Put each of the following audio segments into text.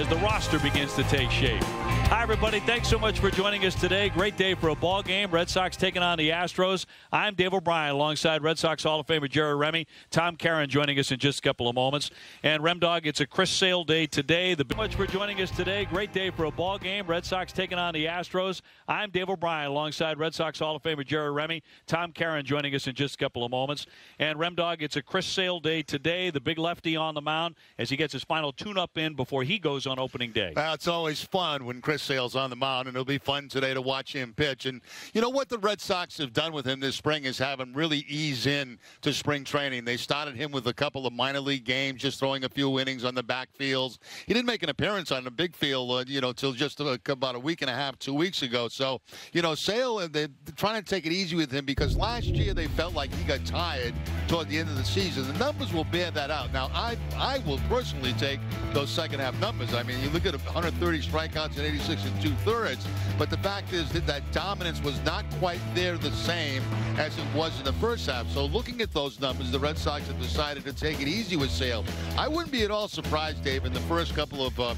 as the roster begins to take shape. Hi, everybody. Thanks so much for joining us today. Great day for a ball game. Red Sox taking on the Astros. I'm Dave O'Brien alongside Red Sox Hall of Famer Jerry Remy. Tom Caron joining us in just a couple of moments. And Rem Dog, it's a Chris Sale day today. Thanks so much for joining us today. Great day for a ball game. Red Sox taking on the Astros. I'm Dave O'Brien alongside Red Sox Hall of Famer Jerry Remy. Tom Caron joining us in just a couple of moments. And Rem Dog, it's a Chris Sale day today. The big lefty on the mound as he gets his final tune-up in before he goes on opening day. It's always fun when Chris Sale's on the mound, and it'll be fun today to watch him pitch. And you know what the Red Sox have done with him this spring is have him really ease in to spring training. They started him with a couple of minor league games, just throwing a few innings on the backfields. He didn't make an appearance on the big field, till just about a week and a half, 2 weeks ago. So, Sale, they're trying to take it easy with him because last year they felt like he got tired toward the end of the season. The numbers will bear that out. Now, I will personally take those second half numbers. I mean, you look at 130 strikeouts and 86 2/3, but the fact is that dominance was not quite there the same as it was in the first half. So looking at those numbers, the Red Sox have decided to take it easy with Sale. I wouldn't be at all surprised, Dave, in the first couple of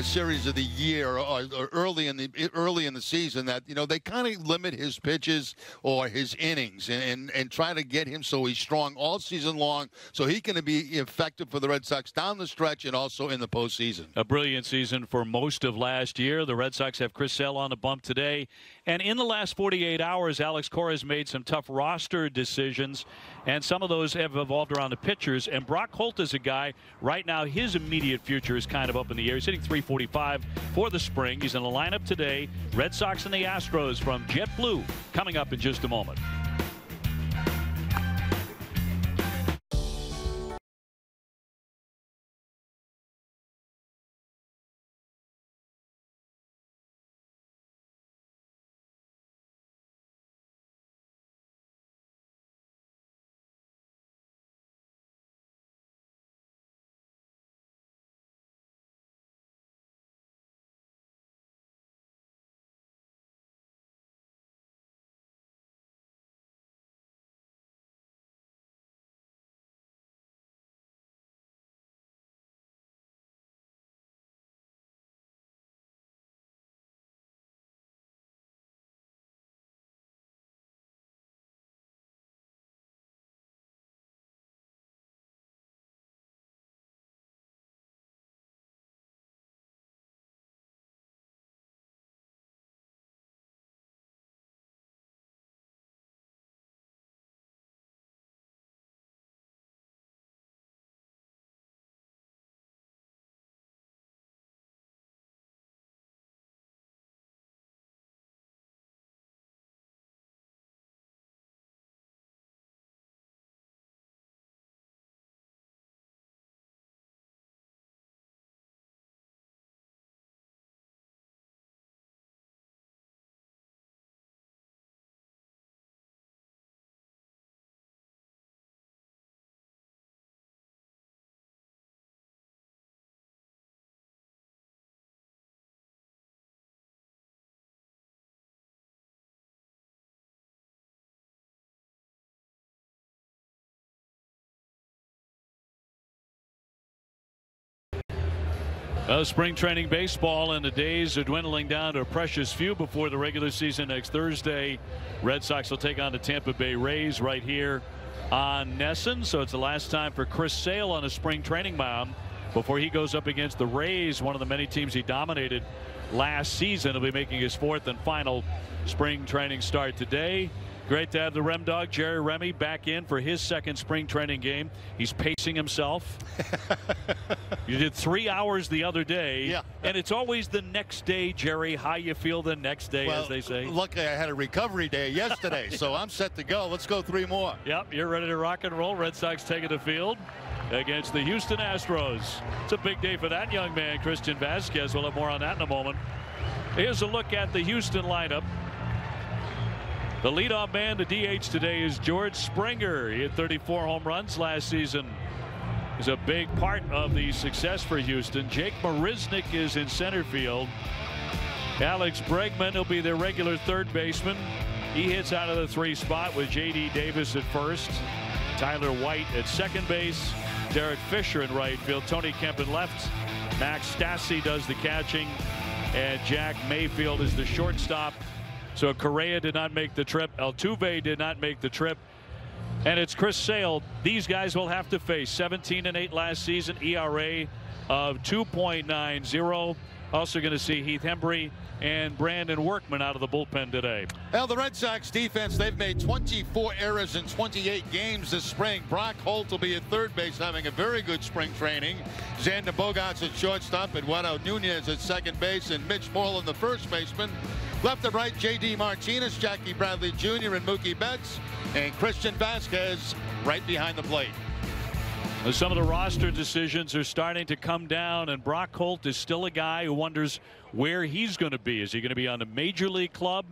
series of the year or early in the season that they kind of limit his pitches or his innings and try to get him so he's strong all season long so he can be effective for the Red Sox down the stretch and also in the postseason. A brilliant season for most of last year. The Red Sox have Chris Sale on the bump today. And in the last 48 hours, Alex Cora has made some tough roster decisions, and some of those have evolved around the pitchers. And Brock Holt is a guy, right now, his immediate future is kind of up in the air. He's hitting .345 for the spring. He's in the lineup today. Red Sox and the Astros from JetBlue coming up in just a moment. Spring training baseball, and the days are dwindling down to a precious few before the regular season next Thursday. Red Sox will take on the Tampa Bay Rays right here on Nesson. So it's the last time for Chris Sale on a spring training mound before he goes up against the Rays, one of the many teams he dominated last season. He'll be making his fourth and final spring training start today. Great to have the Rem Dog, Jerry Remy, back in for his second spring training game. He's pacing himself. You did 3 hours the other day. Yeah. And it's always the next day, Jerry, how you feel the next day, well, as they say. Luckily, I had a recovery day yesterday, so I'm set to go. Let's go 3 more. Yep, you're ready to rock and roll. Red Sox taking the field against the Houston Astros. It's a big day for that young man, Christian Vasquez. We'll have more on that in a moment. Here's a look at the Houston lineup. The leadoff man, the DH today, is George Springer. He had 34 home runs last season. He's a big part of the success for Houston. Jake Marisnick is in center field. Alex Bregman will be their regular third baseman. He hits out of the 3 spot with J.D. Davis at first. Tyler White at second base. Derek Fisher in right field. Tony Kemp in left. Max Stassi does the catching, and Jack Mayfield is the shortstop. So Correa did not make the trip. Altuve did not make the trip. And it's Chris Sale. These guys will have to face 17-8 last season, ERA of 2.90. Also going to see Heath Hembree and Brandon Workman out of the bullpen today. Well, the Red Sox defense, they've made 24 errors in 28 games this spring. Brock Holt will be at third base, having a very good spring training. Xander Bogaerts at shortstop, Eduardo Nunez at second base, and Mitch Moreland, the first baseman. Left and right, J.D. Martinez, Jackie Bradley Jr., and Mookie Betts, and Christian Vasquez right behind the plate. Some of the roster decisions are starting to come down, and Brock Holt is still a guy who wonders where he's going to be. Is he going to be on a major league club?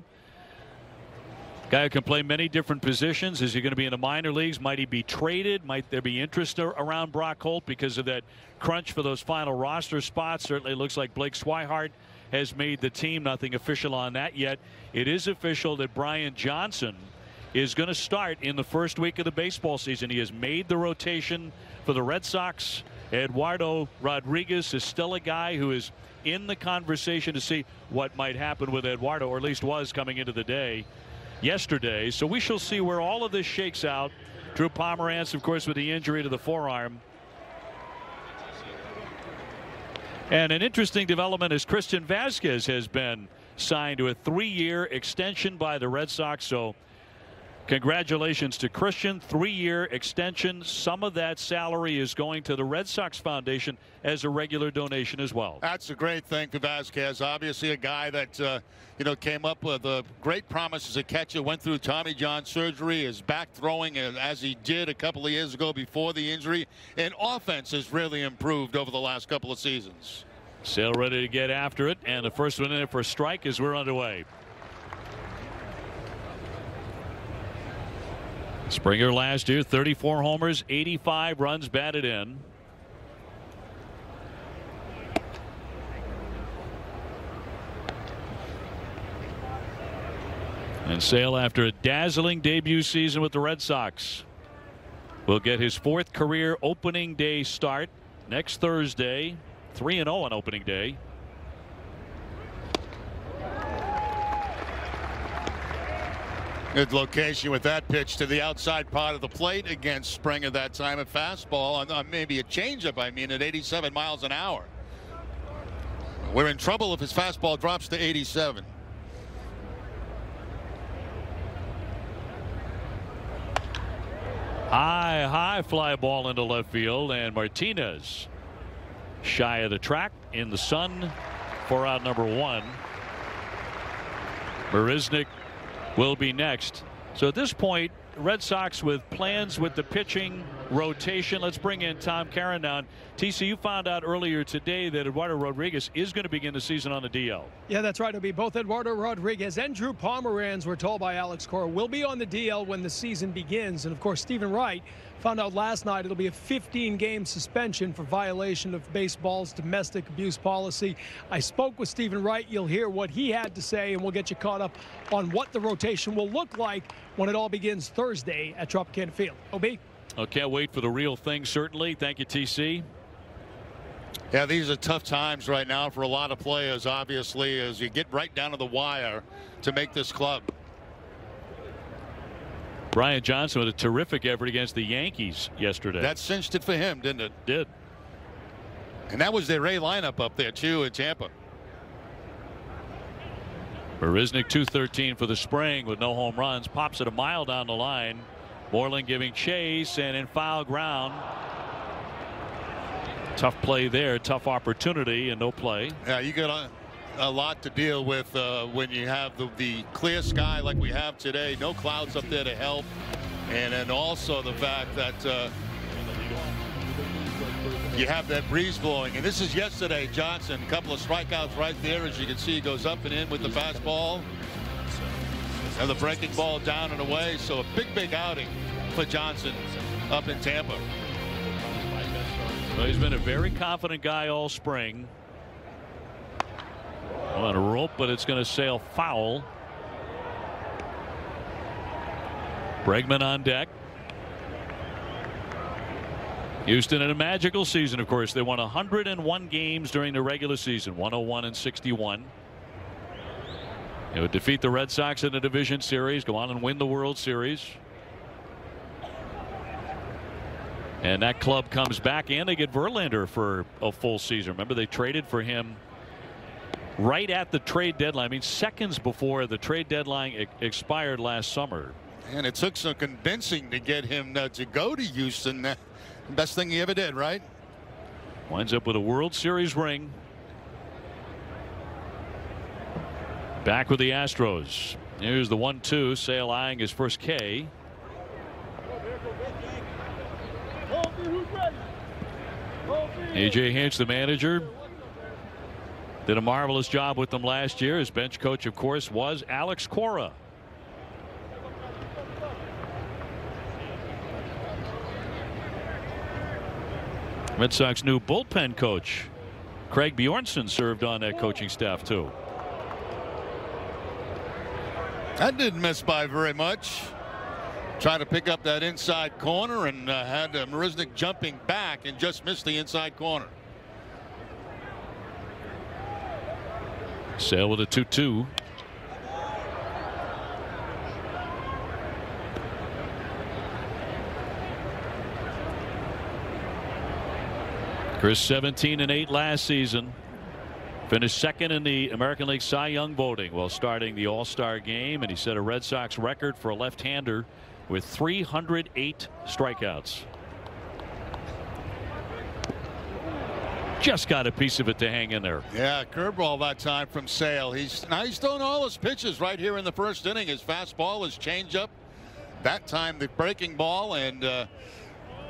Guy who can play many different positions. Is he going to be in the minor leagues? Might he be traded? Might there be interest around Brock Holt because of that crunch for those final roster spots? Certainly looks like Blake Swihart has made the team. Nothing official on that yet. It is official that Brian Johnson is going to start in the first week of the baseball season. He has made the rotation for the Red Sox. Eduardo Rodriguez is still a guy who is in the conversation to see what might happen with Eduardo, or at least was coming into the day yesterday. So we shall see where all of this shakes out. Drew Pomerantz, of course, with the injury to the forearm. And an interesting development is Christian Vasquez has been signed to a 3-year extension by the Red Sox. So congratulations to Christian. 3-year extension. Some of that salary is going to the Red Sox Foundation as a regular donation as well. That's a great thing for Vasquez. Obviously a guy that came up with a great promise as a catcher, went through Tommy John surgery, is back throwing as he did a couple of years ago before the injury, and offense has really improved over the last couple of seasons. Sale ready to get after it, and the first one in there for a strike as we're underway. Springer last year, 34 homers, 85 runs batted in. And Sale, after a dazzling debut season with the Red Sox, will get his 4th career opening day start next Thursday. 3-0 on opening day. Good location with that pitch to the outside part of the plate against Springer that time. A fastball on maybe a changeup, I mean, at 87 miles an hour. We're in trouble if his fastball drops to 87. High fly ball into left field, and Martinez shy of the track in the sun for out number 1. Marisnick will be next. So at this point, Red Sox with plans with the pitching rotation. Let's bring in Tom Caron now. TC, you found out earlier today that Eduardo Rodriguez is going to begin the season on the DL. Yeah, that's right. It'll be both Eduardo Rodriguez and Drew Pomerantz, we're told by Alex Cora, will be on the DL when the season begins. And of course, Stephen Wright found out last night it'll be a 15-game suspension for violation of baseball's domestic abuse policy. I spoke with Stephen Wright. You'll hear what he had to say, and we'll get you caught up on what the rotation will look like when it all begins Thursday at Tropicana Field. OB? Oh, can't wait for the real thing, certainly. Thank you, TC. Yeah, these are tough times right now for a lot of players, obviously, as you get right down to the wire to make this club. Brian Johnson with a terrific effort against the Yankees yesterday. That cinched it for him, didn't it? Did. And that was their A lineup up there, too, in Tampa. Marisnick 213 for the spring with no home runs. Pops it a mile down the line. Moreland giving chase, and in foul ground. Tough play there. Tough opportunity and no play. Yeah, you got a lot to deal with when you have the clear sky like we have today. No clouds up there to help. And then also the fact that you have that breeze blowing. And this is yesterday. Johnson, a couple of strikeouts right there. As you can see, he goes up and in with the fastball. And the breaking ball down and away. So a big outing for Johnson up in Tampa. Well, he's been a very confident guy all spring. On a rope, but it's going to sail foul. Bregman on deck. Houston in a magical season, of course. They won 101 games during the regular season, 101-61. They would defeat the Red Sox in the division series, go on and win the World Series. And that club comes back, and they get Verlander for a full season. Remember, they traded for him right at the trade deadline. I mean, seconds before the trade deadline expired last summer. And it took some convincing to get him to go to Houston. Best thing he ever did, right? Winds up with a World Series ring. Back with the Astros. Here's the 1-2. Sale eyeing his first K. A.J. Hinch, the manager, did a marvelous job with them last year. His bench coach, of course, was Alex Cora. Red Sox new bullpen coach Craig Bjornson served on that coaching staff too. That didn't miss by very much. Trying to pick up that inside corner and had Marisnick jumping back and just missed the inside corner. Sale with a 2-2. Chris 17-8 last season. Finished second in the American League Cy Young voting while starting the All-Star game, and he set a Red Sox record for a left-hander with 308 strikeouts. Just got a piece of it to hang in there. Yeah, curveball that time from Sale. He's throwing all his pitches right here in the first inning. His fastball, his changeup. That time the breaking ball, and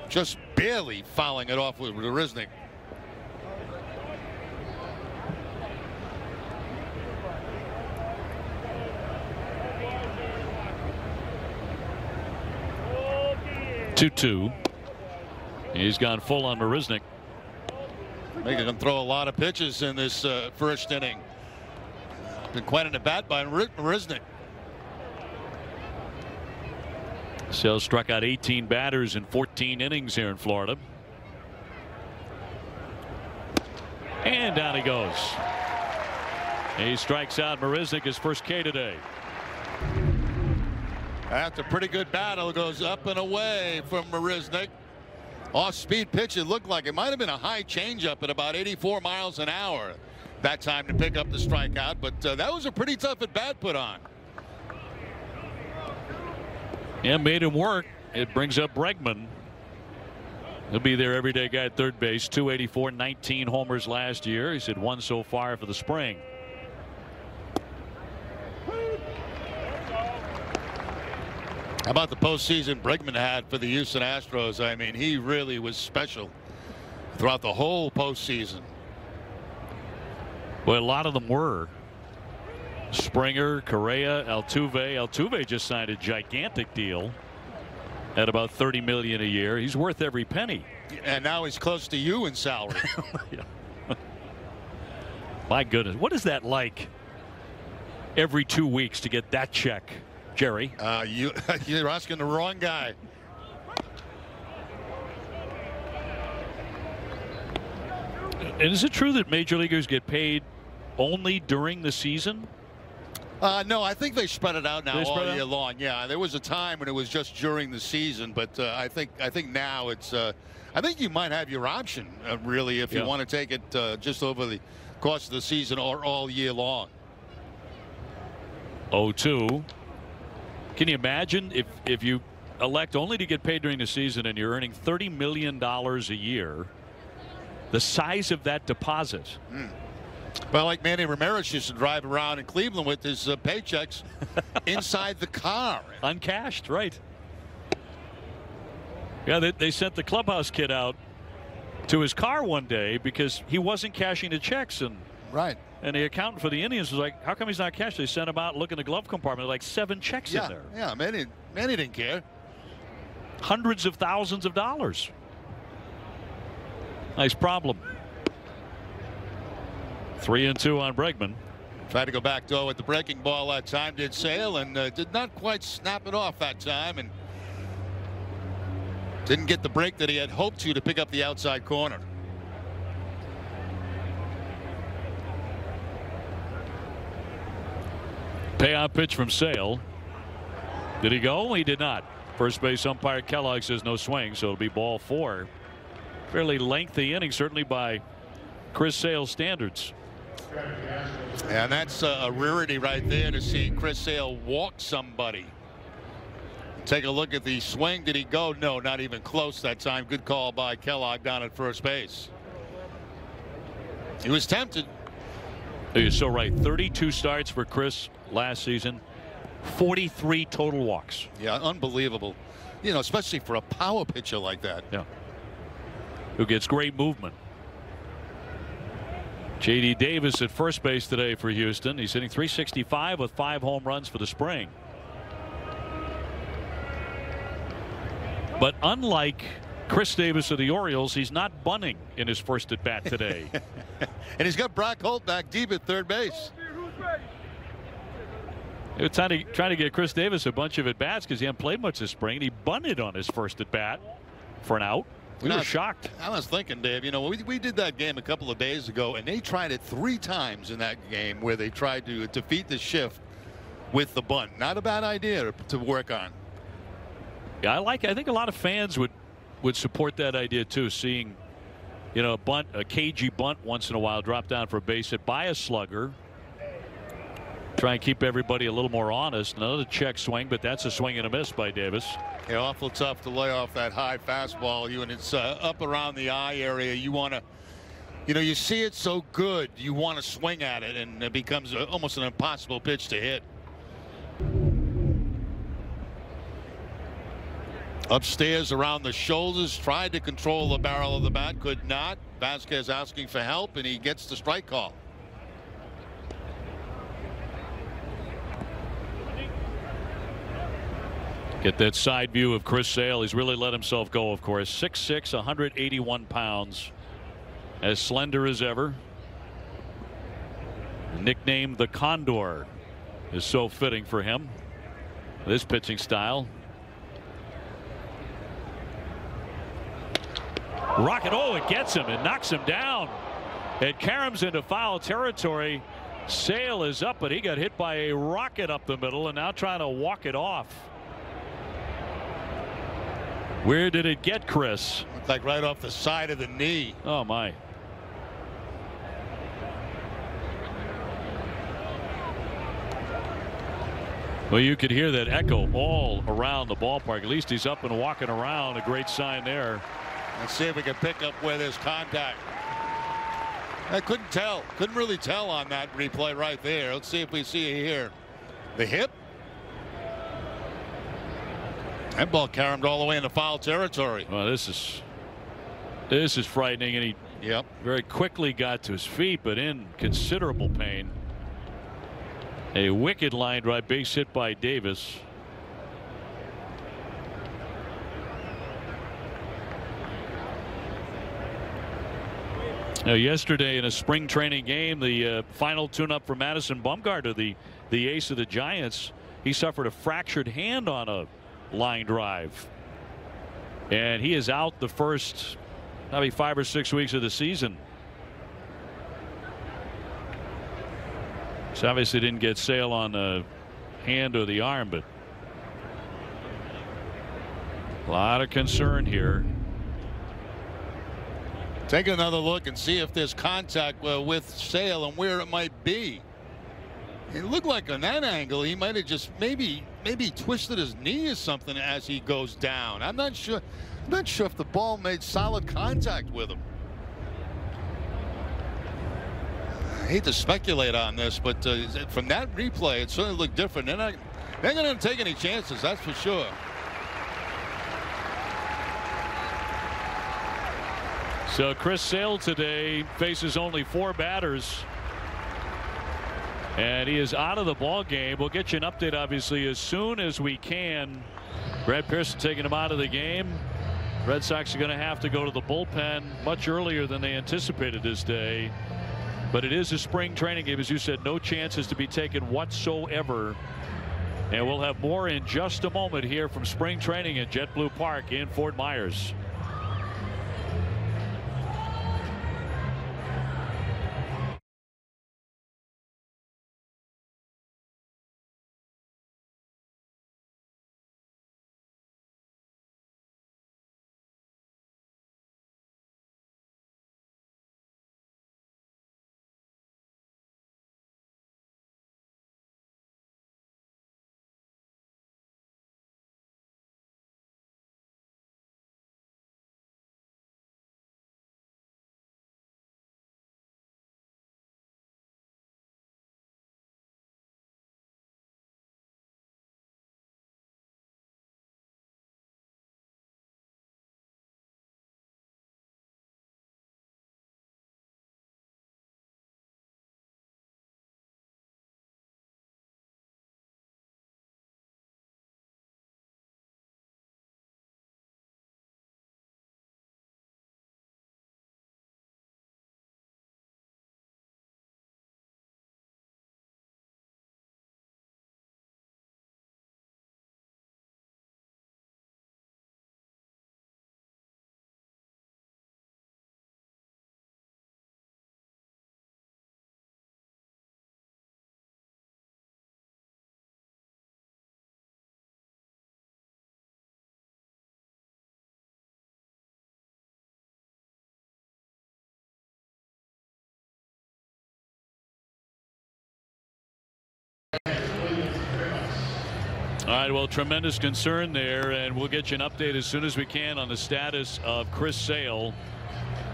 just barely fouling it off with Marisnick. He's gone full on Marisnick. Making him throw a lot of pitches in this first inning. Been quite an at-bat by Marisnick. Sale struck out 18 batters in 14 innings here in Florida. And down he goes. He strikes out Marisnick, his first K today. After a pretty good battle, goes up and away from Marisnick. Off-speed pitch. It looked like it might have been a high changeup at about 84 miles an hour that time to pick up the strikeout, but that was a pretty tough at-bat put on. Yeah, made him work. It brings up Bregman. He'll be their everyday guy at third base. 284, 19 homers last year. He's had one so far for the spring. How about the postseason Bregman had for the Houston Astros? I mean, he really was special throughout the whole postseason. Well, a lot of them were. Springer, Correa, Altuve. Altuve just signed a gigantic deal at about $30 million a year. He's worth every penny. And now he's close to you in salary. My goodness, what is that like every 2 weeks to get that check, Jerry? You're asking the wrong guy. And is it true that major leaguers get paid only during the season? No, I think they spread it out now all year long. Yeah, there was a time when it was just during the season, but I think now it's. I think you might have your option really if you want to take it just over the course of the season or all year long. 0-2. Can you imagine if you elect only to get paid during the season and you're earning $30 million a year, the size of that deposit? Well, like Manny Ramirez used to drive around in Cleveland with his paychecks inside the car. Uncashed, right. Yeah, they sent the clubhouse kid out to his car one day because he wasn't cashing the checks. And the accountant for the Indians was like, how come he's not cashed? They sent him out, look in the glove compartment, like 7 checks in there. Yeah, Manny didn't care. Hundreds of thousands of dollars. Nice problem. 3-2 on Bregman. Tried to go back door with the breaking ball that time, did Sale, and did not quite snap it off that time, and Didn't get the break that he had hoped to pick up the outside corner. Payoff pitch from Sale. Did he go? He did not. First base umpire Kellogg says no swing, so it'll be ball 4. Fairly lengthy inning, certainly by Chris Sale's standards. And that's a rarity right there to see Chris Sale walk somebody. Take a look at the swing. Did he go? No, not even close that time. Good call by Kellogg down at first base. He was tempted. You're so right. 32 starts for Chris last season. 43 total walks. Yeah, unbelievable. You know, especially for a power pitcher like that. Yeah. Who gets great movement. J.D. Davis at first base today for Houston. He's hitting .365 with 5 home runs for the spring. But unlike Chris Davis of the Orioles, he's not bunting in his first at bat today. And he's got Brock Holt back deep at third base. They were trying to get Chris Davis a bunch of at bats because he hadn't played much this spring. And he bunted on his first at bat for an out. We were shocked. I was thinking, Dave, you know, we did that game a couple of days ago, and they tried it 3 times in that game where they tried to defeat the shift with the bunt. Not a bad idea to work on. Yeah, I think a lot of fans would support that idea too. Seeing, you know, a cagey bunt once in a while drop down for a base hit by a slugger. Try and keep everybody a little more honest. Another check swing, but that's a swing and a miss by Davis. Yeah, awful tough to lay off that high fastball. And it's up around the eye area. You want to, you know, you see it so good, you want to swing at it, and it becomes almost an impossible pitch to hit. Upstairs around the shoulders, tried to control the barrel of the bat, could not. Vasquez asking for help, and he gets the strike call. Get that side view of Chris Sale. He's really let himself go, of course. 6'6", 181 pounds. As slender as ever. Nicknamed the Condor is so fitting for him. This pitching style. Rocket, oh, it gets him. It knocks him down. It caroms into foul territory. Sale is up, but he got hit by a rocket up the middle and now trying to walk it off. Where did it get Chris? Looked like right off the side of the knee. Oh my. Well, you could hear that echo all around the ballpark. At least he's up and walking around. A great sign there. Let's see if we can pick up where there's contact. I couldn't tell. Couldn't really tell on that replay right there. Let's see if we see it here. The hip. That ball caromed all the way into foul territory. Well, this is frightening, and he very quickly got to his feet, but in considerable pain. A wicked line drive, base hit by Davis. Now, yesterday in a spring training game, the final tune-up for Madison Bumgarner, the ace of the Giants, he suffered a fractured hand on a line drive, and he is out the first probably 5 or 6 weeks of the season. So obviously didn't get Sale on the hand or the arm, but a lot of concern here. Take another look and see if there's contact with Sale and where it might be. It looked like on that angle he might have just maybe twisted his knee or something as he goes down. I'm not sure if the ball made solid contact with him. I hate to speculate on this, but from that replay it certainly looked different. They're not going to take any chances, that's for sure. So Chris Sale today faces only 4 batters. And he is out of the ball game. We'll get you an update, obviously, as soon as we can. Brad Pearson taking him out of the game. Red Sox are going to have to go to the bullpen much earlier than they anticipated this day. But it is a spring training game, as you said. No chances to be taken whatsoever And we'll have more in just a moment here from spring training at JetBlue Park in Fort Myers. All right, well, tremendous concern there, and we'll get you an update as soon as we can on the status of Chris Sale,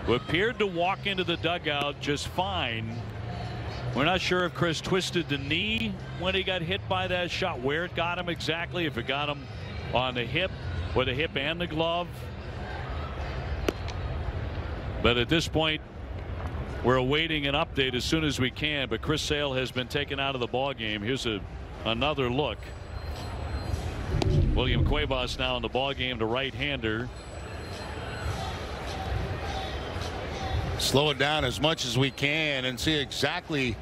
who appeared to walk into the dugout just fine. We're not sure if Chris twisted the knee when he got hit by that shot, where it got him exactly, if it got him on the hip or the hip and the glove. But at this point, we're awaiting an update as soon as we can. But Chris Sale has been taken out of the ball game. Here's another look. William Cuevas now in the ball game, the right-hander. Slow it down as much as we can and see exactly.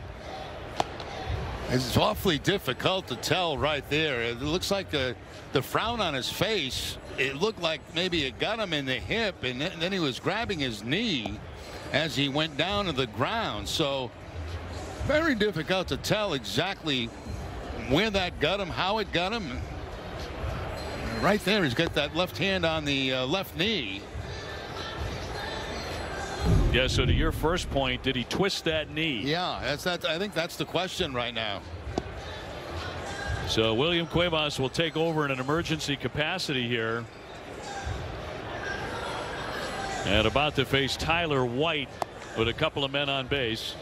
It's awfully difficult to tell right there. It looks like the frown on his face. It looked like maybe it got him in the hip, and then he was grabbing his knee as he went down to the ground. So very difficult to tell exactly where that got him, how it got him. Right there, he's got that left hand on the left knee. Yeah, so to your first point, did he twist that knee? Yeah, I think that's the question right now. So William Cuevas will take over in an emergency capacity here. And about to face Tyler White with a couple of men on base.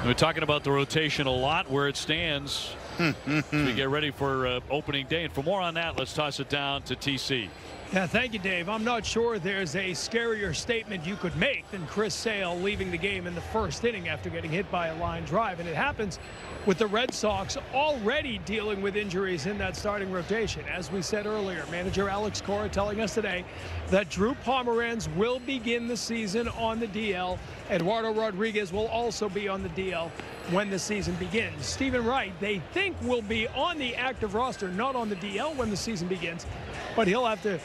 We're talking about the rotation a lot, where it stands as we get ready for opening day. And for more on that, let's toss it down to TC. Yeah, thank you, Dave. I'm not sure there's a scarier statement you could make than Chris Sale leaving the game in the first inning after getting hit by a line drive. And it happens with the Red Sox already dealing with injuries in that starting rotation. As we said earlier, manager Alex Cora telling us today that Drew Pomeranz will begin the season on the DL. Eduardo Rodriguez will also be on the DL when the season begins. Stephen Wright, they think, will be on the active roster, not on the DL when the season begins, but he'll have to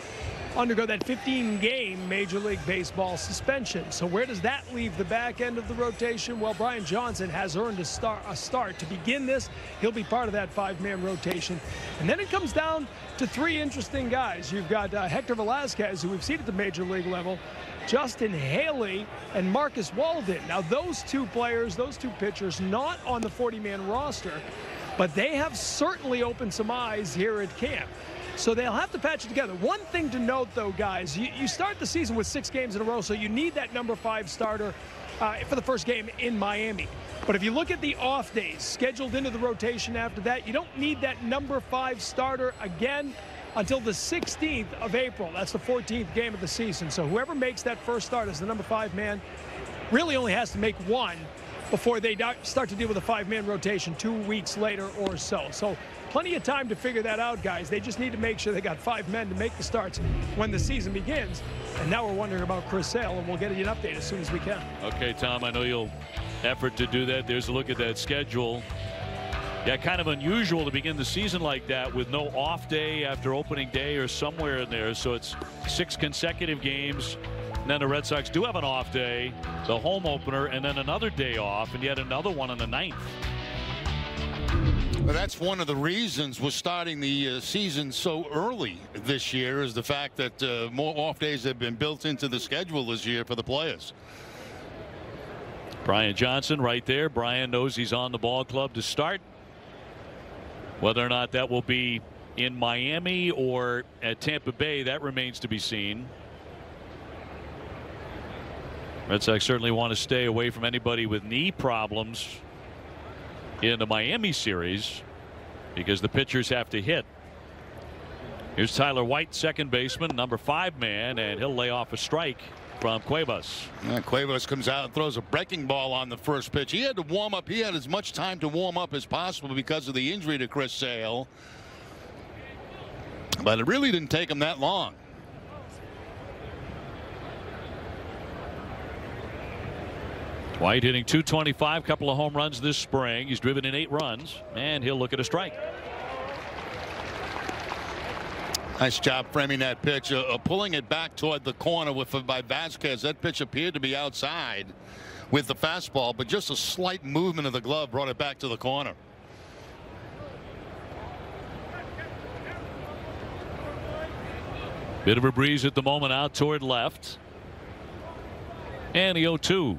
undergo that 15-game Major League Baseball suspension. So where does that leave the back end of the rotation? Well, Brian Johnson has earned a start to begin this. He'll be part of that 5-man rotation. And then it comes down to 3 interesting guys. You've got Hector Velasquez, who we've seen at the Major League level, Justin Haley, and Marcus Walden. Now, those 2 players, those 2 pitchers, not on the 40-man roster, but they have certainly opened some eyes here at camp. So they'll have to patch it together. One thing to note, though, guys, you start the season with 6 games in a row, so you need that number 5 starter for the first game in Miami. But if you look at the off days scheduled into the rotation after that, you don't need that number 5 starter again until the 16th of April. That's the 14th game of the season. So whoever makes that first start as the number 5 man really only has to make 1 before they start to deal with a 5-man rotation 2 weeks later or so. So plenty of time to figure that out, guys. They just need to make sure they got 5 men to make the starts when the season begins. And now we're wondering about Chris Sale, and we'll get you an update as soon as we can. Okay, Tom, I know you'll effort to do that. There's a look at that schedule. Yeah, kind of unusual to begin the season like that with no off day after opening day or somewhere in there. So it's 6 consecutive games. And then the Red Sox do have an off day, the home opener, and then another day off, and yet another one on the 9th. Well, that's one of the reasons we're starting the season so early this year, is the fact that more off days have been built into the schedule this year for the players. Brian Johnson right there. Brian knows he's on the ball club to start. Whether or not that will be in Miami or at Tampa Bay, that remains to be seen. Red Sox certainly want to stay away from anybody with knee problems in the Miami series because the pitchers have to hit. Here's Tyler White, second baseman, number 5 man, and he'll lay off a strike from Cuevas. Yeah, Cuevas comes out and throws a breaking ball on the first pitch. He had to warm up. He had as much time to warm up as possible because of the injury to Chris Sale. But it really didn't take him that long. White hitting .225, couple of home runs this spring. He's driven in 8 runs, and he'll look at a strike. Nice job framing that pitch, pulling it back toward the corner by Vasquez. That pitch appeared to be outside with the fastball, but just a slight movement of the glove brought it back to the corner. Bit of a breeze at the moment out toward left. And the 0-2.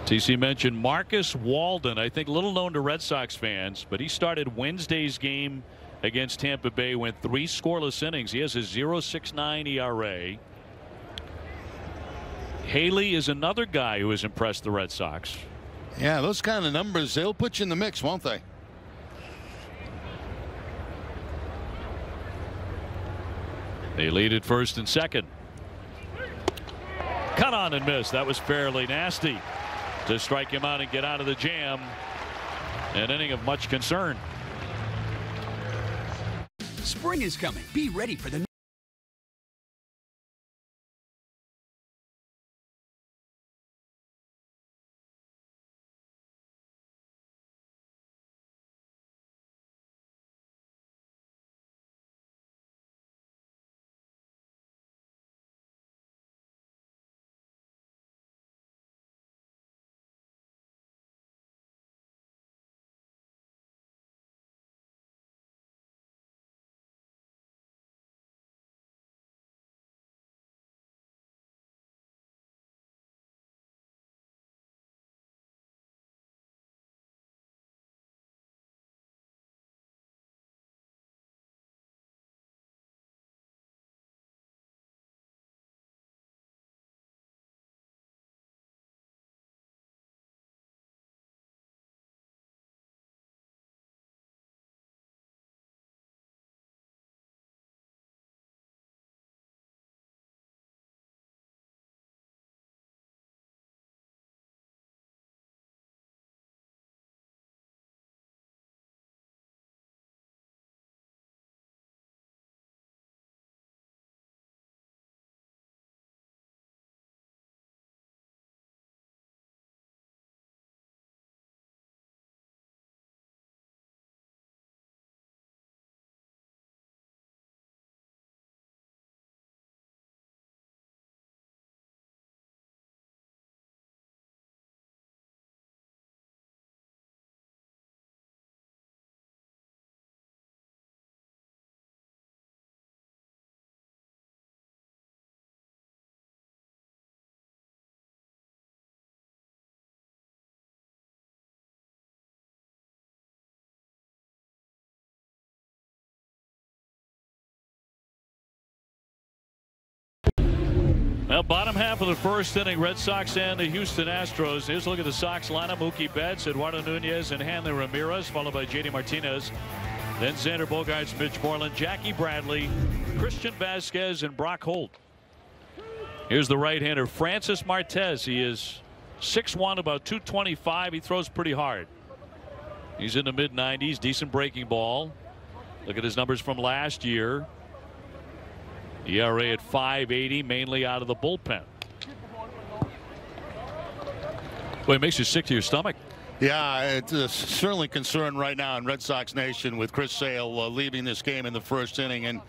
TC mentioned Marcus Walden, I think little known to Red Sox fans, but he started Wednesday's game against Tampa Bay, went 3 scoreless innings. He has a .069 ERA. Haley is another guy who has impressed the Red Sox. Yeah, those kind of numbers, they'll put you in the mix, won't they? They lead at first and second. Cut on and miss. That was fairly nasty to strike him out and get out of the jam. An inning of much concern. Spring is coming. Be ready for the Well, bottom half of the first inning, Red Sox and the Houston Astros. Here's a look at the Sox lineup. Mookie Betts, Eduardo Nunez, and Hanley Ramirez, followed by J.D. Martinez. Then Xander Bogaerts, Mitch Moreland, Jackie Bradley, Christian Vasquez, and Brock Holt. Here's the right-hander, Francis Martez. He is 6'1", about 225. He throws pretty hard. He's in the mid-90s, decent breaking ball. Look at his numbers from last year. ERA at 5.80, mainly out of the bullpen. Well, it makes you sick to your stomach. Yeah, it's certainly concerned right now in Red Sox Nation with Chris Sale leaving this game in the first inning. And,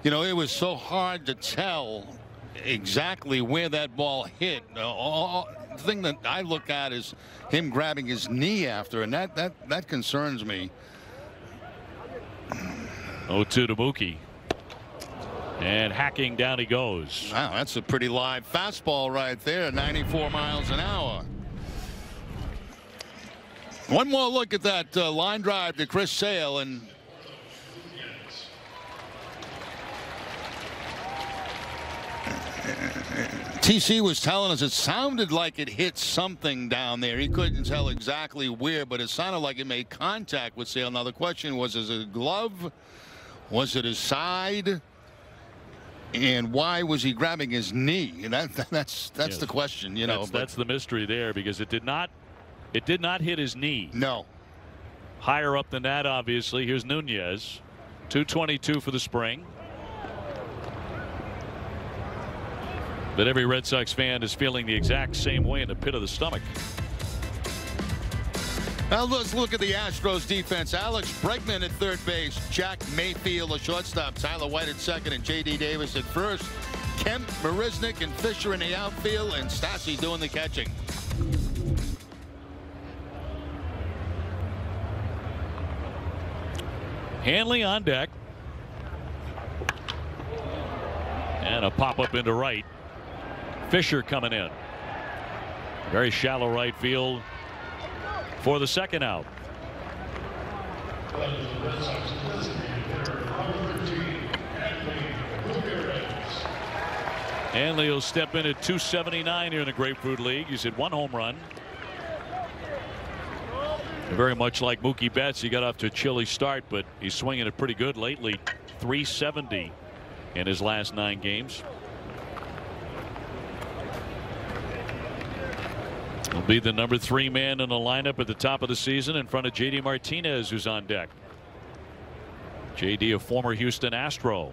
you know, it was so hard to tell exactly where that ball hit. The thing that I look at is him grabbing his knee after, and that concerns me. 0-2 to Mookie. And hacking down he goes. Wow, that's a pretty live fastball right there, 94 miles an hour. One more look at that line drive to Chris Sale, and TC was telling us it sounded like it hit something down there. He couldn't tell exactly where, but it sounded like it made contact with Sale. Now the question was, is it a glove? Was it his side? And why was he grabbing his knee? And that's yes, the question, you know. That's the mystery there, because it did not hit his knee. No. Higher up than that, obviously. Here's Nunez. 222 for the spring. But every Red Sox fan is feeling the exact same way in the pit of the stomach. Now let's look at the Astros defense. Alex Bregman at third base. Jack Mayfield, a shortstop. Tyler White at second, and J.D. Davis at first. Kemp, Marisnik, and Fisher in the outfield, and Stassi doing the catching. Hanley on deck. And a pop-up into right. Fisher coming in. Very shallow right field for the second out. Hanley will step in at 279 here in the Grapefruit League. He's hit 1 home run. Very much like Mookie Betts, he got off to a chilly start, but he's swinging it pretty good lately. 370 in his last 9 games. Will be the number 3 man in the lineup at the top of the season in front of J.D. Martinez, who's on deck. J.D., a former Houston Astro.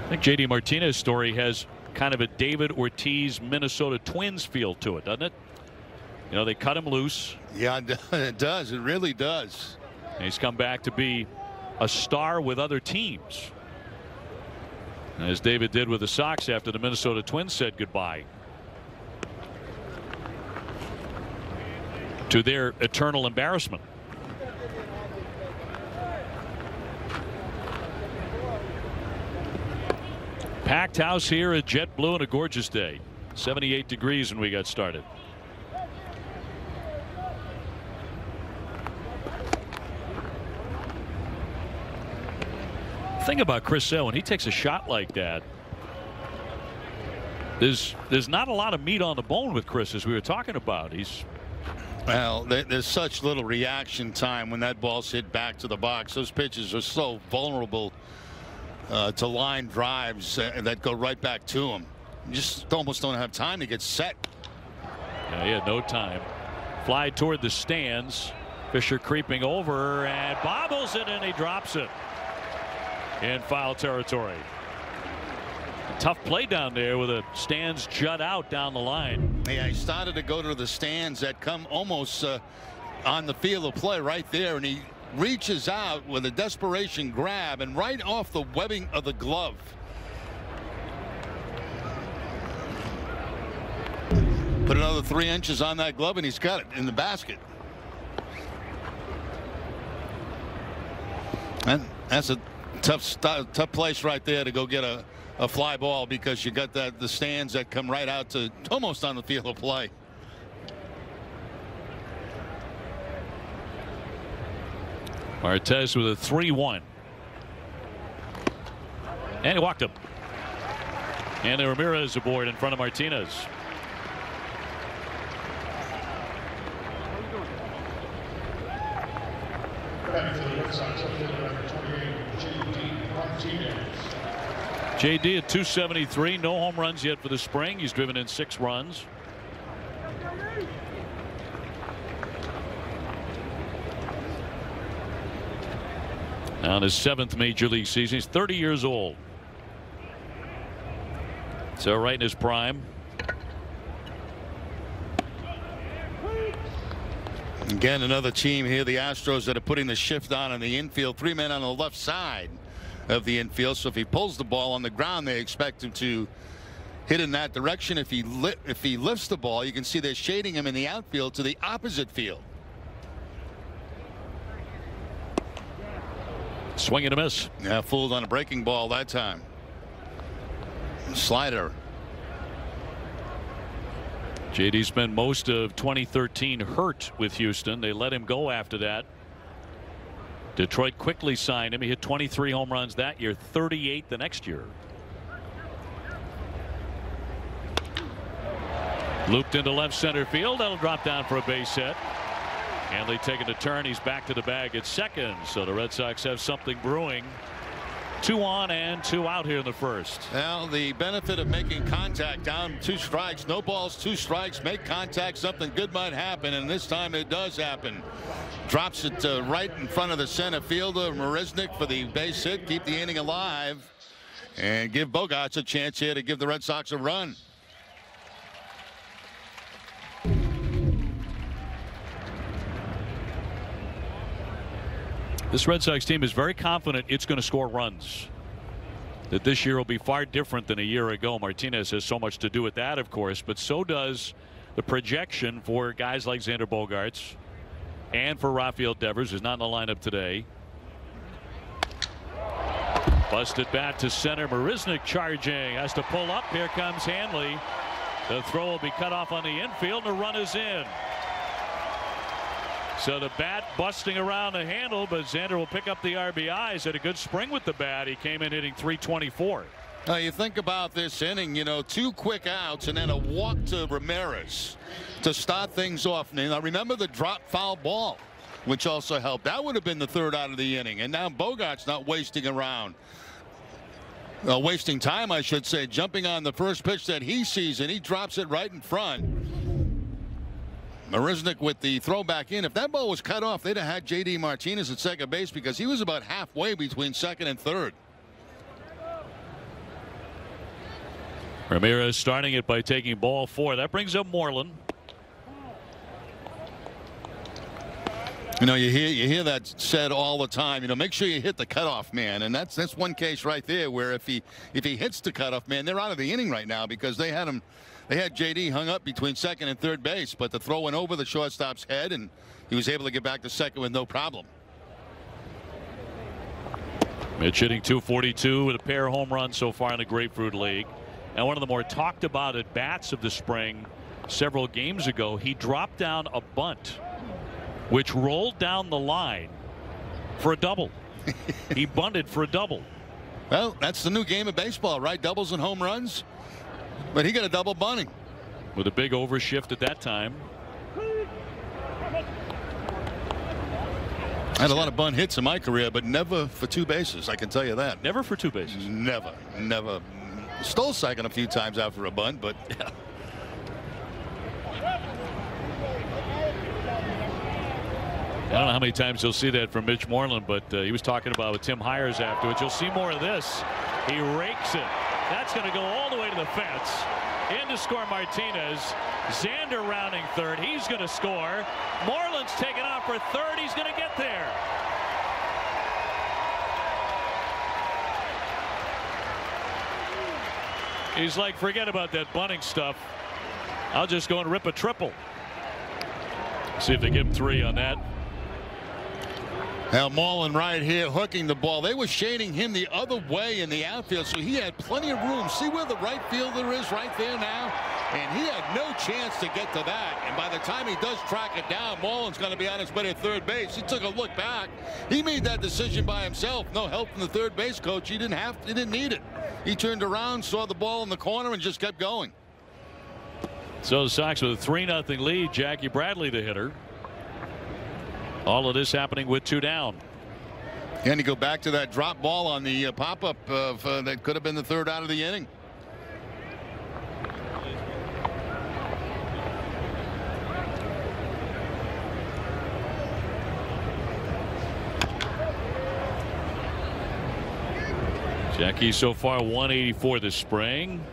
I think J.D. Martinez's story has kind of a David Ortiz Minnesota Twins feel to it, doesn't it? You know, they cut him loose. Yeah, it does. It really does. And he's come back to be a star with other teams, as David did with the Sox after the Minnesota Twins said goodbye to their eternal embarrassment. Packed house here at JetBlue on a gorgeous day. 78 degrees when we got started. Thing about Chris Sale, when he takes a shot like that, there's not a lot of meat on the bone with Chris, as we were talking about. Well, there's such little reaction time when that ball's hit back to the box. Those pitches are so vulnerable to line drives that go right back to him. You just almost don't have time to get set. Yeah, he had no time. Fly toward the stands. Fisher creeping over and bobbles it, and he drops it in foul territory. A tough play down there with the stands jut out down the line. Yeah, he started to go to the stands that come almost on the field of play right there, and he reaches out with a desperation grab and right off the webbing of the glove. Put another 3 inches on that glove and he's got it in the basket. And that's a tough place right there to go get a fly ball, because you got the stands that come right out to almost on the field of play. Martez with a 3-1. And he walked him. And Ramirez aboard in front of Martinez. JD at 273. No home runs yet for the spring. He's driven in 6 runs. On his 7th major league season. He's 30 years old. So right in his prime. Again, another team here, the Astros, that are putting the shift on in the infield. 3 men on the left side of the infield. So if he pulls the ball on the ground, they expect him to hit in that direction. If he lifts the ball, you can see they're shading him in the outfield to the opposite field. Swing and a miss. Yeah, fooled on a breaking ball that time. Slider. JD spent most of 2013 hurt with Houston. They let him go after that. Detroit quickly signed him. He hit 23 home runs that year, 38 the next year. Looped into left center field. That'll drop down for a base hit. Hanley taking a turn. He's back to the bag at second. So the Red Sox have something brewing. 2 on and 2 out here in the first. Well, the benefit of making contact, down 2 strikes, no balls, 2 strikes, make contact, something good might happen, and this time it does happen. Drops it right in front of the center fielder, Marisnick, for the base hit, keep the inning alive, and give Bogaerts a chance here to give the Red Sox a run. This Red Sox team is very confident it's going to score runs. That this year will be far different than a year ago. Martinez has so much to do with that, of course, but so does the projection for guys like Xander Bogaerts and for Rafael Devers, who's not in the lineup today. Busted bat to center. Marisnick charging. Has to pull up. Here comes Hanley. The throw will be cut off on the infield. And the run is in. So the bat busting around the handle, but Xander will pick up the RBIs. Had a good spring with the bat. He came in hitting .324. Now you think about this inning, you know, 2 quick outs and then a walk to Ramirez to start things off. Now remember the drop foul ball, which also helped. That would have been the 3rd out of the inning. And now Bogaerts not wasting around. Wasting time, I should say, jumping on the first pitch that he sees, and he drops it right in front. Marisnick with the throw back in. If that ball was cut off, they'd have had J.D. Martinez at second base because he was about halfway between second and third. Ramirez starting it by taking ball 4. That brings up Moreland. You know, you hear that said all the time. You know, make sure you hit the cutoff man, and that's one case right there where if he hits the cutoff man, they're out of the inning right now because they had him. They had JD hung up between second and third base, but the throw went over the shortstop's head, and he was able to get back to second with no problem. Mitch hitting .242 with a pair of home runs so far in the Grapefruit League. And one of the more talked about at bats of the spring several games ago, he dropped down a bunt, which rolled down the line for a double. He bunted for a double. Well, that's the new game of baseball, right? Doubles and home runs. But he got a double bunting. With a big overshift at that time. I had a lot of bunt hits in my career, but never for 2 bases. I can tell you that. Never for 2 bases. Never. Stole second a few times after a bunt, but yeah. I don't know how many times you'll see that from Mitch Moreland, but he was talking about with Tim Hires afterwards. You'll see more of this. He rakes it. That's going to go all the way to the fence. In to score Martinez. Xander rounding third. He's going to score. Moreland's taking off for third. He's going to get there. He's like, forget about that bunting stuff. I'll just go and rip a triple. See if they give him 3 on that. Now Moreland right here hooking the ball. They were shading him the other way in the outfield, so he had plenty of room. See where the right fielder is right there now? And he had no chance to get to that. And by the time he does track it down, Moreland's going to be on his way to third base. He took a look back. He made that decision by himself. No help from the third base coach. He didn't need it. He turned around, saw the ball in the corner, and just kept going. So the Sox with a 3-0 lead. Jackie Bradley the hitter. All of this happening with 2 down. And you go back to that drop ball on the pop-up that could have been the 3rd out of the inning. Jackie so far 184 this spring.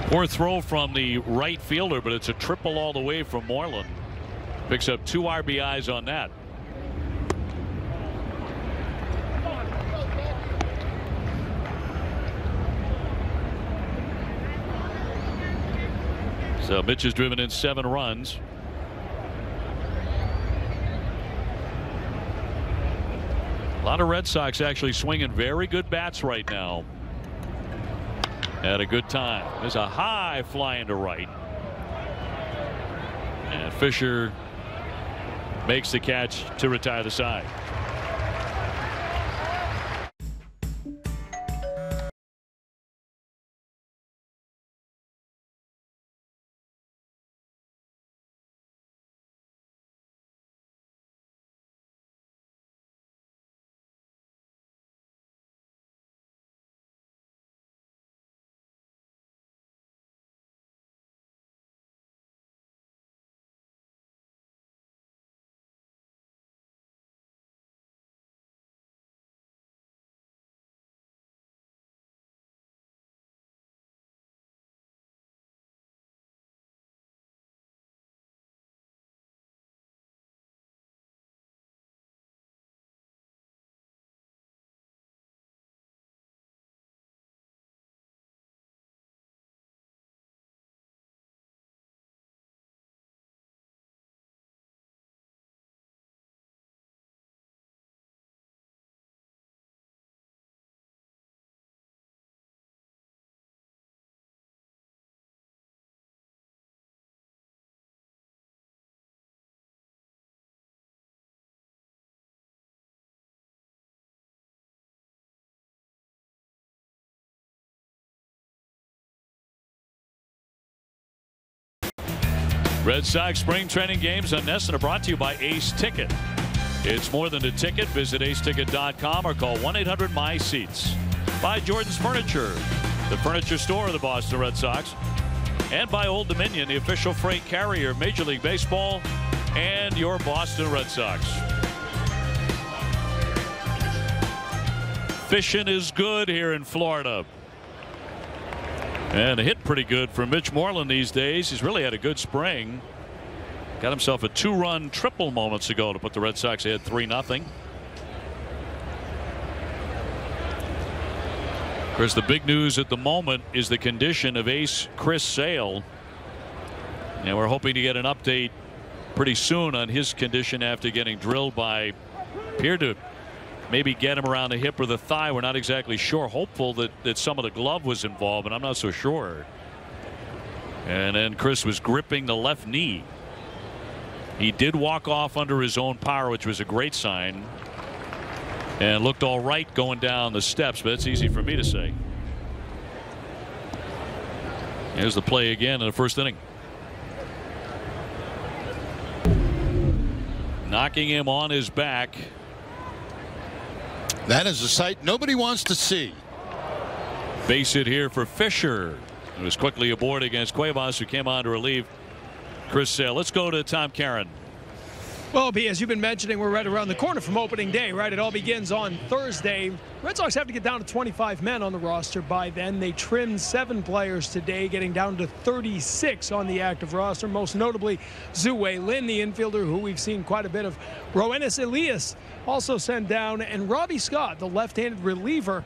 Poor throw from the right fielder, but it's a triple all the way from Moreland. Picks up 2 RBIs on that. So Mitch has driven in 7 runs. A lot of Red Sox actually swinging very good bats right now. Had a good time. There's a high fly into right. And Fisher makes the catch to retire the side. Red Sox spring training games on NESN are brought to you by Ace Ticket. It's more than a ticket. Visit aceticket.com or call 1-800-MY-SEATS. By Jordan's Furniture, the furniture store of the Boston Red Sox. And by Old Dominion, the official freight carrier of Major League Baseball and your Boston Red Sox. Fishing is good here in Florida. And a hit pretty good for Mitch Moreland these days. He's really had a good spring. Got himself a 2-run triple moments ago to put the Red Sox ahead 3-0. Of course, the big news at the moment is the condition of ace Chris Sale. And we're hoping to get an update pretty soon on his condition after getting drilled by, appeared to maybe get him around the hip or the thigh. We're not exactly sure. Hopeful that some of the glove was involved, but I'm not so sure. And then Chris was gripping the left knee. He did walk off under his own power, which was a great sign, and looked all right going down the steps, but that's easy for me to say. Here's the play again in the first inning. Knocking him on his back. That is a sight nobody wants to see. Base hit here for Fisher. It was quickly aboard against Cuevas, who came on to relieve Chris Sale. Let's go to Tom Caron. Well, B, as you've been mentioning, we're right around the corner from opening day, right? It all begins on Thursday. Red Sox have to get down to 25 men on the roster by then. They trimmed 7 players today, getting down to 36 on the active roster, most notably Zue Lin, the infielder, who we've seen quite a bit of. Roenis Elias also sent down, and Robbie Scott, the left-handed reliever.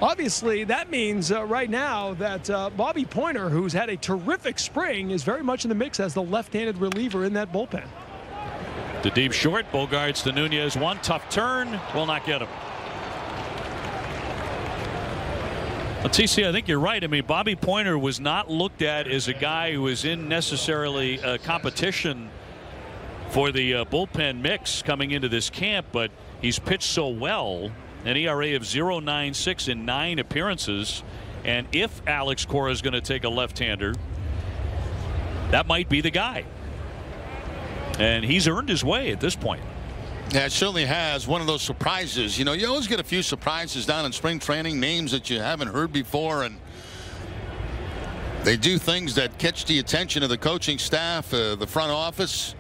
Obviously, that means right now that Bobby Pointer, who's had a terrific spring, is very much in the mix as the left-handed reliever in that bullpen. The deep short, Bogarts to Nunez. One tough turn, will not get him. Well, TC, I think you're right. I mean, Bobby Pointer was not looked at as a guy who was in necessarily competition for the bullpen mix coming into this camp, but he's pitched so well. An ERA of 0.96 in 9 appearances, and if Alex Cora is going to take a left-hander, that might be the guy. And he's earned his way at this point. Yeah, it certainly has. One of those surprises. You know, you always get a few surprises down in spring training, names that you haven't heard before, and they do things that catch the attention of the coaching staff, the front office.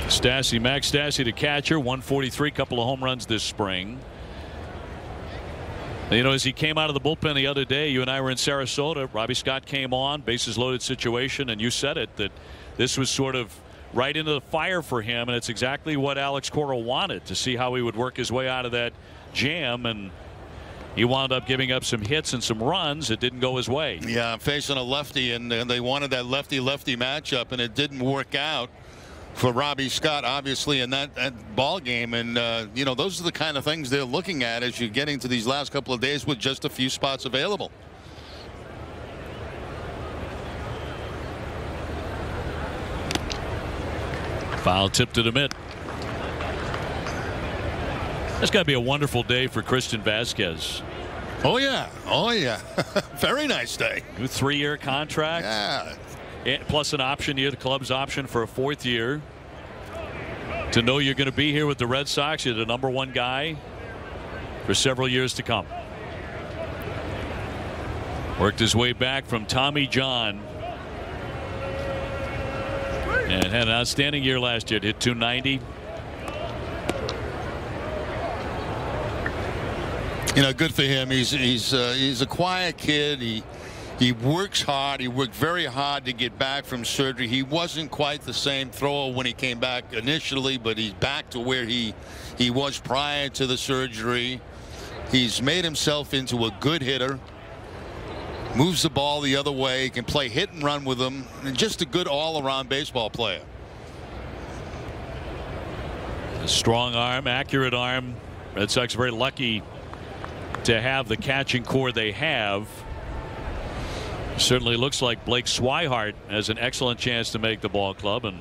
Max Stassi, the catcher, 143, couple of home runs this spring. You know, as he came out of the bullpen the other day, you and I were in Sarasota. Robbie Scott came on, bases loaded situation, and you said it, that this was sort of right into the fire for him, and it's exactly what Alex Cora wanted, to see how he would work his way out of that jam. And he wound up giving up some hits and some runs. It didn't go his way. Yeah, facing a lefty, and they wanted that lefty-lefty matchup, and it didn't work out for Robbie Scott, obviously, in that ball game. And you know, those are the kind of things they're looking at as you're getting to these last couple of days with just a few spots available. Foul tip to the mid. It's got to be a wonderful day for Christian Vasquez. Oh yeah, oh yeah. Very nice day. New 3-year contract. Yeah. Plus an option year, the club's option for a 4th year. To know you're going to be here with the Red Sox, you're the #1 guy for several years to come. Worked his way back from Tommy John. And had an outstanding year last year. Hit .290. You know, good for him. He's a quiet kid. He works hard. He worked very hard to get back from surgery. He wasn't quite the same thrower when he came back initially, but he's back to where he was prior to the surgery. He's made himself into a good hitter. Moves the ball the other way. Can play hit and run with him. And just a good all-around baseball player. A strong arm, accurate arm. Red Sox very lucky to have the catching core they have. Certainly looks like Blake Swihart has an excellent chance to make the ball club, and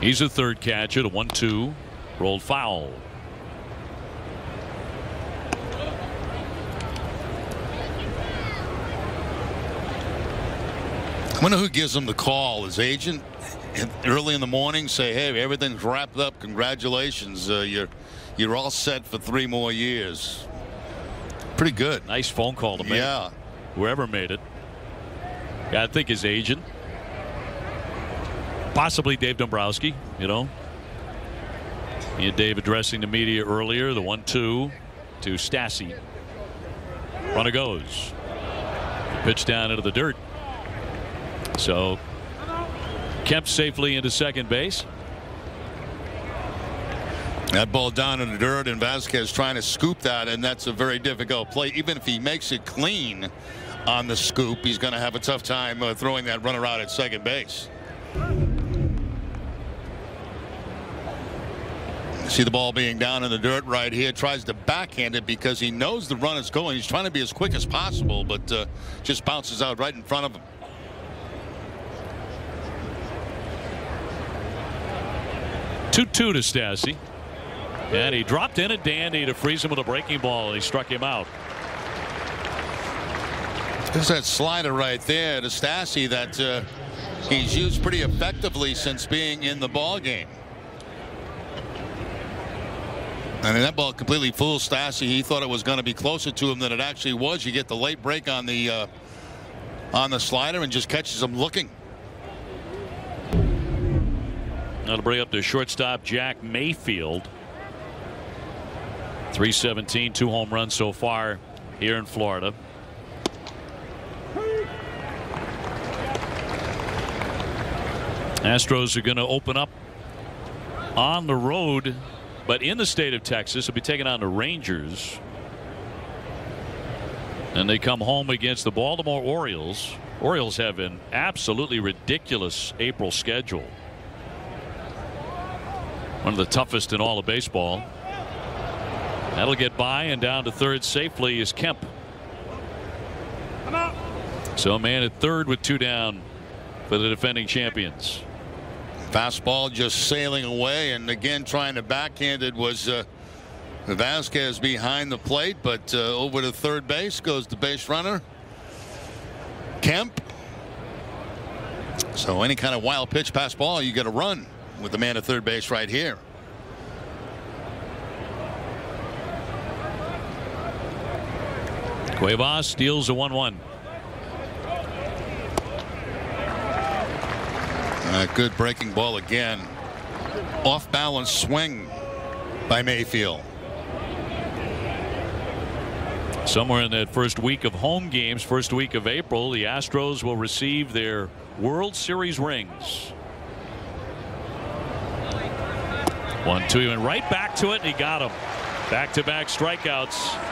he's a third catcher. The 1-2 rolled foul. I wonder who gives him the call. His agent early in the morning, say, hey, everything's wrapped up, congratulations, you're all set for 3 more years. Pretty good. Nice phone call to make. Yeah. Whoever made it. Yeah, I think his agent. Possibly Dave Dombrowski, you know. He and Dave addressing the media earlier. The 1-2 to Stassi. Runner goes. Pitch down into the dirt. So Kemp safely into second base. That ball down in the dirt, and Vasquez trying to scoop that, and that's a very difficult play. Even if he makes it clean on the scoop, he's going to have a tough time throwing that runner out at second base. See the ball being down in the dirt right here. Tries to backhand it because he knows the run is going. He's trying to be as quick as possible, but just bounces out right in front of him. 2-2 to Stassi. And he dropped in a dandy to freeze him with a breaking ball, and he struck him out. There's that slider right there to Stassi that he's used pretty effectively since being in the ball game. I mean, that ball completely fooled Stassi. He thought it was going to be closer to him than it actually was. You get the late break on the slider and just catches him looking. That'll bring up the shortstop Jack Mayfield. 317, 2 home runs so far here in Florida. Astros are going to open up on the road, but in the state of Texas. Will be taking on the Rangers, and they come home against the Baltimore Orioles. Orioles have an absolutely ridiculous April schedule. One of the toughest in all of baseball. That'll get by, and down to third safely is Kemp. So a man at third with 2 down for the defending champions. Fastball just sailing away, and again trying to backhand it was Vasquez behind the plate, but over to third base goes the base runner Kemp. So any kind of wild pitch past ball, you got to run with the man at third base right here. Cuevas steals a 1-1. Good breaking ball again. Off balance swing by Mayfield. Somewhere in that first week of home games, first week of April, the Astros will receive their World Series rings. 1-2, he went right back to it, and he got him. Back-to-back strikeouts.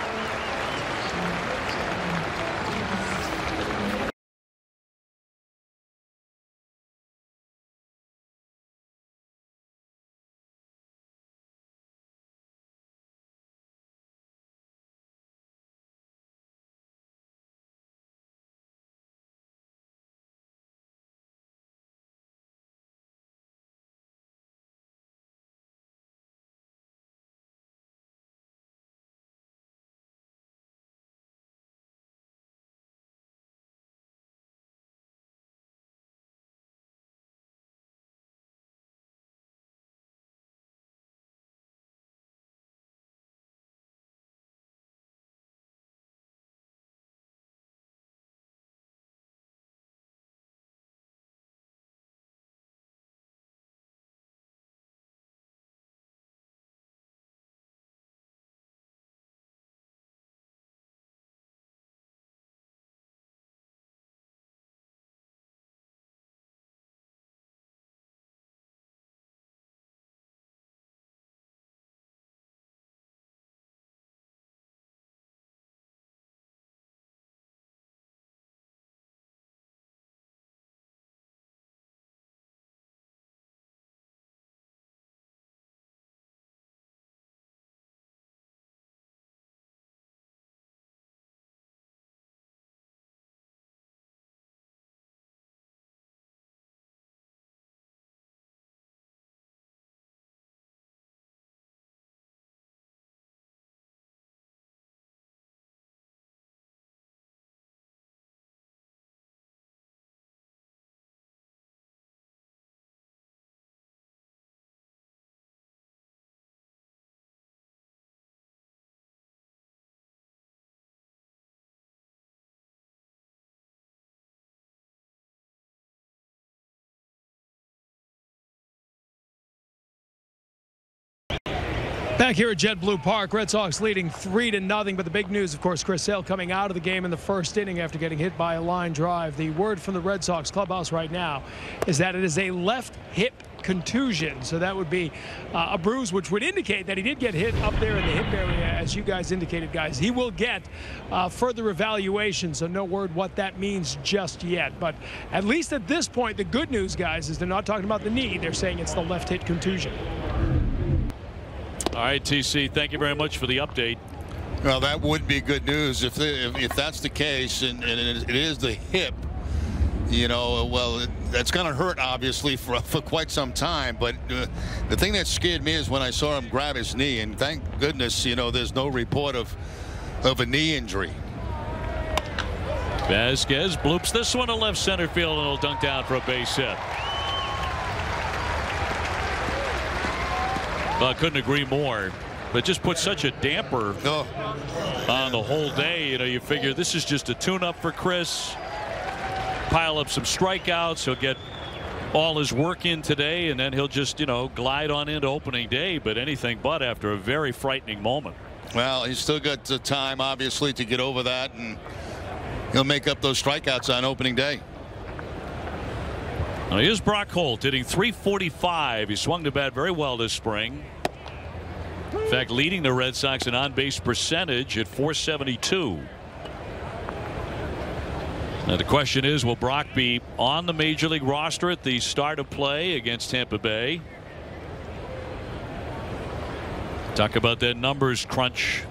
Back here at JetBlue Park, Red Sox leading 3-0. But the big news, of course, Chris Sale coming out of the game in the first inning after getting hit by a line drive. The word from the Red Sox clubhouse right now is that it is a left hip contusion. So that would be a bruise, which would indicate that he did get hit up there in the hip area, as you guys indicated, guys. He will get further evaluation, so no word what that means just yet. But at least at this point, the good news, guys, is they're not talking about the knee. They're saying it's the left hip contusion. All right, TC, thank you very much for the update. Well, that would be good news if that's the case, and it is the hip. You know, well, that's going to hurt, obviously, for quite some time. But the thing that scared me is when I saw him grab his knee, and thank goodness, you know, there's no report of a knee injury. Vasquez bloops this one to left center field, and it'll dunk down for a base hit. Well, I couldn't agree more. But just put such a damper on the whole day. You know, you figure this is just a tune-up for Chris. Pile up some strikeouts. He'll get all his work in today, and then he'll just, you know, glide on into opening day. But anything but after a very frightening moment. Well, he's still got the time, obviously, to get over that, and he'll make up those strikeouts on opening day. Now here's Brock Holt hitting .345. He swung the bat very well this spring. In fact, leading the Red Sox in on-base percentage at .472. Now the question is, will Brock be on the Major League roster at the start of play against Tampa Bay? Talk about that numbers crunch.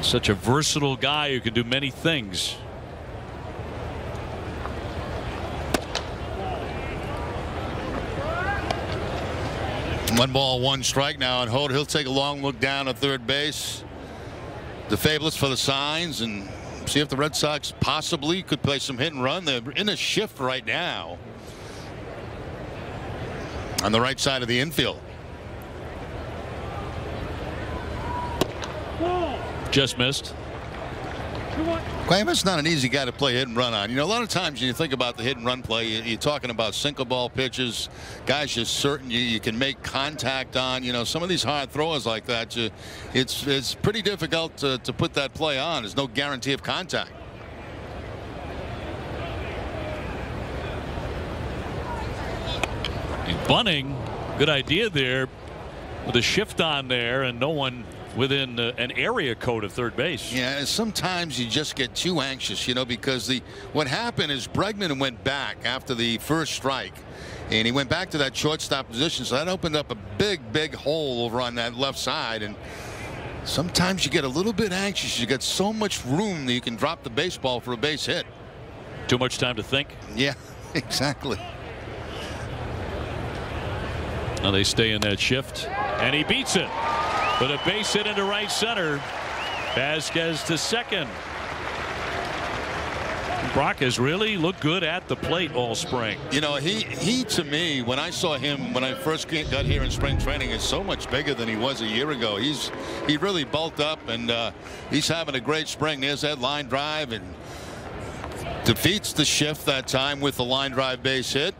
Such a versatile guy who can do many things. One ball, one strike now, and Holt, he'll take a long look down at third base. The fabulous for the signs, and see if the Red Sox possibly could play some hit and run. They're in a shift right now on the right side of the infield. Just missed. Clayman's not an easy guy to play hit and run on. You know, a lot of times when you think about the hit and run play, you're talking about single ball pitches, guys just certain you can make contact on. You know, some of these hard throwers like that, it's pretty difficult to put that play on. There's no guarantee of contact. Bunting, good idea there with a shift on there and no one within an area code of third base. Yeah, sometimes you just get too anxious, you know, because what happened is Bregman went back after the first strike and he went back to that shortstop position, so that opened up a big hole over on that left side, and sometimes you get a little bit anxious. You got so much room that you can drop the baseball for a base hit. Too much time to think. Yeah, exactly. Now they stay in that shift and he beats it with a base hit into right center. Vasquez to second. Brock has really looked good at the plate all spring. You know, he to me, when I saw him when I first got here in spring training, is so much bigger than he was a year ago. He really bulked up, and he's having a great spring. There's that line drive and defeats the shift that time with the line drive base hit.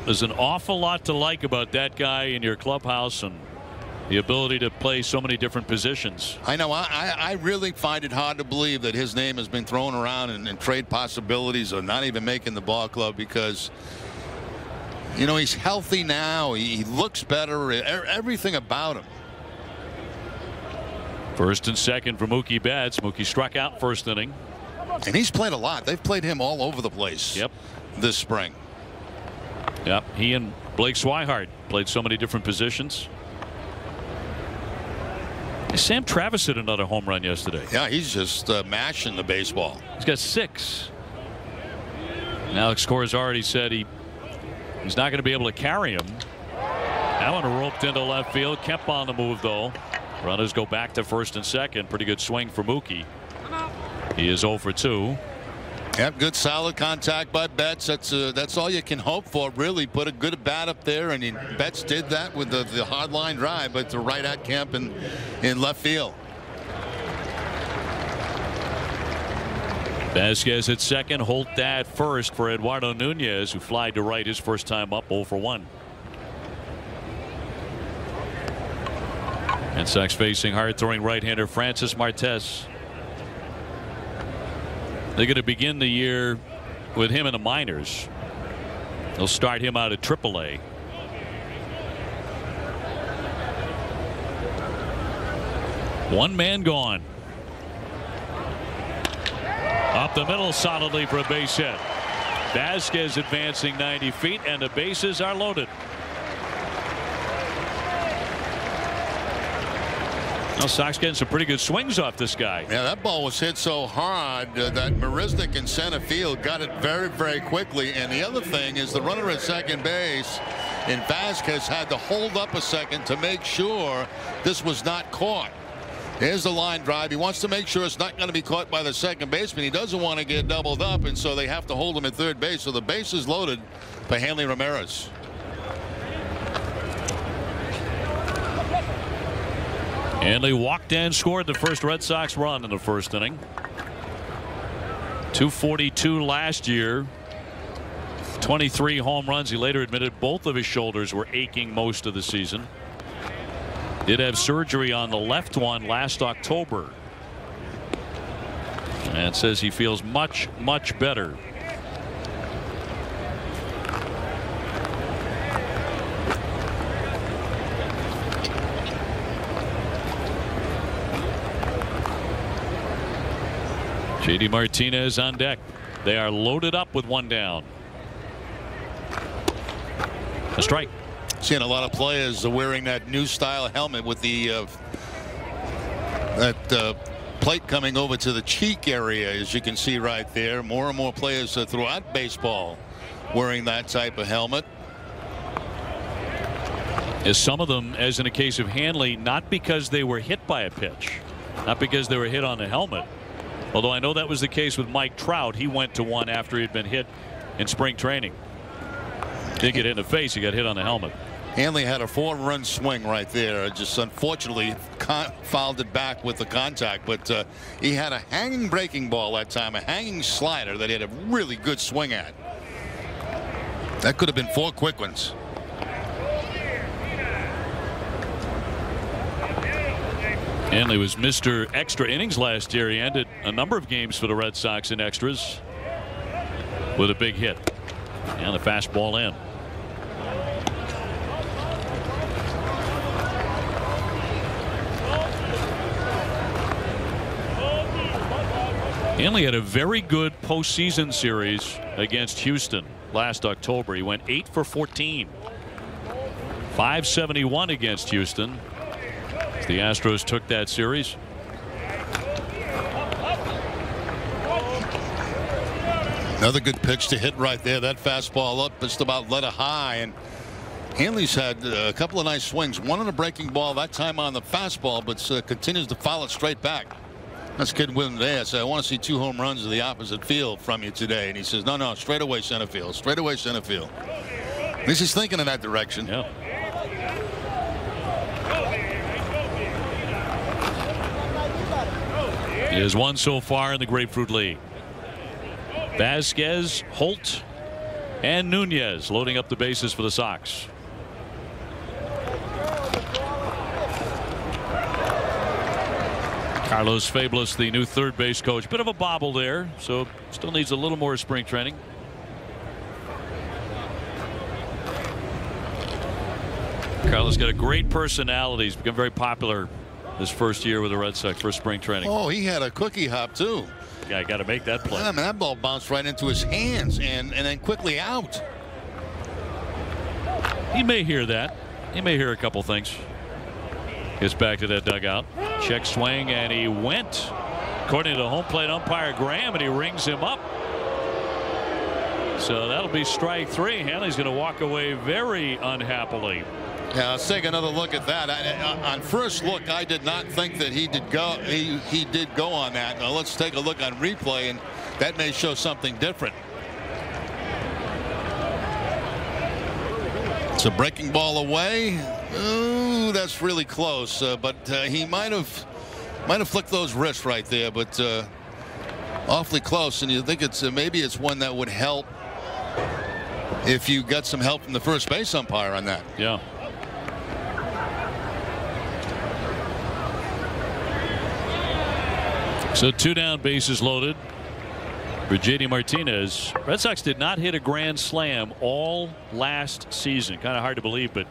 There's an awful lot to like about that guy in your clubhouse and the ability to play so many different positions. I know. I really find it hard to believe that his name has been thrown around and trade possibilities or not even making the ball club, because, you know, he's healthy now. He looks better. Everything about him. First and second for Mookie Betts. Mookie struck out first inning. And he's played a lot. They've played him all over the place. Yep. This spring. Yep. He and Blake Swihart played so many different positions. Sam Travis hit another home run yesterday. Yeah, he's just mashing the baseball. He's got 6. And Alex Cora's already said he's not going to be able to carry him. That one roped into left field. Kemp on the move, though. Runners go back to first and second. Pretty good swing for Mookie. He is 0 for 2. Yep, good solid contact by Betts. That's all you can hope for, really. Put a good bat up there, and Betts did that with the hard line drive, but to right at Kemp in left field. Vasquez at second, Holt at first for Eduardo Nunez, who flied to right his first time up, 0 for 1. Red Sox facing hard-throwing right-hander Francis Martes. They're going to begin the year with him in the minors. They'll start him out at AAA. One man gone. Up the middle solidly for a base hit. Vasquez advancing 90 feet, and the bases are loaded. Now Sox getting some pretty good swings off this guy. Yeah, that ball was hit so hard that Marisnik in center field got it very quickly. And the other thing is the runner at second base, and Vasquez had to hold up a second to make sure this was not caught. Here's the line drive. He wants to make sure it's not going to be caught by the second baseman. He doesn't want to get doubled up, and so they have to hold him at third base. So the base is loaded for Hanley Ramirez. Hanley walked and scored the first Red Sox run in the first inning. 242 last year. 23 home runs. He later admitted both of his shoulders were aching most of the season. Did have surgery on the left one last October. And says he feels much better. JD Martinez on deck. They are loaded up with one down. A strike. Seeing a lot of players wearing that new style helmet with the plate coming over to the cheek area, as you can see right there. More and more players throughout baseball wearing that type of helmet. As some of them, as in the case of Hanley, not because they were hit by a pitch, not because they were hit on the helmet. Although I know that was the case with Mike Trout. He went to one after he had been hit in spring training. Didn't get hit in the face. He got hit on the helmet. Hanley had a 4-run swing right there. Just unfortunately fouled it back with the contact, but he had a hanging breaking ball that time, a hanging slider that he had a really good swing at. That could have been 4 quick ones. Hanley was Mr. Extra Innings last year. He ended a number of games for the Red Sox in extras with a big hit. And the fastball in. Hanley had a very good postseason series against Houston last October. He went 8 for 14. 571 against Houston. The Astros took that series. Another good pitch to hit right there. That fastball up just about let it high, and Hanley's had a couple of nice swings. One on a breaking ball, that time on the fastball, but continues to foul it straight back. That's kid William today. I said, I want to see 2 home runs to the opposite field from you today, and he says, no, straight away center field, straight away center field. At least he's thinking in that direction. Yeah. He has one so far in the Grapefruit League. Vasquez, Holt, and Nunez loading up the bases for the Sox. Carlos Fabulous, the new third base coach. Bit of a bobble there, so still needs a little more spring training. Carlos got a great personality. He's become very popular this first year with the Red Sox, first spring training. Oh, he had a cookie hop too. Yeah, got to make that play. Yeah, man, that ball bounced right into his hands and then quickly out. He may hear that. He may hear a couple things. Gets back to that dugout. Check swing, and he went. According to the home plate umpire Graham, and he rings him up. So that'll be strike 3. Hanley's going to walk away very unhappily. Yeah, let's take another look at that. On first look, I did not think that he did go. He did go on that. Now let's take a look on replay, and that may show something different. It's a breaking ball away. Ooh, that's really close. But he might have flicked those wrists right there, but awfully close. And you think it's maybe it's one that would help if you got some help from the first base umpire on that. Yeah. So 2 down, bases loaded for JD Martinez. Red Sox did not hit a grand slam all last season. Kind of hard to believe, but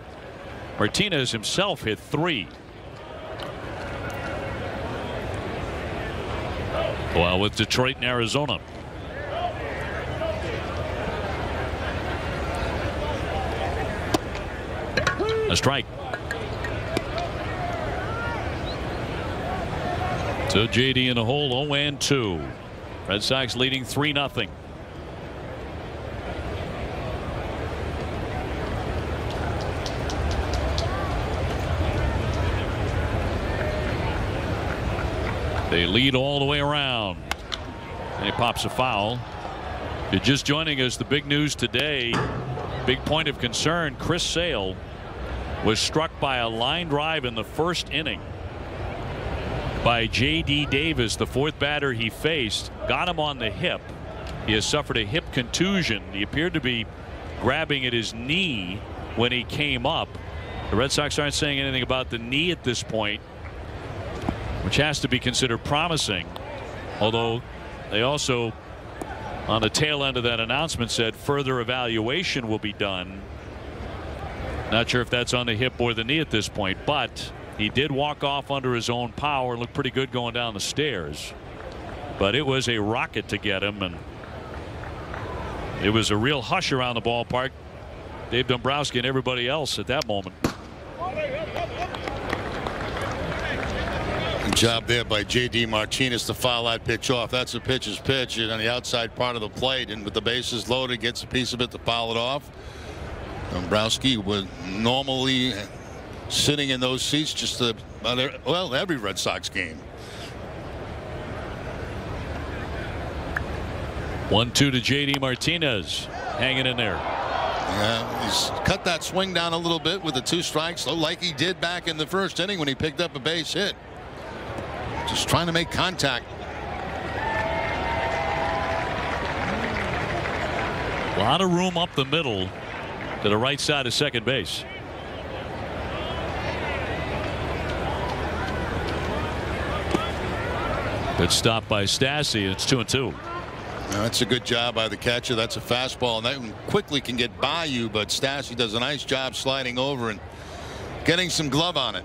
Martinez himself hit 3. Well, with Detroit and Arizona. A strike. So JD in the hole, 0-2. Red Sox leading 3-0. They lead all the way around. And he pops a foul. If you're just joining us, the big news today, big point of concern, Chris Sale was struck by a line drive in the first inning by J.D. Davis, the 4th batter he faced. Got him on the hip. He has suffered a hip contusion. He appeared to be grabbing at his knee when he came up. The Red Sox aren't saying anything about the knee at this point, which has to be considered promising. Although they also, on the tail end of that announcement, said further evaluation will be done. Not sure if that's on the hip or the knee at this point, but he did walk off under his own power and looked pretty good going down the stairs. But it was a rocket to get him, and it was a real hush around the ballpark. Dave Dombrowski and everybody else at that moment. Good job there by J.D. Martinez to foul that pitch off. That's a pitcher's pitch on the outside part of the plate, and with the bases loaded, gets a piece of it to foul it off. Dombrowski was normally sitting in those seats just about every Red Sox game. 1-2 to JD Martinez, hanging in there. Yeah, he's cut that swing down a little bit with the 2 strikes, like he did back in the first inning when he picked up a base hit. Just trying to make contact. A lot of room up the middle to the right side of second base. Good stop by Stassi. It's 2-2. That's a good job by the catcher. That's a fastball, and that one quickly can get by you, but Stassi does a nice job sliding over and getting some glove on it.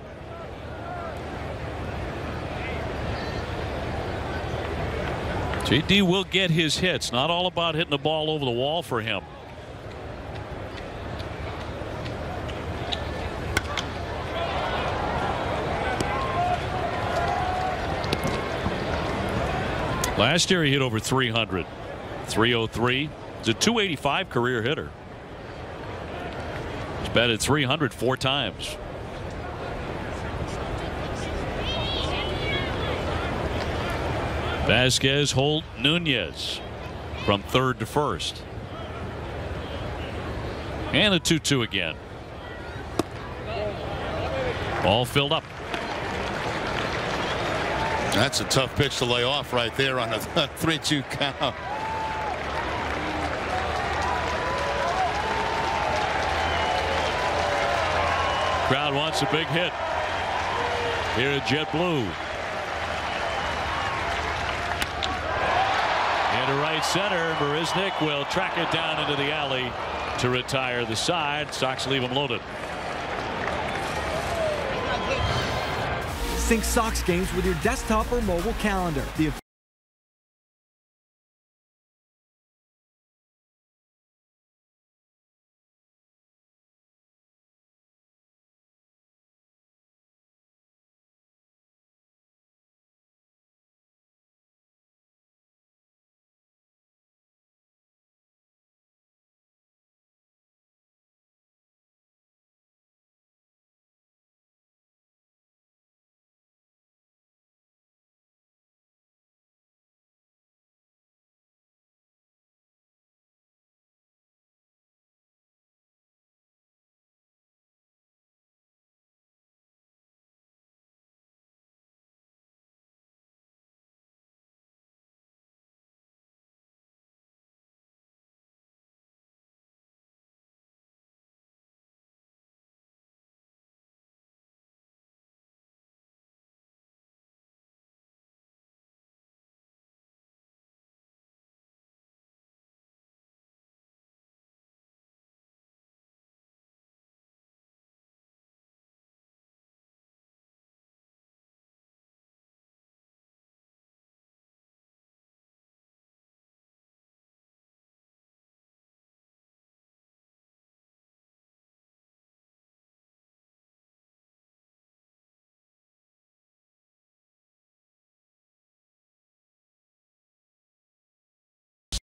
JD will get his hits. Not all about hitting the ball over the wall for him. Last year he hit over 300. 303. He's a 285 career hitter. He's batted 300 4 times. Vasquez, Holt, Nunez from third to first. And a 2-2 again. All filled up. That's a tough pitch to lay off right there on a 3-2 count. Crowd wants a big hit here at JetBlue. Into right center, Marisnick will track it down into the alley to retire the side. Sox leave him loaded. Sync Sox games with your desktop or mobile calendar.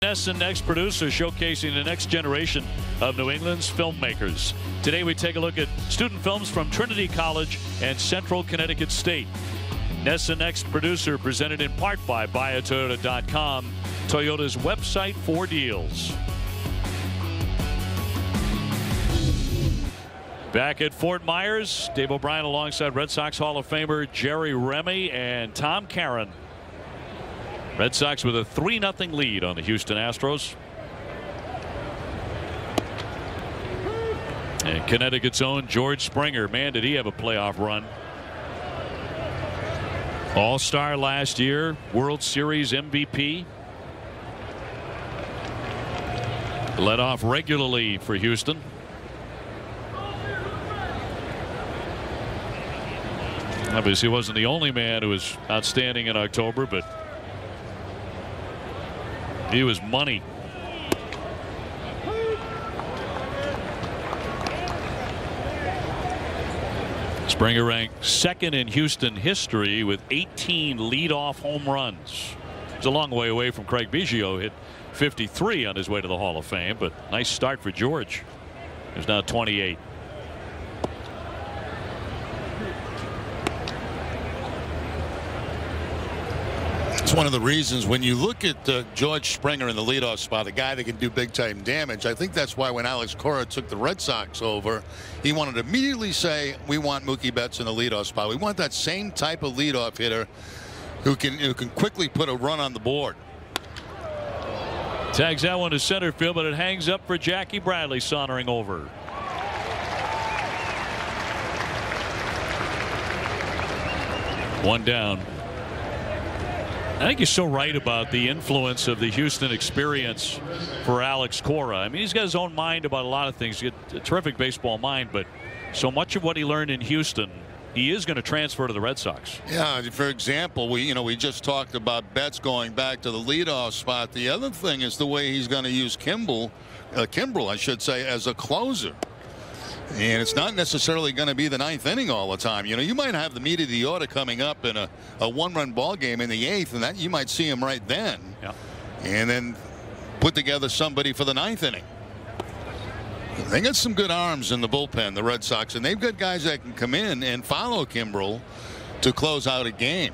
NESN Next producer showcasing the next generation of New England's filmmakers. Today we take a look at student films from Trinity College and Central Connecticut State. NESN Next producer presented in part by buyatoyota.com, Toyota's website for deals. Back at Fort Myers, Dave O'Brien alongside Red Sox Hall of Famer Jerry Remy and Tom Caron. Red Sox with a 3-0 lead on the Houston Astros. And Connecticut's own George Springer. Man, did he have a playoff run. All-Star last year, World Series MVP. Led off regularly for Houston. Obviously, he wasn't the only man who was outstanding in October, but he was money. Springer ranked second in Houston history with 18 leadoff home runs. It's a long way away from Craig Biggio, hit 53 on his way to the Hall of Fame, but nice start for George. He's now 28. It's one of the reasons when you look at George Springer in the leadoff spot, a guy that can do big-time damage. I think that's why when Alex Cora took the Red Sox over, he wanted to immediately say, we want Mookie Betts in the leadoff spot. We want that same type of leadoff hitter who can quickly put a run on the board. Tags that one to center field, but it hangs up for Jackie Bradley sauntering over. One down. I think you're so right about the influence of the Houston experience for Alex Cora. I mean, he's got his own mind about a lot of things. He's got a terrific baseball mind, but so much of what he learned in Houston, he is going to transfer to the Red Sox. Yeah, for example, we just talked about Betts going back to the leadoff spot. The other thing is the way he's going to use Kimbrel, I should say, as a closer. And it's not necessarily going to be the ninth inning all the time. You might have the meat of the order coming up in a one-run ball game in the eighth, and that you might see him right then. Yeah. And then put together somebody for the ninth inning. They got some good arms in the bullpen, the Red Sox, and they've got guys that can come in and follow Kimbrel to close out a game.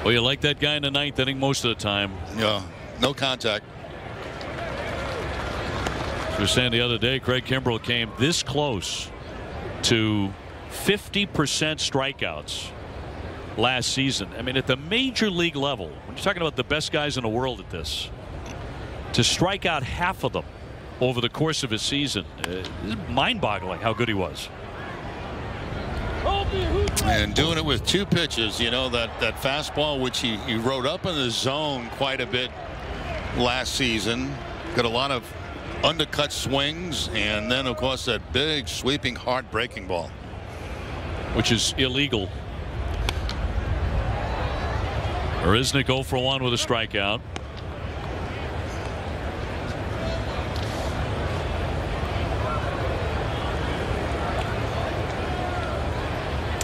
Well, you like that guy in the ninth inning most of the time. Yeah, no contact. We were saying the other day, Craig Kimbrel came this close to 50% strikeouts last season. I mean, at the major league level, when you're talking about the best guys in the world at this, to strike out half of them over the course of his season, it's mind-boggling how good he was. And doing it with two pitches, that fastball, which he rode up in the zone quite a bit last season, got a lot of undercut swings, and then of course that big sweeping heart-breaking ball, which is illegal. Marisnick 0 for 1 with a strikeout.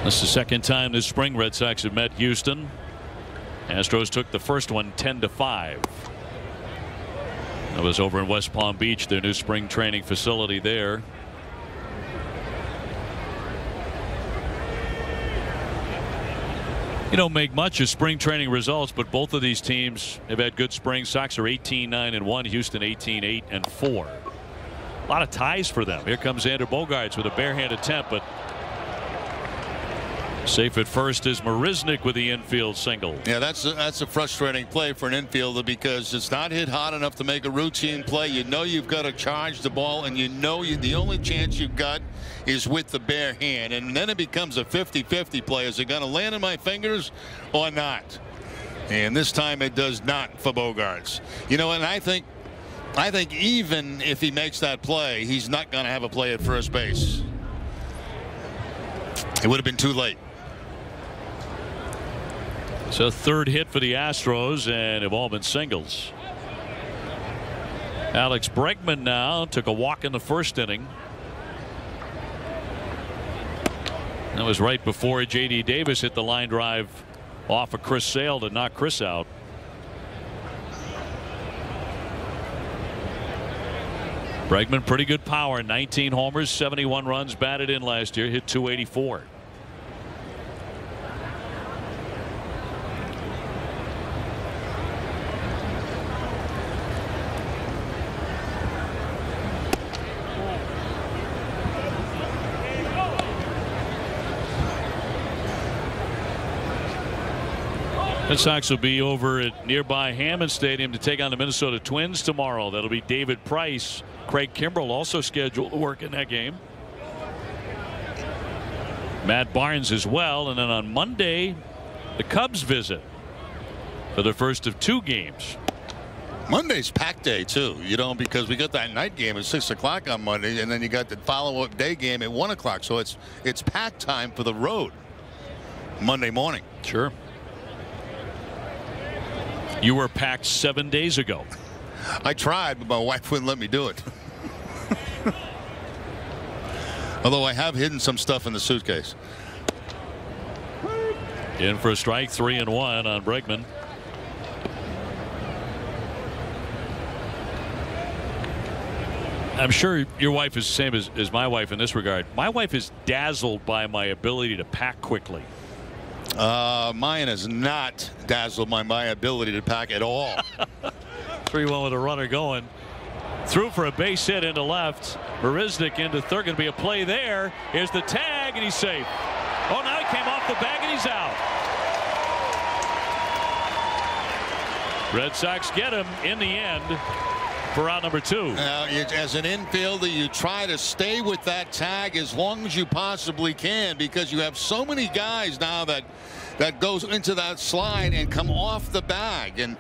This is the second time this spring Red Sox have met Houston. Astros took the first one 10-5. That was over in West Palm Beach, their new spring training facility there. You don't make much of spring training results, but both of these teams have had good springs. Sox are 18-9-1, Houston 18-8-4. A lot of ties for them. Here comes Xander Bogaerts with a barehand attempt, but safe at first is Marisnick with the infield single. Yeah, that's a frustrating play for an infielder because it's not hit hard enough to make a routine play. You've got to charge the ball, and the only chance you've got is with the bare hand, and then it becomes a 50-50 play. Is it going to land in my fingers or not? And this time it does not for Bogaerts. And I think even if he makes that play, he's not going to have a play at first base. It would have been too late. So third hit for the Astros, and have all been singles. Alex Bregman now took a walk in the first inning. That was right before J.D. Davis hit the line drive off of Chris Sale to knock Chris out. Bregman, pretty good power, 19 homers, 71 runs batted in last year, hit .284. Red Sox will be over at nearby Hammond Stadium to take on the Minnesota Twins tomorrow. That'll be David Price. Craig Kimbrel also scheduled to work in that game. Matt Barnes as well. And then on Monday, the Cubs visit for the first of 2 games. Monday's pack day too, because we got that night game at 6 o'clock on Monday, and then you got the follow-up day game at 1 o'clock. So it's pack time for the road Monday morning. Sure. You were packed 7 days ago. I tried, but my wife wouldn't let me do it. Although I have hidden some stuff in the suitcase. In for a strike, 3-1 on Bregman. I'm sure your wife is the same as my wife in this regard. My wife is dazzled by my ability to pack quickly. Mine has not dazzled my ability to pack at all. 3-1 with a runner going. Through for a base hit into left. Marisnik into third. Going to be a play there. Here's the tag, and he's safe. Oh, now he came off the bag, and he's out. Red Sox get him in the end for out number 2. As an infielder, you try to stay with that tag as long as you possibly can, because you have so many guys now that goes into that slide and come off the bag, and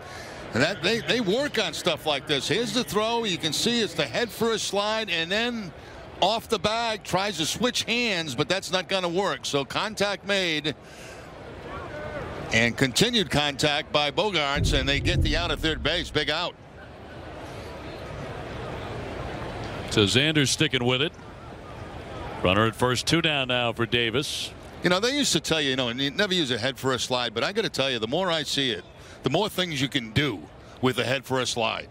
that they work on stuff like this. Here's the throw. You can see it's the head first slide, and then off the bag, tries to switch hands, but that's not going to work. So contact made. And continued contact by Bogaerts, and they get the out at third base. Big out. So Xander's sticking with it. Runner at first, 2 down now for Davis. You know, they used to tell you, you never use a head for a slide, but I got to tell you, the more I see it, the more things you can do with a head for a slide.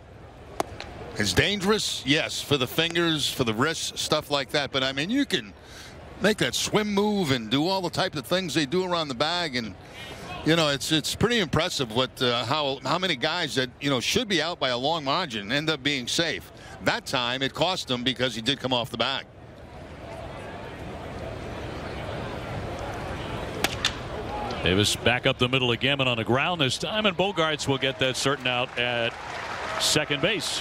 It's dangerous, yes, for the fingers, for the wrists, stuff like that. But I mean, you can make that swim move and do all the type of things they do around the bag, and you know, it's pretty impressive what how many guys that should be out by a long margin end up being safe. That time it cost him because he did come off the bag. Davis back up the middle again, and on the ground this time, and Bogaerts will get that certain out at second base.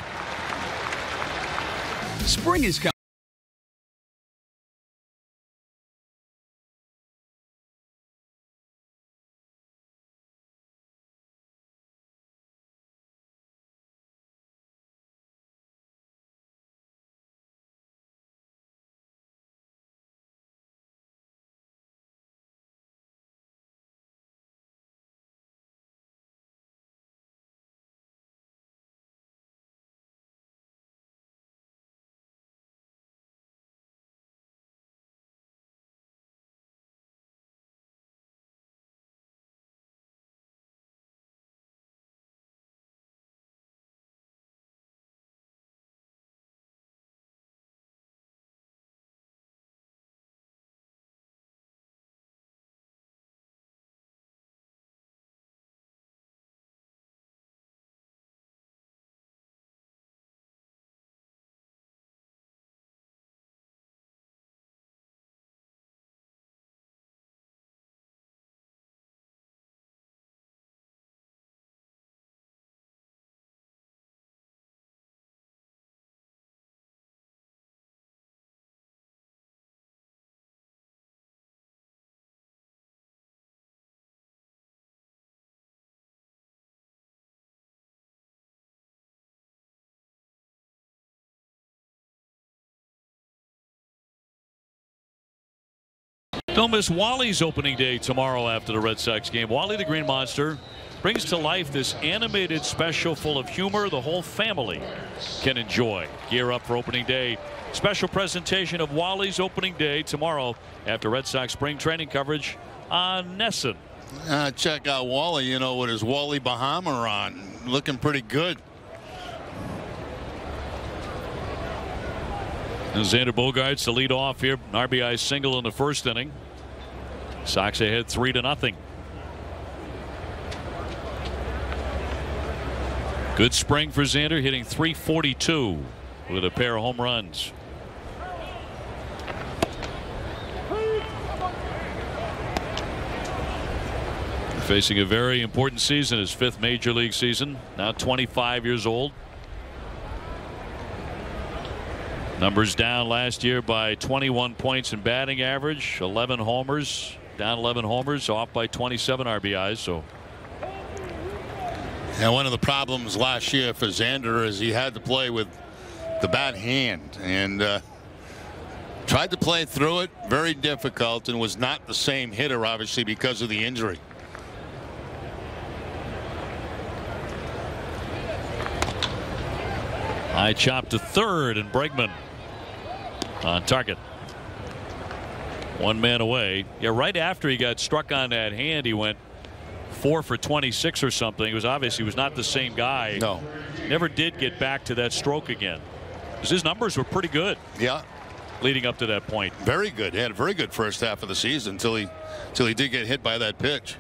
Spring is coming. Don't miss Wally's opening day tomorrow after the Red Sox game. Wally the Green Monster brings to life this animated special full of humor the whole family can enjoy. Gear up for opening day. Special presentation of Wally's opening day tomorrow after Red Sox spring training coverage on NESN. Check out Wally, with his Wally Bahama on. Looking pretty good. And Xander Bogaerts to lead off here. An RBI single in the first inning. Sox ahead 3-0. Good spring for Xander, hitting .342 with a pair of home runs. Facing a very important season, his 5th major league season. Now 25 years old. Numbers down last year by 21 points in batting average, 11 homers, down 11 homers, off by 27 RBIs. So, and one of the problems last year for Xander is he had to play with the bad hand, and tried to play through it. Very difficult, and was not the same hitter, obviously, because of the injury. High chop to third, and Bregman on target. One man away. Yeah, right after he got struck on that hand, he went 4 for 26 or something. It was obvious he was not the same guy. No. Never did get back to that stroke again. His numbers were pretty good. Yeah. leading up to that point. Very good. He had a very good first half of the season until he did get hit by that pitch.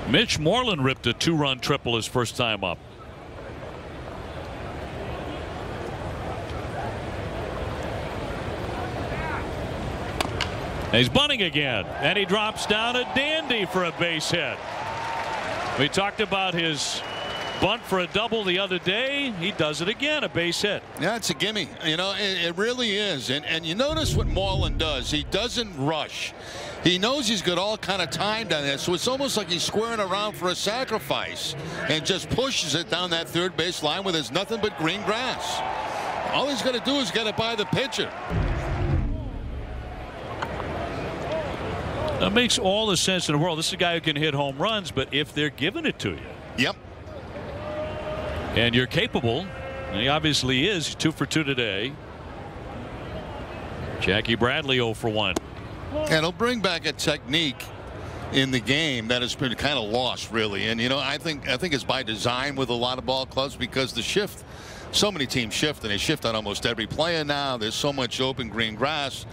Mitch Moreland ripped a 2-run triple his first time up. He's bunting again, and he drops down a dandy for a base hit. We talked about his bunt for a double the other day. He does it again, a base hit. Yeah, it's a gimme. You know, it really is. And you notice what Moreland does. He doesn't rush. He knows he's got all kind of time down there, so it's almost like he's squaring around for a sacrifice and just pushes it down that third base line where there's nothing but green grass. All he's got to do is get it by the pitcher. That makes all the sense in the world. This is a guy who can hit home runs, but if they're giving it to you. Yep. And you're capable, and he obviously is. He's 2 for 2 today. Jackie Bradley 0 for 1. And he'll bring back a technique in the game that has been kind of lost, really. And you know, I think it's by design with a lot of ball clubs, because the shift, so many teams shift, and they shift on almost every player now. There's so much open green grass.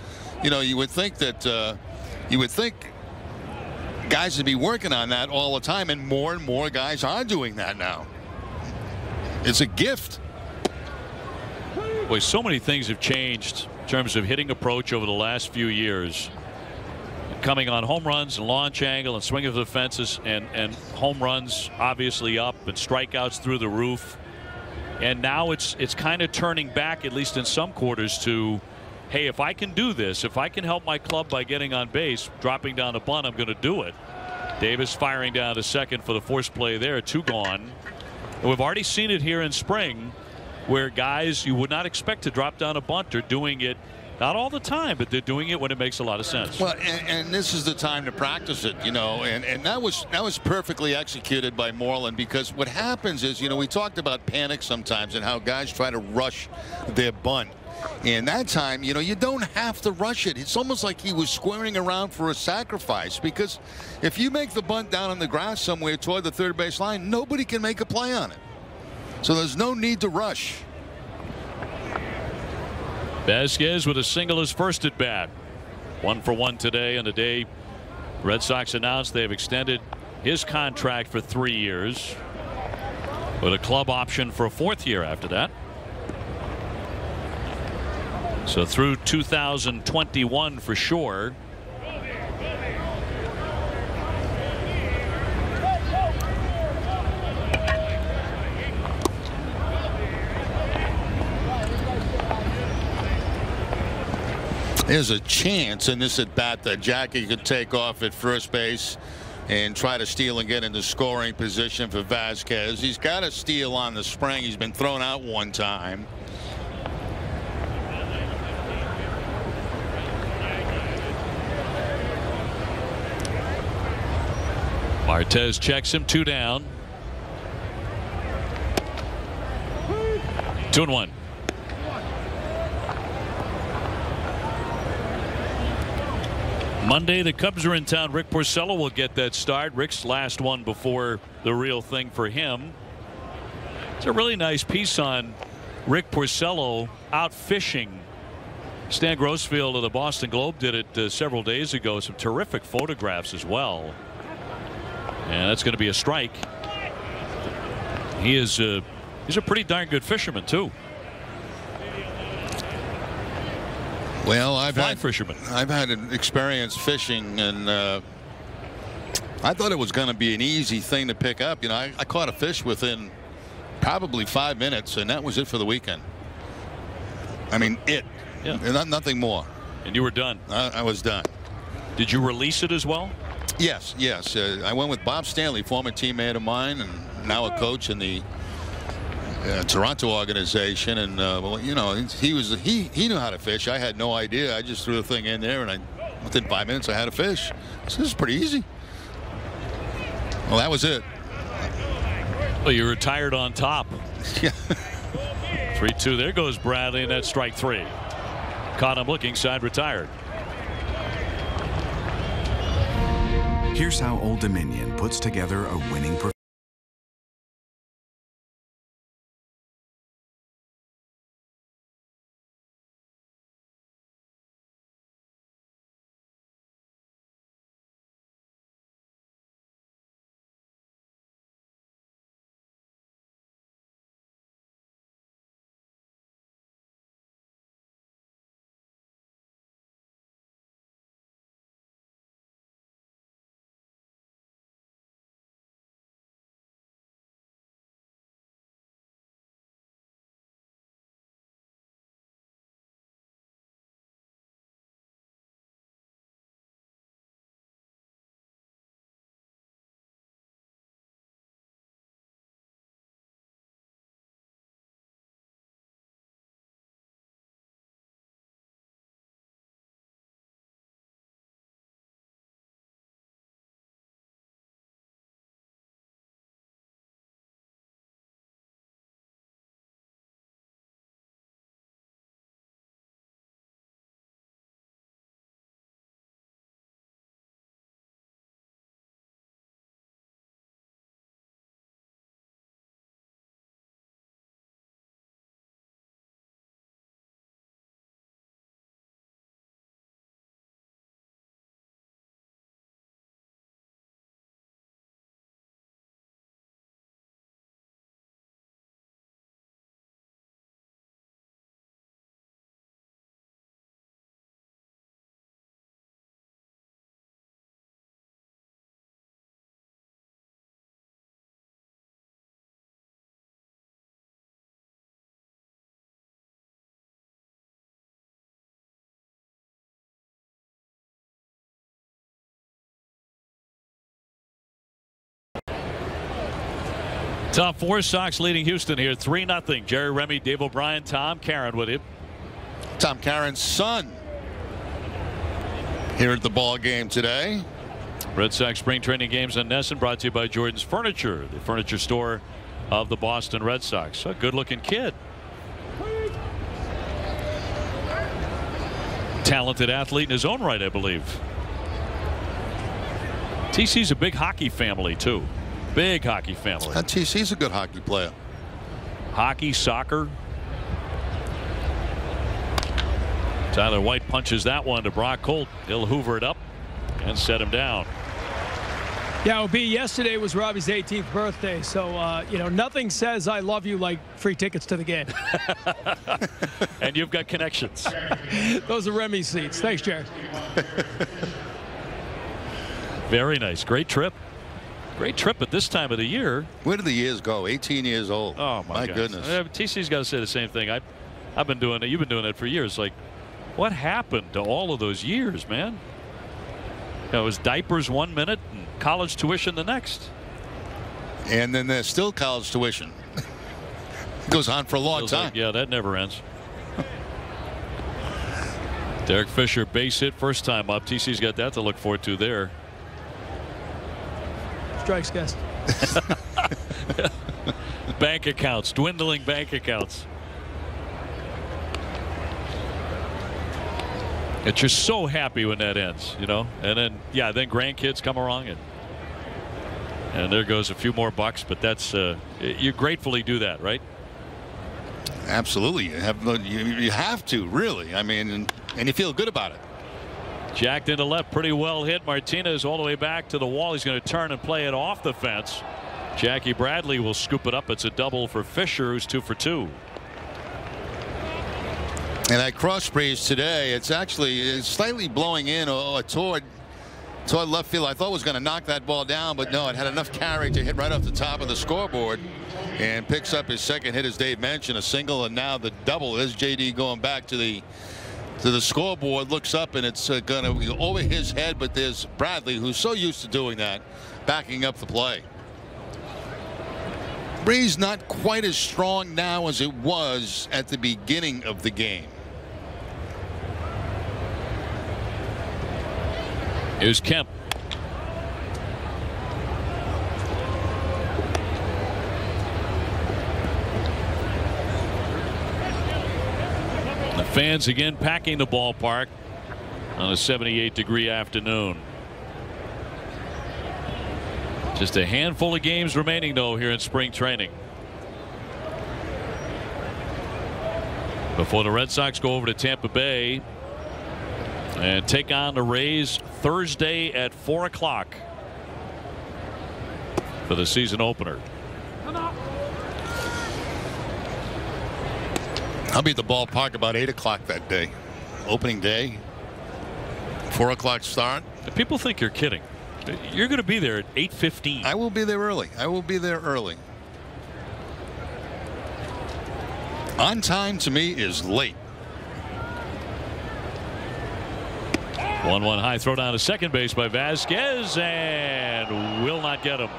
You know, you would think that guys would be working on that all the time, and more guys are doing that now. It's a gift. Boy, so many things have changed in terms of hitting approach over the last few years. Coming on home runs and launch angle and swing of the fences, and home runs obviously up, and strikeouts through the roof. And now it's kind of turning back, at least in some quarters, to, hey, if I can do this, if I can help my club by getting on base, dropping down a bunt, I'm going to do it. Davis firing down to second for the forced play there. 2 gone. And we've already seen it here in spring, where guys you would not expect to drop down a bunt are doing it. Not all the time, but they're doing it when it makes a lot of sense. Well, and this is the time to practice it, you know, and that was perfectly executed by Moreland, because what happens is, you know, we talked about panic sometimes and how guys try to rush their bunt. And that time, you know, you don't have to rush it. It's almost like he was squaring around for a sacrifice, because if you make the bunt down on the grass somewhere toward the third base line, nobody can make a play on it. So there's no need to rush. Vasquez with a single his first at bat. 1 for 1 today, and today Red Sox announced they've extended his contract for 3 years with a club option for a 4th year after that. So through 2021 for sure. There's a chance in this at bat that Jackie could take off at first base and try to steal and get into scoring position for Vasquez. He's got a steal on the spring. He's been thrown out 1 time. Martez checks him, 2 down. 2-1. Monday the Cubs are in town. Rick Porcello will get that start. Rick's last one before the real thing for him. It's a really nice piece on Rick Porcello out fishing. Stan Grossfield of the Boston Globe did it several days ago. Some terrific photographs as well. And that's going to be a strike. He's a pretty darn good fisherman too. Well, I've had an experience fishing, and I thought it was going to be an easy thing to pick up. You know, I caught a fish within probably 5 minutes, and that was it for the weekend. I mean, nothing more. And you were done. I was done. Did you release it as well? Yes. I went with Bob Stanley, former teammate of mine, and now a coach in the Toronto organization. And well, you know, he knew how to fish. I had no idea. I just threw the thing in there, and within 5 minutes I had a fish. So this is pretty easy. Well, that was it. Well, you retired on top. Yeah. 3-2. There goes Bradley, and that's strike 3. Caught him looking, side retired. Here's how Old Dominion puts together a winning performance. Top four, Sox leading Houston here 3-0. Jerry Remy, Dave O'Brien, Tom Caron with you. Tom Caron's son here at the ball game today. Red Sox spring training games on Nesson brought to you by Jordan's Furniture, the furniture store of the Boston Red Sox. A good looking kid. Talented athlete in his own right, I believe. TC's a big hockey family too. Big hockey family. TC's a good hockey player. Hockey, soccer. Tyler White punches that one to Brock Holt. He'll hoover it up and set him down. Yeah, OB, yesterday was Robbie's 18th birthday, so you know, nothing says I love you like free tickets to the game. And you've got connections. Those are Remy's seats. Thanks, Jerry. Very nice. Great trip. Great trip at this time of the year. Where did the years go? 18 years old. Oh my goodness. TC's got to say the same thing. I've been doing it. You've been doing it for years. Like, what happened to all of those years, man? You know, it was diapers 1 minute and college tuition the next. And then there's still college tuition. It goes on for a long time. Like, yeah, that never ends. Derek Fisher base hit first time up. TC's got that to look forward to there. Strikes, guest. Bank accounts, dwindling bank accounts. It's just so happy when that ends, you know. And then, yeah, then grandkids come along and there goes a few more bucks. But that's you gratefully do that, right? Absolutely. You have to, really. I mean, and you feel good about it. Jacked into left, pretty well hit. Martinez all the way back to the wall. He's going to turn and play it off the fence. Jackie Bradley will scoop it up. It's a double for Fisher, who's 2 for 2. And that cross breeze today, it's slightly blowing in toward left field. I thought it was going to knock that ball down, but no, it had enough carry to hit right off the top of the scoreboard and picks up his second hit, as Dave mentioned, a single, and now the double. There's JD going back to the scoreboard, looks up, and it's going to be over his head, but there's Bradley, who's so used to doing that, backing up the play. Breeze not quite as strong now as it was at the beginning of the game. Here's Kemp. The fans again packing the ballpark on a 78-degree afternoon. Just a handful of games remaining, though, here in spring training before the Red Sox go over to Tampa Bay and take on the Rays Thursday at 4 o'clock for the season opener. I'll be at the ballpark about 8 o'clock that day. Opening day. 4 o'clock start. People think you're kidding. You're going to be there at 8:15. I will be there early. I will be there early. On time to me is late. 1-1 high throw down to second base by Vasquez and will not get him.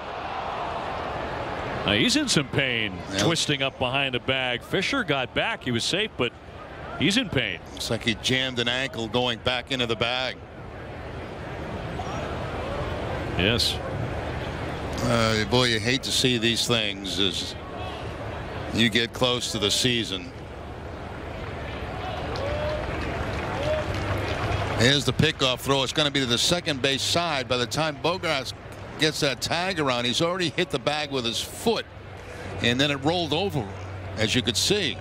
Now he's in some pain, twisting up behind the bag. Fisher got back. He was safe, but he's in pain. Looks like he jammed an ankle going back into the bag. Yes. Boy, you hate to see these things as you get close to the season. Here's the pickoff throw. It's going to be to the second base side. By the time Bogarts gets that tag around, he's already hit the bag with his foot, and then it rolled over, as you could see.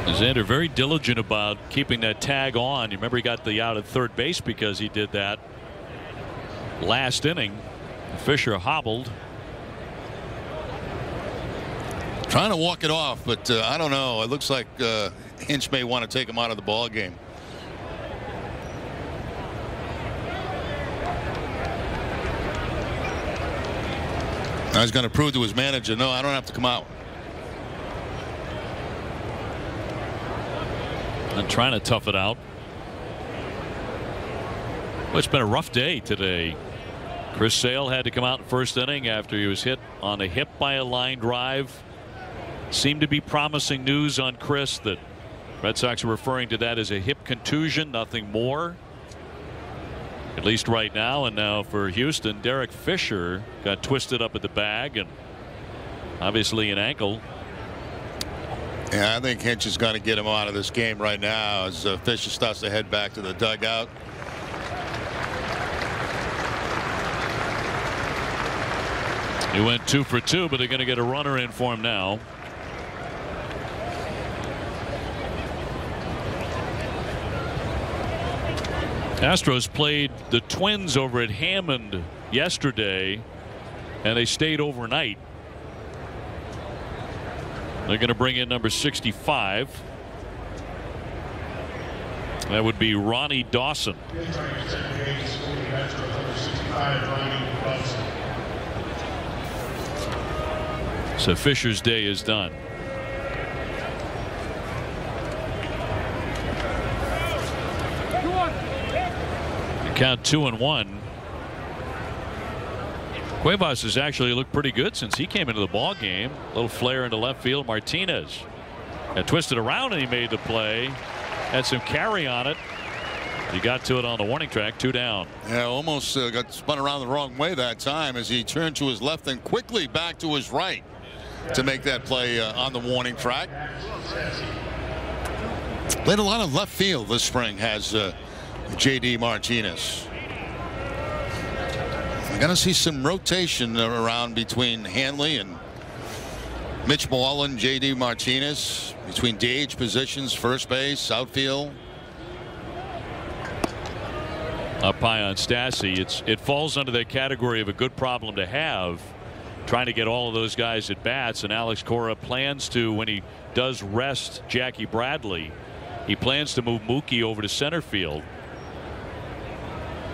Xander very diligent about keeping that tag on. You remember he got the out at third base because he did that last inning. Fisher hobbled. Trying to walk it off, but I don't know. It looks like Hinch may want to take him out of the ball game. I was going to prove to his manager, no, I don't have to come out. And trying to tough it out. Well, it's been a rough day today. Chris Sale had to come out in first inning after he was hit on the hip by a line drive. Seemed to be promising news on Chris that Red Sox are referring to that as a hip contusion, nothing more, at least right now. And now for Houston, Derek Fisher got twisted up at the bag and obviously an ankle. Yeah, I think Hinch is going to get him out of this game right now as Fisher starts to head back to the dugout. He went 2 for 2, but they're going to get a runner in for him now. Astros played the Twins over at Hammond yesterday, and they stayed overnight. They're going to bring in number 65. That would be Ronnie Dawson. So Fisher's day is done. You count 2-1. Cuevas has actually looked pretty good since he came into the ball game. A little flare into left field. Martinez got twisted around and he made the play. Had some carry on it. He got to it on the warning track. 2 down. Yeah, almost got spun around the wrong way that time as he turned to his left and quickly back to his right to make that play on the warning track. Played a lot of left field this spring, has J.D. Martinez. We're going to see some rotation around between Hanley and Mitch Moreland, J.D. Martinez, between DH positions, first base, outfield. Up high on Stassi. It falls under that category of a good problem to have, trying to get all of those guys at bats. And Alex Cora plans to, when he does rest Jackie Bradley, he plans to move Mookie over to center field,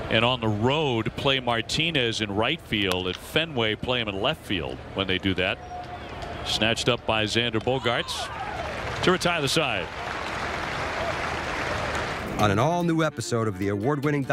and on the road play Martinez in right field. At Fenway, play him in left field when they do that. Snatched up by Xander Bogaerts to retire the side. On an all-new episode of the award-winning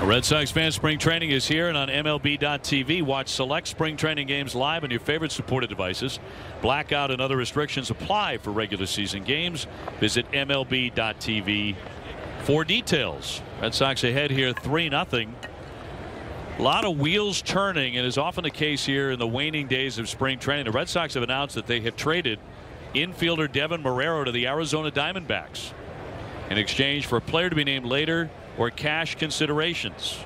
Red Sox fan spring training is here, and on MLB.tv, watch select spring training games live on your favorite supported devices. Blackout and other restrictions apply for regular season games. Visit MLB.tv for details. Red Sox ahead here 3-0. A lot of wheels turning, and is often the case here in the waning days of spring training. The Red Sox have announced that they have traded infielder Devin Marrero to the Arizona Diamondbacks in exchange for a player to be named later or cash considerations.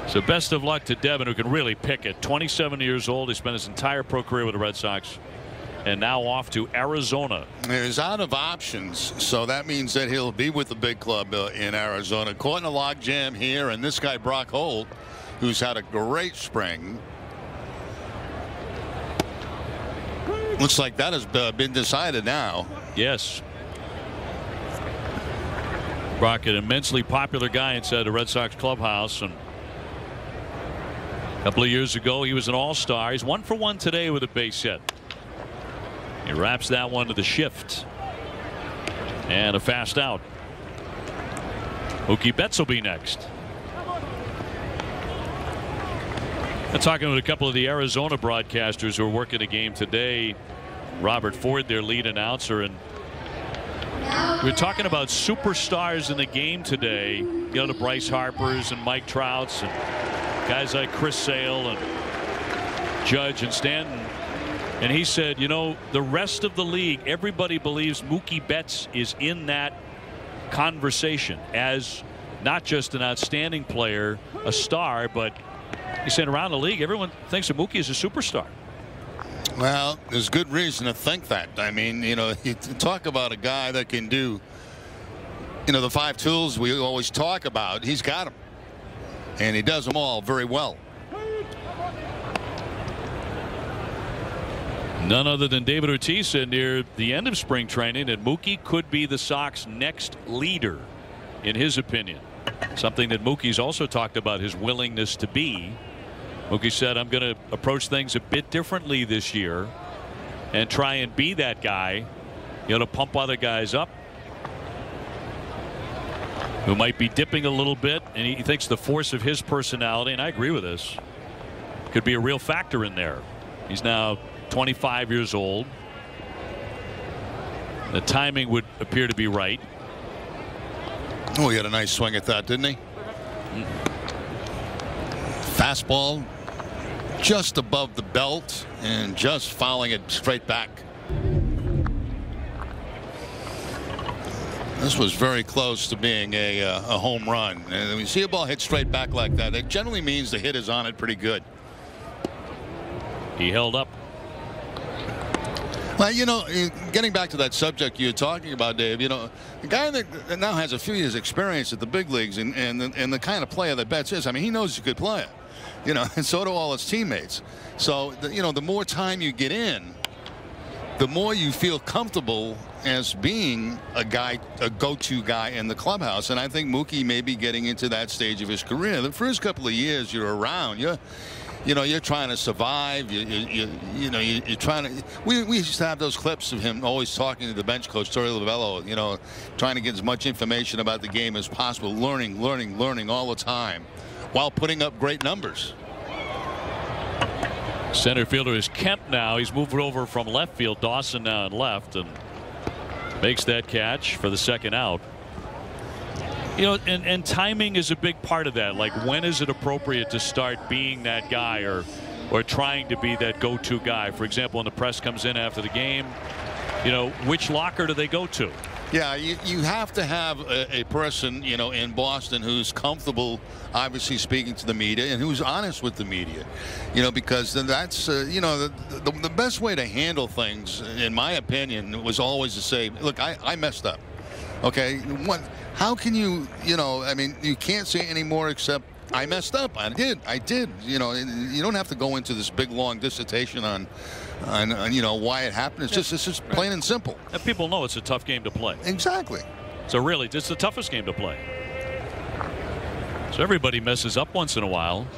So best of luck to Devin, who can really pick it. 27 years old. He spent his entire pro career with the Red Sox, and now off to Arizona. He's out of options, so that means that he'll be with the big club in Arizona. Caught in a log jam here, and this guy Brock Holt, who's had a great spring. Looks like that has been decided now. Yes. Brock, an immensely popular guy inside the Red Sox clubhouse, and a couple of years ago he was an all-star. He's 1 for 1 today with a base hit. He wraps that one to the shift, and a fast out. Mookie Betts will be next. I'm talking with a couple of the Arizona broadcasters who are working the game today. Robert Ford, their lead announcer, and we're talking about superstars in the game today. You know, the Bryce Harpers and Mike Trouts and guys like Chris Sale and Judge and Stanton. And he said, you know, the rest of the league, everybody believes Mookie Betts is in that conversation as not just an outstanding player, a star, but he said around the league, everyone thinks that Mookie is a superstar. Well, there's good reason to think that. I mean, you know, you talk about a guy that can do, you know, the 5 tools we always talk about. He's got them, and he does them all very well. None other than David Ortiz said near the end of spring training that Mookie could be the Sox next leader, in his opinion. Something that Mookie's also talked about his willingness to be. Mookie said, I'm going to approach things a bit differently this year and try and be that guy, you know, to pump other guys up who might be dipping a little bit, and he thinks the force of his personality, and I agree with this, could be a real factor in there. He's now 25 years old. The timing would appear to be right. Oh, he had a nice swing at that, didn't he? Fastball just above the belt and just fouling it straight back. This was very close to being a home run. And when you see a ball hit straight back like that, it generally means the hit is on it pretty good. He held up. Well, you know, getting back to that subject you're talking about, Dave, you know, a guy that now has a few years experience at the big leagues and the kind of player that Betts is, I mean, he knows he's a good player, you know, and so do all his teammates. So, you know, the more time you get in, the more you feel comfortable as being a go-to guy in the clubhouse. And I think Mookie may be getting into that stage of his career. The first couple of years you're around, you know, you're trying to survive. You're trying to. We used to have those clips of him always talking to the bench coach, Torey Lovello, you know, trying to get as much information about the game as possible, learning all the time, while putting up great numbers. Center fielder is Kemp now. He's moved over from left field. Dawson now in left, and makes that catch for the second out. You know, and timing is a big part of that. Like, when is it appropriate to start being that guy or trying to be that go-to guy? For example, when the press comes in after the game, you know, which locker do they go to? Yeah, you have to have a person, you know, in Boston who's comfortable, obviously speaking to the media, and who's honest with the media, you know, because that's, you know, the best way to handle things, in my opinion, was always to say, look, I messed up. Okay, how can you, you know, I mean, you can't say any more except I messed up. I did. You know, you don't have to go into this big long dissertation on you know, why it happened. It's just plain and simple. And people know it's a tough game to play. Exactly. So really, it's the toughest game to play. So everybody messes up once in a while.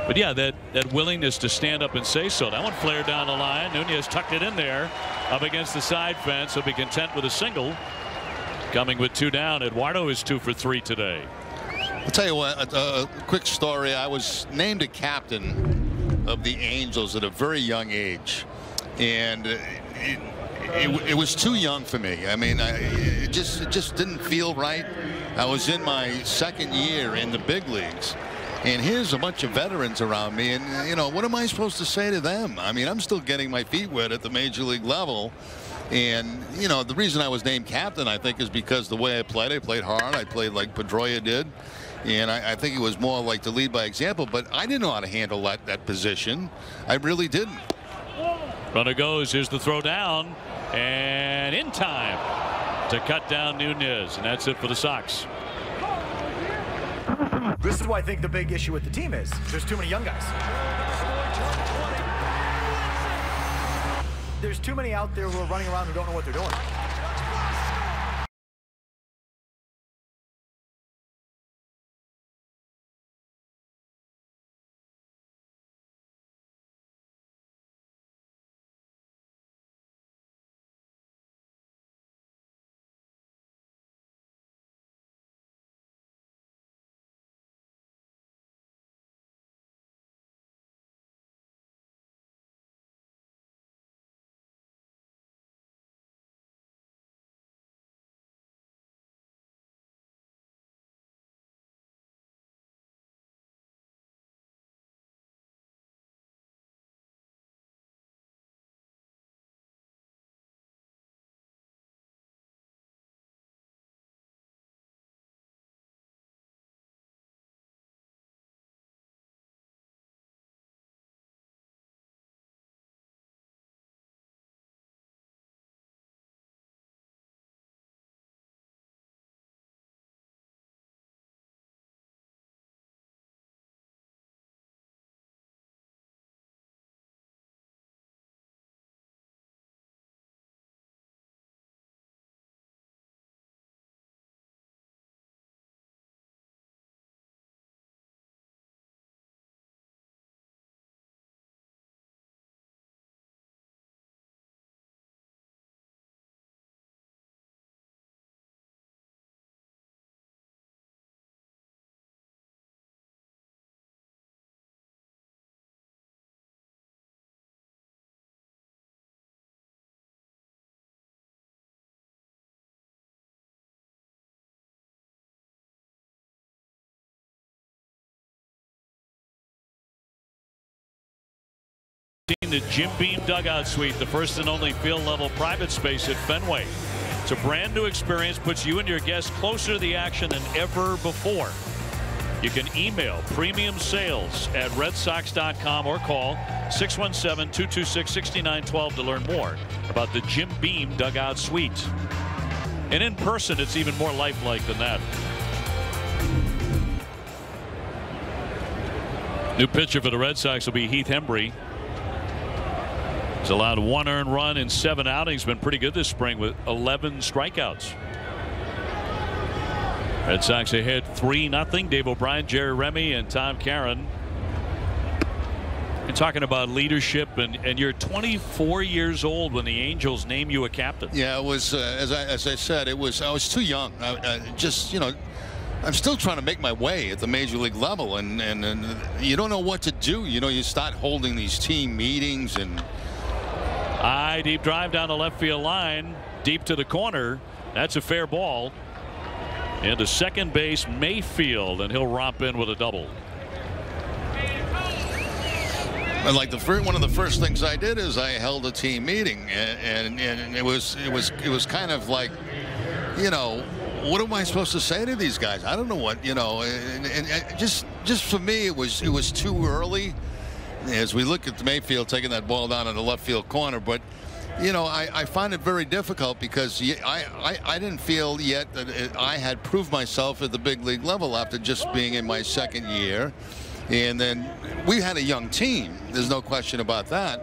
But yeah, that willingness to stand up and say so. That one flared down the line. Nunez tucked it in there, up against the side fence. He'll be content with a single. Coming with 2 down. Eduardo is 2 for 3 today. I'll tell you what, a quick story. I was named a captain of the Angels at a very young age, and it was too young for me. I mean, it just didn't feel right. I was in my second year in the big leagues, and here's a bunch of veterans around me, and you know, what am I supposed to say to them? I mean, I'm still getting my feet wet at the major league level, And, you know, the reason I was named captain, I think, is because the way I played hard. I played like Pedroia did. And I think it was more like to lead by example. But I didn't know how to handle that position. I really didn't. Runner goes. Here's the throw down. And in time to cut down Nunez. And that's it for the Sox. This is what I think the big issue with the team is. There's too many young guys. There's too many out there who are running around who don't know what they're doing. The Jim Beam dugout suite, the first and only field level private space at Fenway. It's a brand new experience, puts you and your guests closer to the action than ever before. You can email premiumsales@redsox.com or call 617-226-6912 to learn more about the Jim Beam dugout suite. And in person, it's even more lifelike than that. New pitcher for the Red Sox will be Heath Hembree. He's allowed 1 earned run in 7 outings. Been pretty good this spring with 11 strikeouts. Red Sox ahead 3-0. Dave O'Brien, Jerry Remy, and Tom Caron. And talking about leadership, and you're 24 years old when the Angels name you a captain. Yeah, it was as I said, I was too young. Just, you know, I'm still trying to make my way at the major league level, and you don't know what to do. You know, you start holding these team meetings and. High deep drive down the left field line, deep to the corner. That's a fair ball. Into second base, Mayfield, and he'll romp in with a double. And like one of the first things I did is I held a team meeting, and it was kind of like, you know, what am I supposed to say to these guys? I don't know what, you know, and just for me it was too early. As we look at Mayfield taking that ball down in the left field corner, but you know, I find it very difficult because I didn't feel yet that I had proved myself at the big league level after just being in my second year, and then we had a young team. There's no question about that.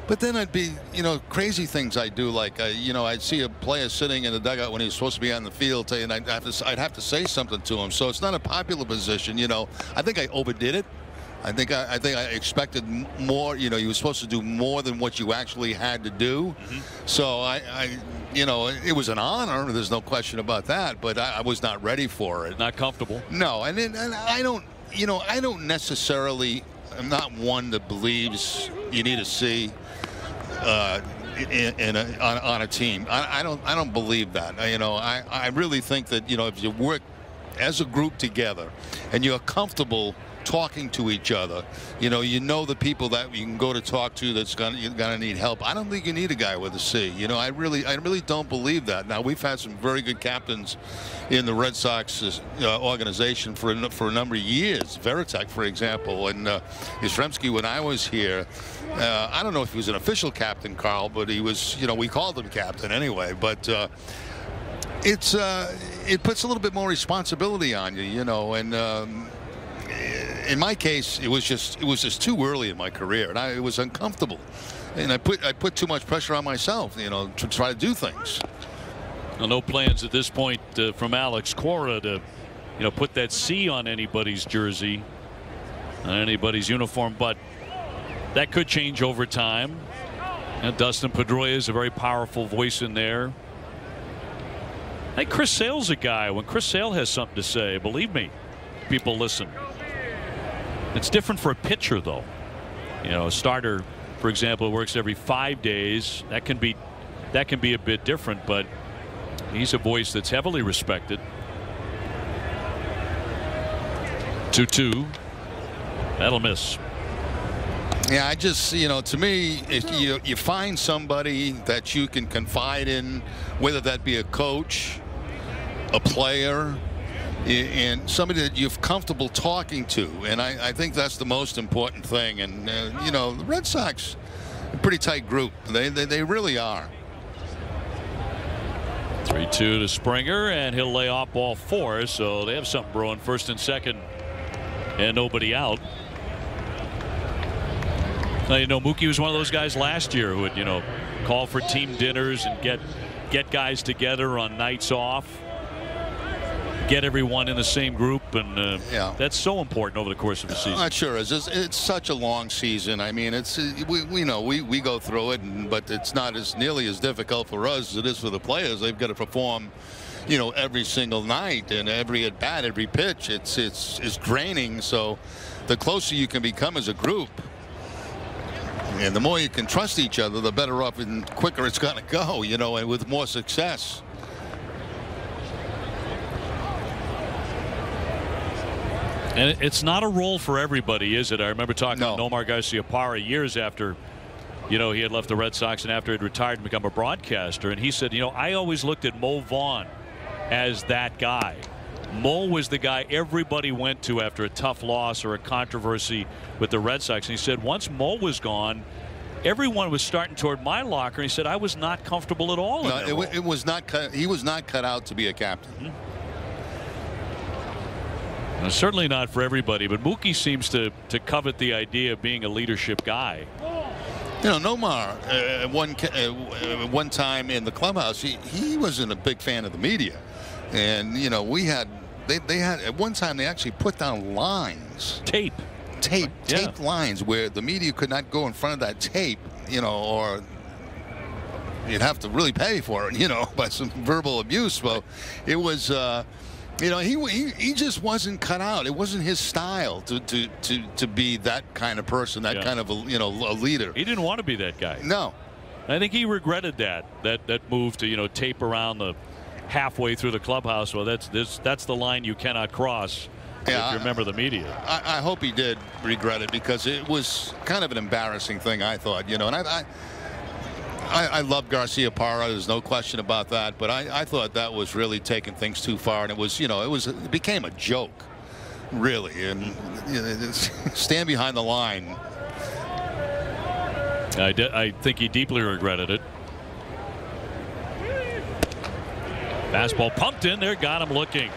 But then I'd be, you know, crazy things I do, like you know, I'd see a player sitting in the dugout when he was supposed to be on the field, and I'd have to say something to him. So it's not a popular position, you know. I think I overdid it. I think I expected more. You know, you were supposed to do more than what you actually had to do. So you know, it was an honor. There's no question about that. But I was not ready for it. Not comfortable. No, and I don't. You know, I don't necessarily. I'm not one that believes you need a C on a team. I don't believe that. You know, I really think that, you know, if you work as a group together and you're comfortable talking to each other. You know the people that you can go to talk to that's gonna need help. I don't think you need a guy with a C. I really don't believe that. Now, we've had some very good captains in the Red Sox organization for a number of years. Veritek, for example, and Yastrzemski when I was here. I don't know if he was an official captain, Carl, but he was. We called him captain anyway. But it puts a little bit more responsibility on you, and. In my case, it was just too early in my career, and it was uncomfortable, and I put too much pressure on myself, to try to do things. Well, no plans at this point from Alex Cora to, put that C on anybody's jersey, on anybody's uniform, but that could change over time. And Dustin Pedroia is a very powerful voice in there. I think Chris Sale's a guy. When Chris Sale has something to say, believe me, people listen. It's different for a pitcher, though. A starter, for example, works every 5 days. That can be a bit different, but he's a voice that's heavily respected. 2-2. That'll miss. Yeah, I just, to me, if you find somebody that you can confide in, whether that be a coach, a player, and somebody that you're comfortable talking to, and I think that's the most important thing. And the Red Sox, a pretty tight group. They really are. 3-2 to Springer, and he'll lay off ball 4. So they have something brewing. First and second, and nobody out. Now, Mookie was one of those guys last year who would call for team dinners and get guys together on nights off. Get everyone in the same group, and that's so important over the course of the season. It sure is. It's such a long season. I mean, we go through it, but it's not nearly as difficult for us as it is for the players. They've got to perform, every single night and every at bat, every pitch. It's draining. So, the closer you can become as a group, and the more you can trust each other, the better off and quicker it's going to go. And with more success. And it's not a role for everybody, is it? I remember talking to Nomar Garciaparra years after, he had left the Red Sox and after he'd retired and become a broadcaster. And he said, I always looked at Mo Vaughn as that guy. Mo was the guy everybody went to after a tough loss or a controversy with the Red Sox. And he said once Mo was gone, everyone was starting toward my locker. And he said I was not comfortable at all. It was not. He was not cut out to be a captain. Mm-hmm. Certainly not for everybody, but Mookie seems to covet the idea of being a leadership guy. Nomar, one time in the clubhouse, he wasn't a big fan of the media, and they had at one time they actually put down lines, taped lines where the media could not go in front of that tape, or you'd have to really pay for it, by some verbal abuse. Well, it was. He just wasn't cut out. It wasn't his style to be that kind of person, that kind of a leader. He didn't want to be that guy. No. I think he regretted that move to tape around the halfway through the clubhouse. Well, that's the line you cannot cross. If you remember the media. I hope he did regret it, because it was kind of an embarrassing thing, I thought, and I love Garciaparra. There's no question about that. But I thought that was really taking things too far, and it became a joke, really. And stand behind the line. I think he deeply regretted it. Fastball pumped in there, got him looking.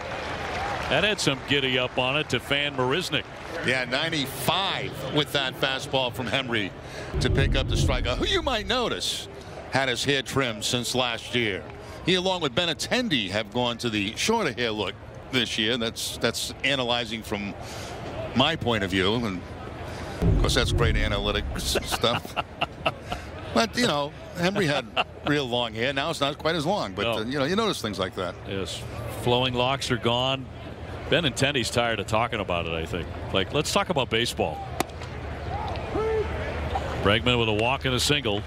That had some giddy up on it to Fan Marisnik. Yeah, 95 with that fastball from Henry to pick up the strikeout. Who you might notice had his hair trimmed since last year. He, along with Benintendi, have gone to the shorter hair look this year. That's analyzing from my point of view, and of course that's great analytics stuff. But Henry had real long hair. Now it's not quite as long, but you notice things like that. Yes, flowing locks are gone. Benintendi's tired of talking about it, I think. Like, let's talk about baseball. Bregman with a walk and a single.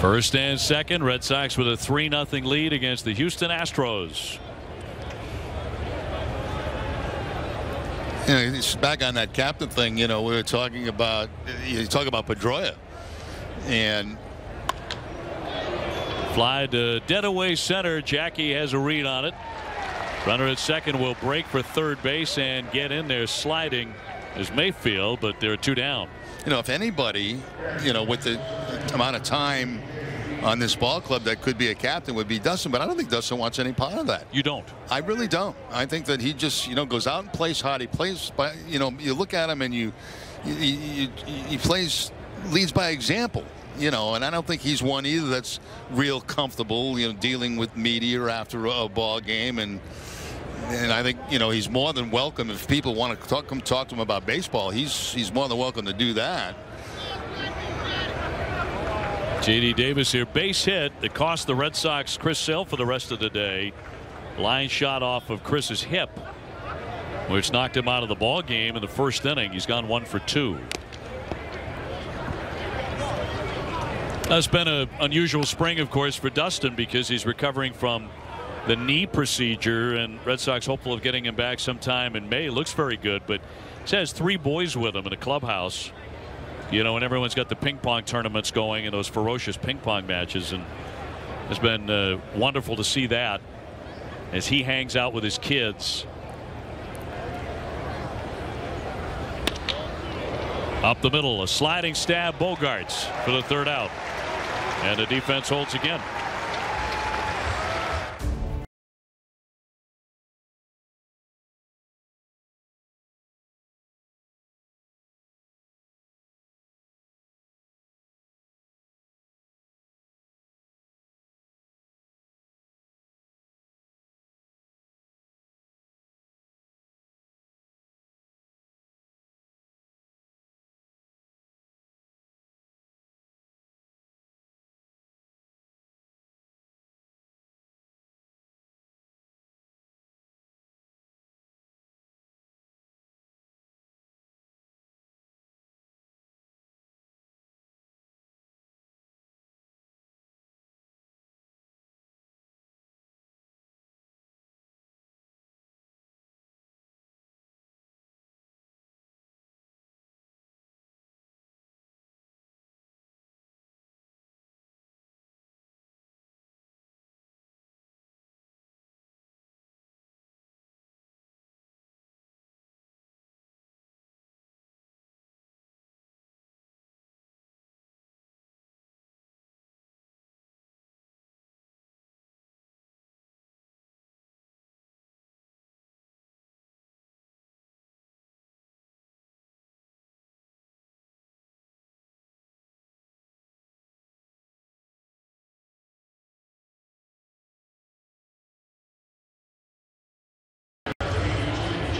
First and second, Red Sox with a 3-0 lead against the Houston Astros. You know, it's back on that captain thing. You know, we were talking about, you talk about Pedroia, and fly to dead away center. Jackie has a read on it. Runner at second will break for third base and get in there sliding is Mayfield, but there are 2 down. You know, if anybody, you know, with the amount of time on this ball club that could be a captain would be Dustin, but I don't think Dustin wants any part of that. You don't? I really don't. I think that he just, you know, goes out and plays hard. He plays by, you know, you look at him and he plays, leads by example, you know, and I don't think he's one either that's real comfortable, you know, dealing with media after a ball game. And I think, you know, he's more than welcome if people want to talk to him about baseball. He's more than welcome to do that. J.D. Davis here, base hit that cost the Red Sox Chris Sale for the rest of the day. Line shot off of Chris's hip, which knocked him out of the ball game in the first inning. He's gone 1 for 2. That's been an unusual spring, of course, for Dustin because he's recovering from the knee procedure, and Red Sox hopeful of getting him back sometime in May. Looks very good, but he has 3 boys with him in the clubhouse. You know, and everyone's got the ping pong tournaments going and those ferocious ping pong matches, and it's been wonderful to see that as he hangs out with his kids. Up the middle, a sliding stab, Bogarts for the 3rd out, and the defense holds again.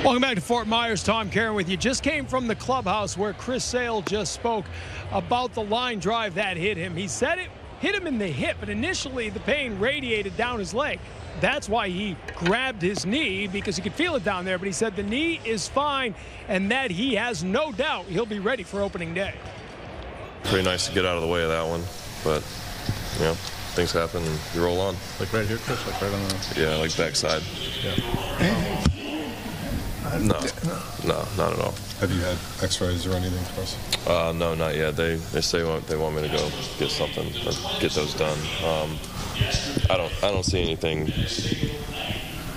Welcome back to Fort Myers. Tom Caron with you. Just came from the clubhouse where Chris Sale just spoke about the line drive that hit him. He said it hit him in the hip, but initially the pain radiated down his leg. That's why he grabbed his knee, because he could feel it down there. But he said the knee is fine and that he has no doubt he'll be ready for opening day. Pretty nice to get out of the way of that one, but you know, things happen and you roll on. Like right here, Chris? Like right on the... Yeah, like backside. Yeah. No, not at all. Have you had x-rays or anything for us? No, not yet. They say they want me to go get something or get those done. I don't see anything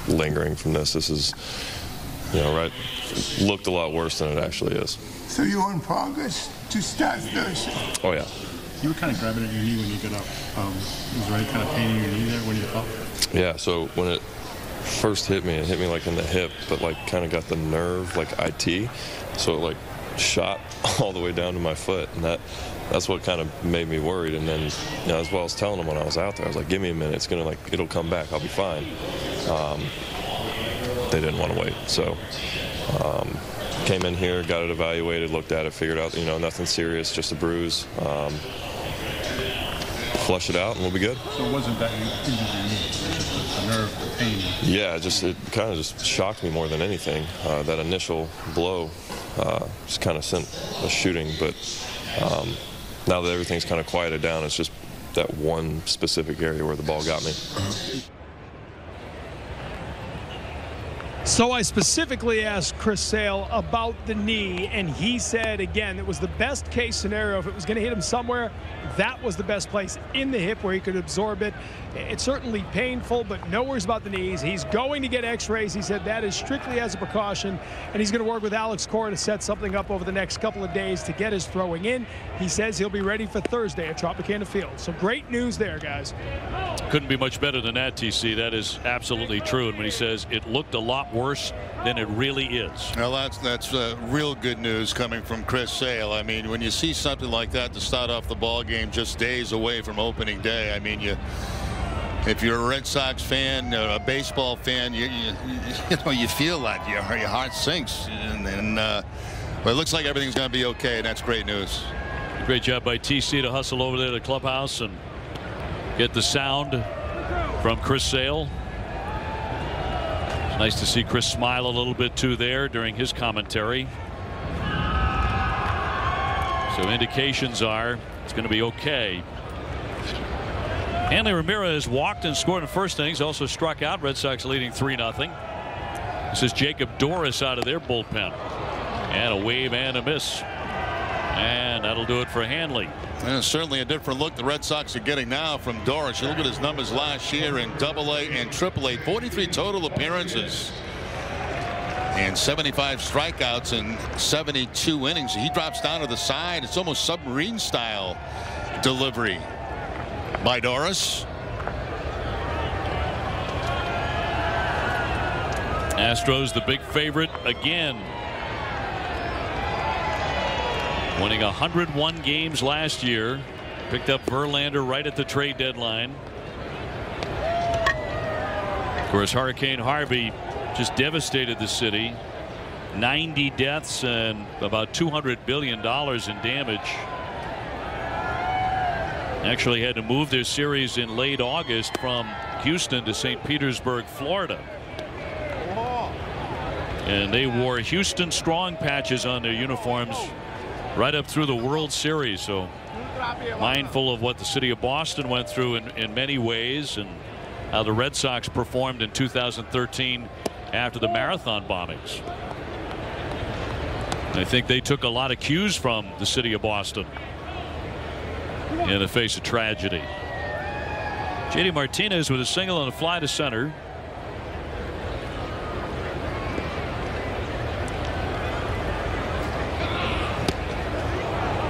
lingering from this. This is, you know, right, looked a lot worse than it actually is. So you're in progress to start Thursday? Oh yeah. You were kind of grabbing at your knee when you got up. Was there any kind of pain in your knee there when you fell? Yeah, so when it first hit me, like in the hip, but like kind of got the nerve like IT, so it like shot all the way down to my foot, and that's what kind of made me worried. And then, you know, as well as telling them when I was out there, I was like, give me a minute, it's gonna, like, it'll come back, I'll be fine. They didn't want to wait, so came in here, got it evaluated, looked at it, figured out, you know, nothing serious, just a bruise. Flush it out and we'll be good. So it wasn't that you injured your knee, it was just the nerve, the pain? Yeah, it kind of just shocked me more than anything. That initial blow just kind of sent a shooting, but now that everything's kind of quieted down, it's just that one specific area where the ball got me. So I specifically asked Chris Sale about the knee, and he said, again, it was the best case scenario. If it was going to hit him somewhere, that was the best place in the hip where he could absorb it. It's certainly painful, but no worries about the knees. He's going to get x-rays. He said that is strictly as a precaution, and he's going to work with Alex Cora to set something up over the next couple of days to get his throwing in. He says he'll be ready for Thursday at Tropicana Field. So great news there, guys. Couldn't be much better than that, TC. That is absolutely true. And when he says it looked a lot worse than it really is. Well, that's real good news coming from Chris Sale. I mean, when you see something like that to start off the ball game just days away from opening day, I mean, if you're a Red Sox fan, a baseball fan, you know, you feel that your heart sinks, and but it looks like everything's going to be okay, and that's great news. Great job by TC to hustle over there to the clubhouse and get the sound from Chris Sale. It's nice to see Chris smile a little bit too there during his commentary. So indications are it's going to be okay. Hanley Ramirez walked and scored in the first innings, also struck out. Red Sox leading 3-0. This is Jacob Doris out of their bullpen. And a wave and a miss. And that'll do it for Hanley. And certainly a different look the Red Sox are getting now from Doris. You look at his numbers last year in AA and AAA. 43 total appearances and 75 strikeouts in 72 innings. He drops down to the side. It's almost submarine style delivery by Doris. Astros the big favorite again. Winning 101 games last year. Picked up Verlander right at the trade deadline. Of course, Hurricane Harvey just devastated the city. 90 deaths and about $200 billion in damage. Actually had to move their series in late August from Houston to St. Petersburg, Florida. And they wore Houston Strong patches on their uniforms right up through the World Series. So mindful of what the city of Boston went through in many ways, and how the Red Sox performed in 2013 after the marathon bombings. I think they took a lot of cues from the city of Boston in the face of tragedy. JD Martinez with a single and a fly to center.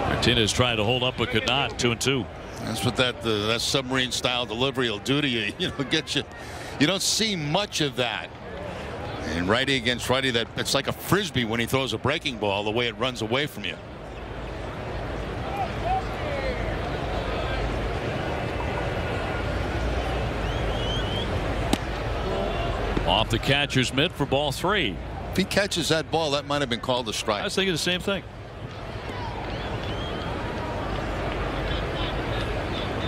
Martinez trying to hold up but could not. 2-2. That's what that submarine style delivery will do to you. You know, get you. You don't see much of that. And righty against righty, that it's like a frisbee when he throws a breaking ball, the way it runs away from you. Off the catcher's mitt for ball 3. If he catches that ball, that might have been called a strike. I was thinking the same thing.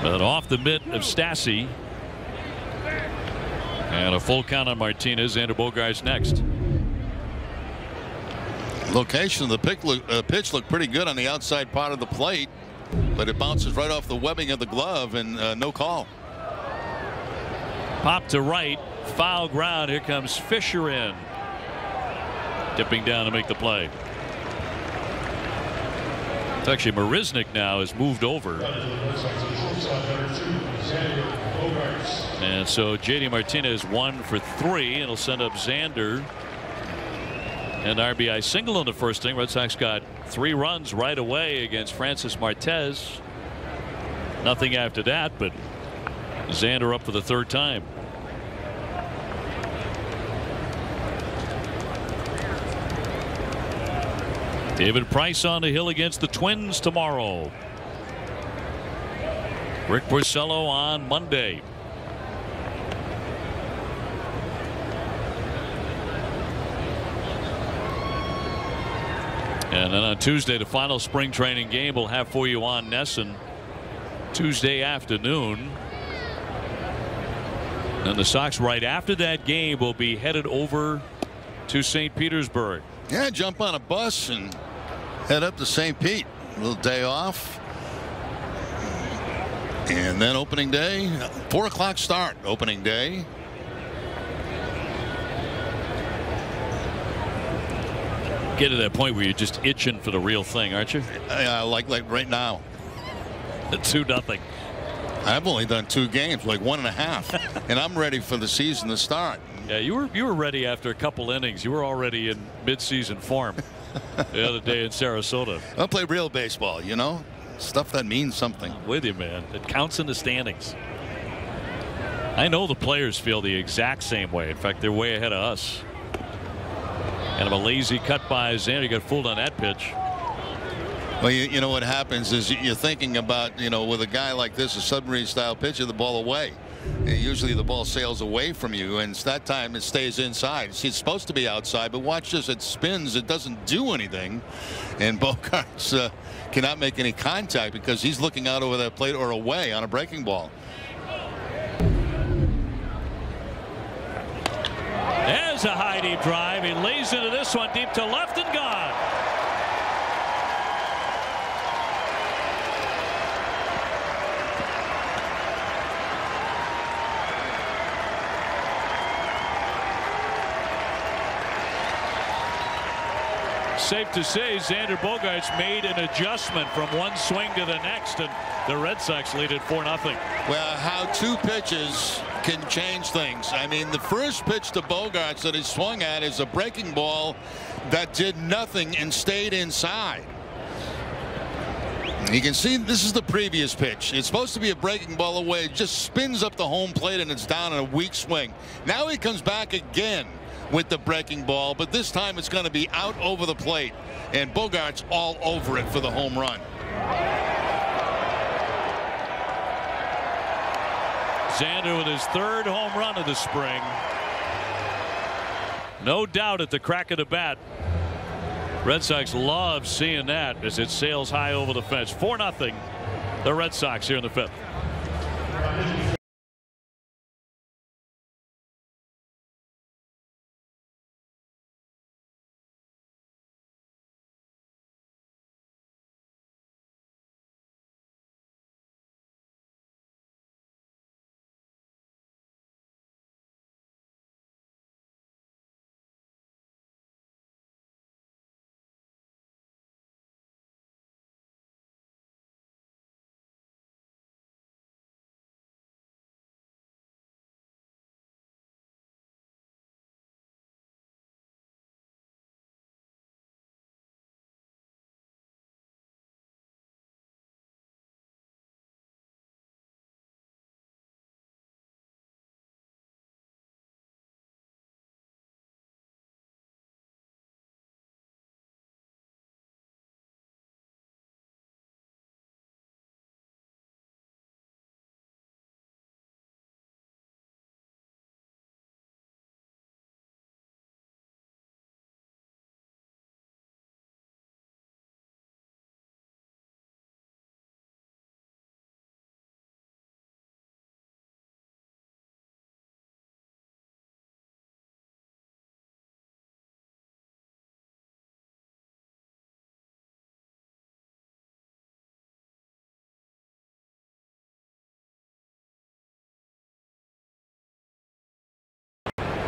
But off the mitt of Stassi. And a full count on Martinez. Xander Bogaerts next. Location of the pitch looked pretty good on the outside part of the plate, but it bounces right off the webbing of the glove, and no call. Pop to right. Foul ground. Here comes Fisher in. Dipping down to make the play. It's actually Marisnik now has moved over. And so JD Martinez 1 for 3, and it'll send up Xander. An RBI single in the first inning. Red Sox got 3 runs right away against Francis Martez. Nothing after that, but Xander up for the 3rd time. David Price on the hill against the Twins tomorrow. Rick Porcello on Monday. And then on Tuesday, the final spring training game we'll have for you on NESN Tuesday afternoon. And the Sox right after that game will be headed over to St. Petersburg. Yeah, jump on a bus and head up to St. Pete. A little day off. And then opening day, 4 o'clock start opening day. Get to that point where you're just itching for the real thing, aren't you? Like right now. 2-0. I've only done 2 games, like 1.5, and I'm ready for the season to start. Yeah, you were ready after a couple innings. You were already in mid-season form the other day in Sarasota. I play real baseball, you know, stuff that means something. I'm with you, man. It counts in the standings. I know the players feel the exact same way. In fact, they're way ahead of us. Kind of a lazy cut by Xander. He got fooled on that pitch. Well, you know what happens is you're thinking about, you know, with a guy like this, a submarine style pitcher, the ball away. Usually the ball sails away from you, and that time it stays inside. See, it's supposed to be outside, but watch this. It spins. It doesn't do anything. And Bogaerts cannot make any contact because he's looking out over that plate or away on a breaking ball. There's a high deep drive. He lays into this one deep to left and gone. Safe to say Xander Bogaerts made an adjustment from one swing to the next, and the Red Sox lead at 4-0. Well, how 2 pitches can change things. I mean, the first pitch to Bogaerts that he swung at is a breaking ball that did nothing and stayed inside. You can see this is the previous pitch. It's supposed to be a breaking ball away. It just spins up the home plate and it's down in a weak swing. Now he comes back again with the breaking ball, but this time it's going to be out over the plate, and Bogaerts all over it for the home run. Xander with his 3rd home run of the spring. No doubt at the crack of the bat. Red Sox love seeing that as it sails high over the fence. 4-0. The Red Sox here in the 5th.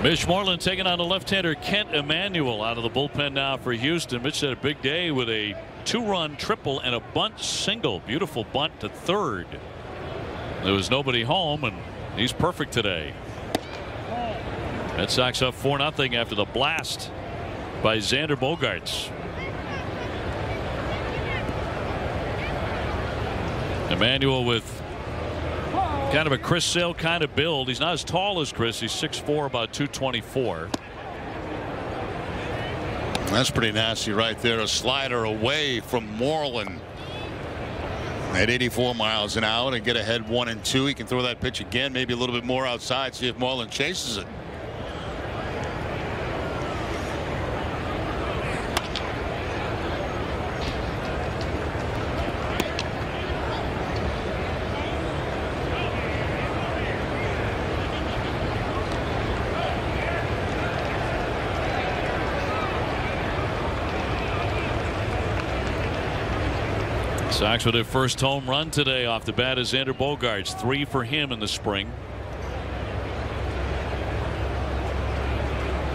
Mitch Moreland taking on the left-hander Kent Emanuel out of the bullpen now for Houston. Mitch had a big day with a 2-run triple and a bunt single. Beautiful bunt to third. There was nobody home, and he's perfect today. Red Sox up 4-0 after the blast by Xander Bogaerts. Emanuel with kind of a Chris Sale kind of build. He's not as tall as Chris. He's 6'4", about 224. That's pretty nasty right there. A slider away from Moreland at 84 miles an hour to get ahead 1-2. He can throw that pitch again, maybe a little bit more outside, see if Moreland chases it. Sox with their first home run today off the bat is Xander Bogaerts. 3 for him in the spring.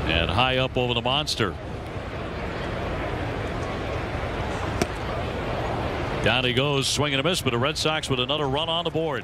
And high up over the monster. Down he goes, swing and a miss, but the Red Sox with another run on the board.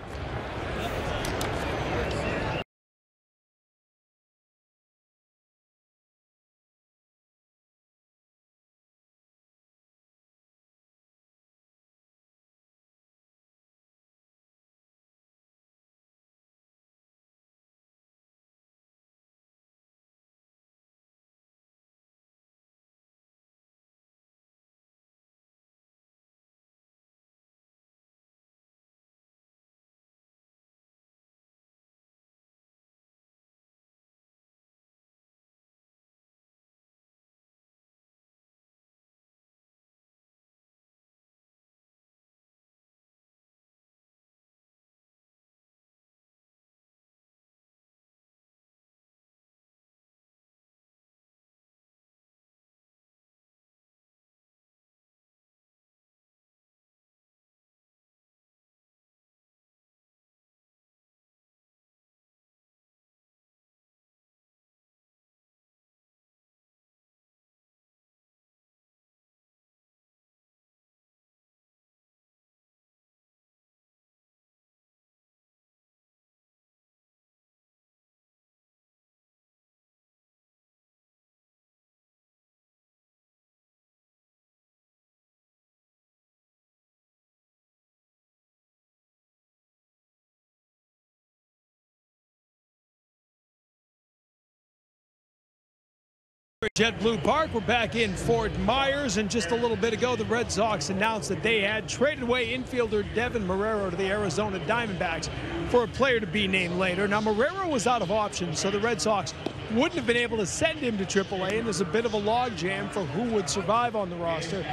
JetBlue Park, we're back in Fort Myers, and just a little bit ago the Red Sox announced that they had traded away infielder Devin Marrero to the Arizona Diamondbacks for a player to be named later. Now Marrero was out of options, so the Red Sox wouldn't have been able to send him to AAA, and there's a bit of a logjam for who would survive on the roster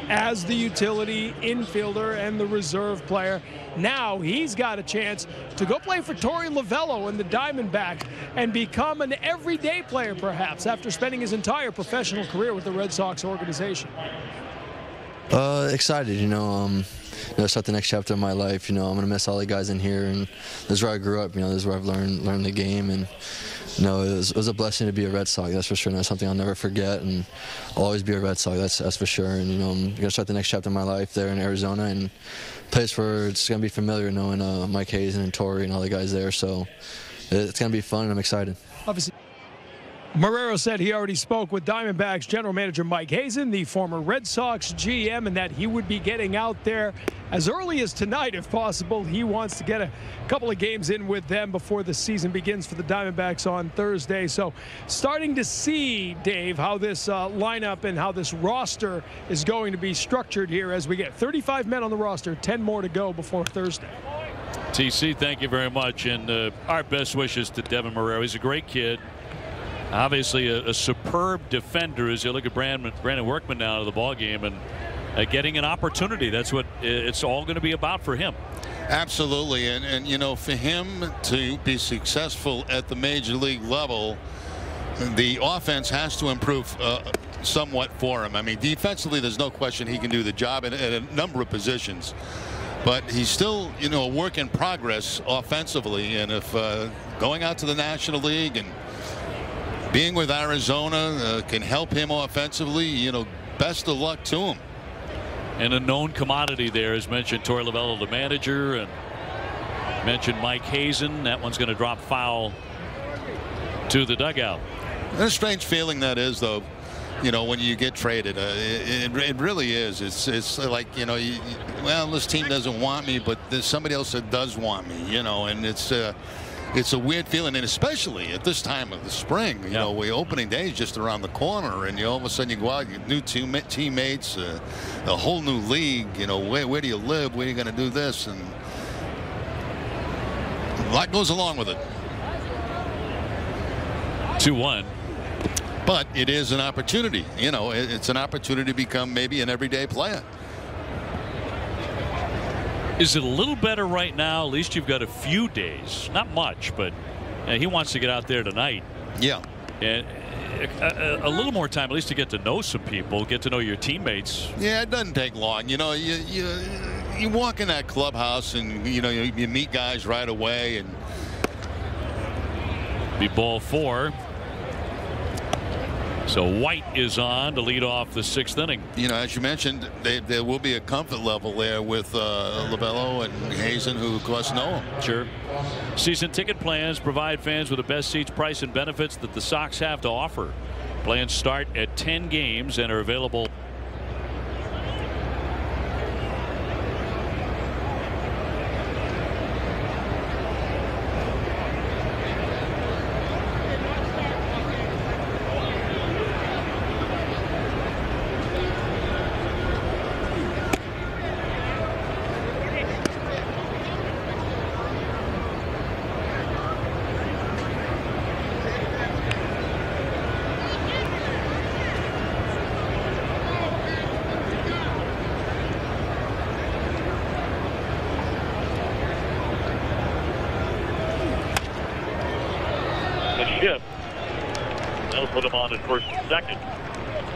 as the utility infielder and the reserve player. Now he's got a chance to go play for Torey Lovullo and the Diamondbacks and become an everyday player perhaps after spending his entire professional career with the Red Sox organization. Excited, start the next chapter of my life. I'm going to miss all the guys in here, and this is where I grew up. This is where I've learned the game, and it was a blessing to be a Red Sox, that's for sure. And that's something I'll never forget, and I'll always be a Red Sox, that's for sure. And I'm going to start the next chapter of my life there in Arizona, and a place where it's going to be familiar knowing Mike Hazen and Torey and all the guys there. So it's going to be fun, and I'm excited. Obviously, Marrero said he already spoke with Diamondbacks general manager Mike Hazen, the former Red Sox GM, and that he would be getting out there as early as tonight if possible. He wants to get a couple of games in with them before the season begins for the Diamondbacks on Thursday. So starting to see, Dave, how this lineup and how this roster is going to be structured here as we get 35 men on the roster, 10 more to go before Thursday. TC, thank you very much, and our best wishes to Devin Marrero. He's a great kid. Obviously a superb defender as you look at Brandon Workman now to the ball game and getting an opportunity. That's what it's all going to be about for him. Absolutely, and for him to be successful at the major league level, the offense has to improve somewhat for him. I mean, defensively, there's no question he can do the job at a number of positions, but he's still a work in progress offensively. And if going out to the National League and being with Arizona can help him offensively, best of luck to him. And a known commodity there, as mentioned, Torey Lovullo, the manager, and mentioned Mike Hazen. That one's going to drop foul to the dugout. And a strange feeling that is, though, when you get traded. It really is. It's like, well, this team doesn't want me, but there's somebody else that does want me, and it's a weird feeling, and especially at this time of the spring. Opening day is just around the corner, and all of a sudden you go out, you get new teammates, a whole new league. Where do you live? Where are you going to do this? And a lot goes along with it. 2-1. But it is an opportunity. It's an opportunity to become maybe an everyday player. Is it a little better right now? At least you've got a few days, not much, but he wants to get out there tonight. Yeah. And a little more time, at least to get to know some people, get to know your teammates. Yeah, it doesn't take long. You walk in that clubhouse and you meet guys right away. And be ball 4. So White is on to lead off the 6th inning. You know, as you mentioned, there will be a comfort level there with Labello and Hazen, who of course know him. Sure. Season ticket plans provide fans with the best seats, price, and benefits that the Sox have to offer. Plans start at 10 games and are available. Shift. That'll put him on at first and second.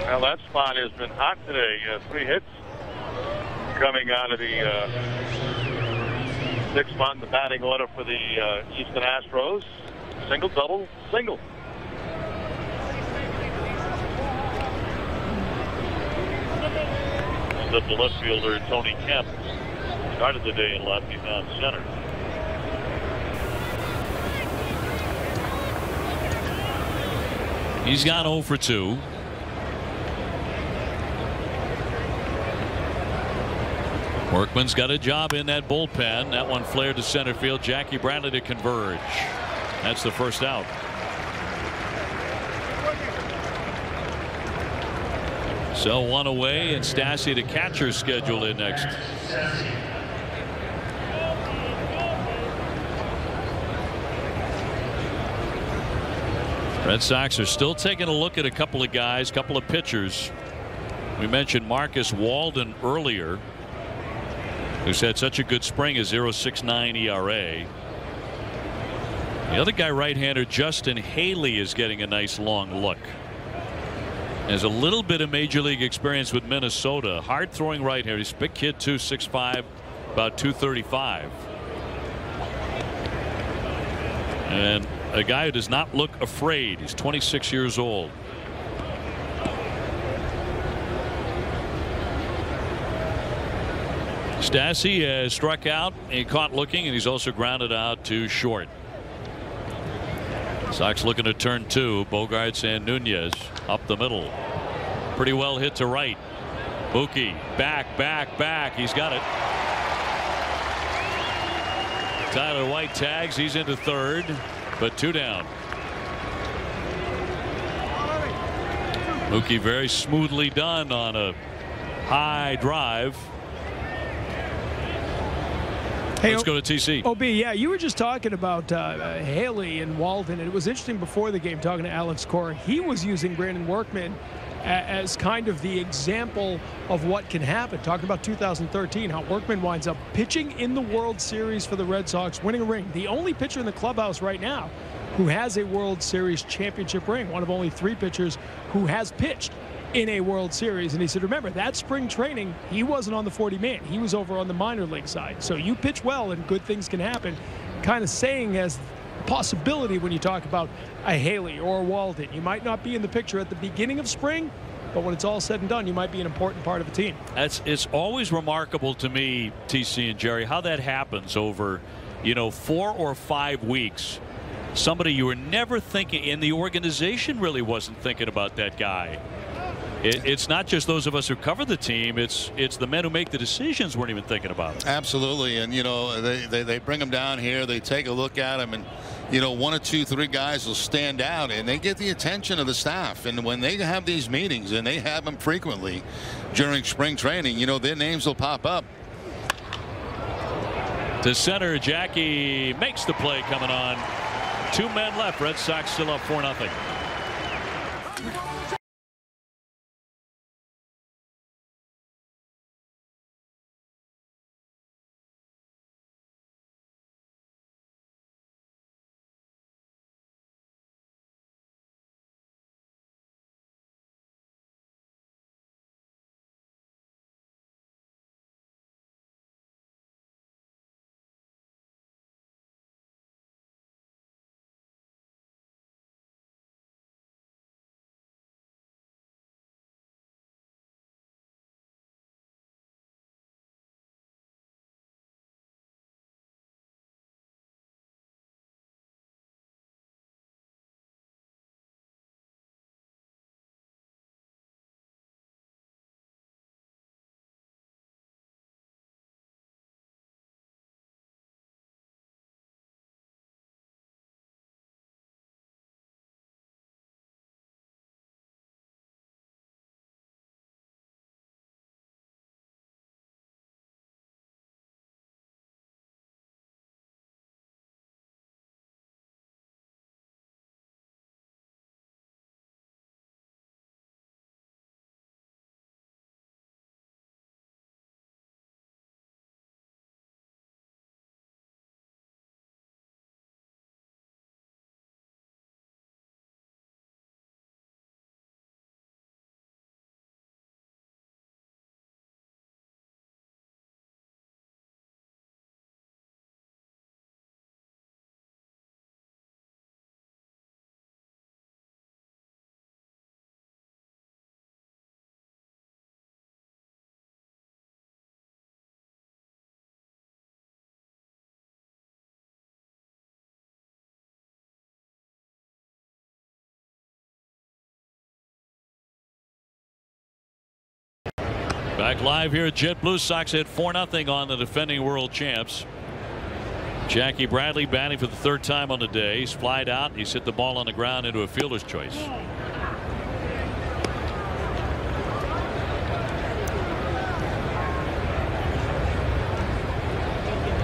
Well, that spot has been hot today. 3 hits coming out of the 6th spot in the batting order for the Houston Astros. Single, double, single. And the left fielder, Tony Kemp, started the day in left. He found center. He's gone 0 for 2. Workman's got a job in that bullpen. That one flared to center field. Jackie Bradley to converge. That's the first out. So 1 away, and Stassi, the catcher, scheduled in next. Red Sox are still taking a look at a couple of guys, couple of pitchers. We mentioned Marcus Walden earlier, who's had such a good spring, a 0.69 ERA. The other guy, right-hander Justin Haley, is getting a nice long look. Has a little bit of major league experience with Minnesota. Hard throwing right-hander. He's a big kid too, 6'5", about 235. And a guy who does not look afraid. He's 26 years old. Stassi has struck out. He caught looking, and he's also grounded out to short. Sox looking to turn 2. Bogarts and Nunez up the middle. Pretty well hit to right. Mookie back, back, back. He's got it. Tyler White tags. He's into third, but 2 down. Mookie very smoothly done on a high drive. Hey, let's go to TC. OB, yeah, you were just talking about Haley and Walden, and it was interesting before the game talking to Alex Cora. He was using Brandon Workman as kind of the example of what can happen. Talking about 2013, how Workman winds up pitching in the World Series for the Red Sox, winning a ring. The only pitcher in the clubhouse right now who has a World Series championship ring. One of only 3 pitchers who has pitched in a World Series. And he said, remember, that spring training, he wasn't on the 40-man. He was over on the minor league side. So you pitch well and good things can happen. Kind of saying as possibility when you talk about a Haley or a Walden. You might not be in the picture at the beginning of spring, but when it's all said and done, you might be an important part of a team. It's always remarkable to me, TC and Jerry, how that happens over, 4 or 5 weeks. Somebody you were never thinking, and the organization really wasn't thinking about that guy. It's not just those of us who cover the team. It's the men who make the decisions weren't even thinking about it. Absolutely. And they bring them down here, they take a look at them, and 1 or 2, 3 guys will stand out and they get the attention of the staff. And when they have these meetings, and they have them frequently during spring training, their names will pop up. To center, Jackie makes the play coming on. 2 men left. Red Sox still up 4-0. Back live here at Jet Blue Sox hit 4-0 on the defending world champs. Jackie Bradley batting for the third time on the day. He's flied out. He's hit the ball on the ground into a fielder's choice.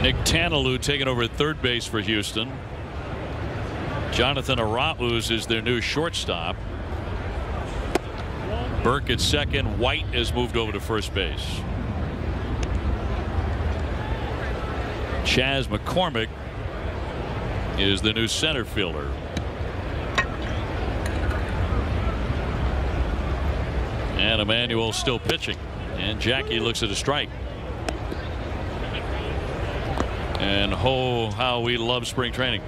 Nick Tanalou taking over at third base for Houston. Jonathan Arauz is their new shortstop. Burke at second. White has moved over to first base. Chaz McCormick is the new center fielder. And Emmanuel still pitching. And Jackie looks at a strike. And how we love spring training.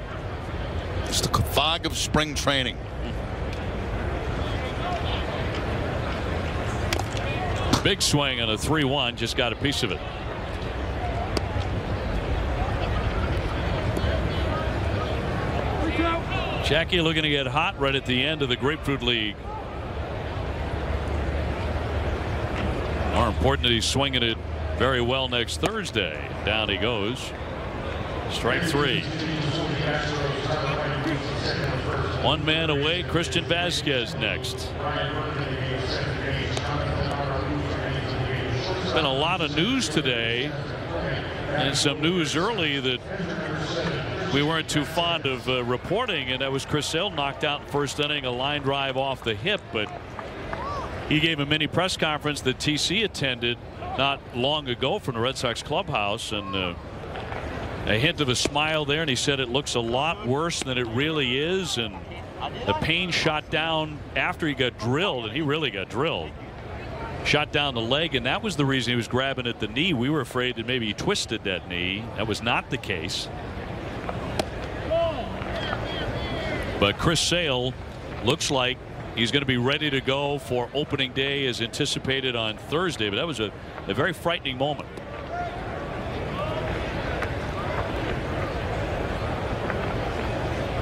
It's the fog of spring training. Big swing on a 3-1. Just got a piece of it. Jackie looking to get hot right at the end of the Grapefruit League. More important that he's swinging it very well next Thursday. Down he goes. Strike 3. One man away. Christian Vasquez next. Been a lot of news today, and some news early that we weren't too fond of reporting, and that was Chris Sale knocked out in first inning, a line drive off the hip. But he gave a mini press conference that TC attended not long ago from the Red Sox clubhouse, and a hint of a smile there, and he said it looks a lot worse than it really is, and the pain shot down after he got drilled, and he really got drilled. Shot down the leg, and that was the reason he was grabbing at the knee. We were afraid that maybe he twisted that knee. That was not the case. But Chris Sale looks like he's going to be ready to go for opening day as anticipated on Thursday. But that was a very frightening moment.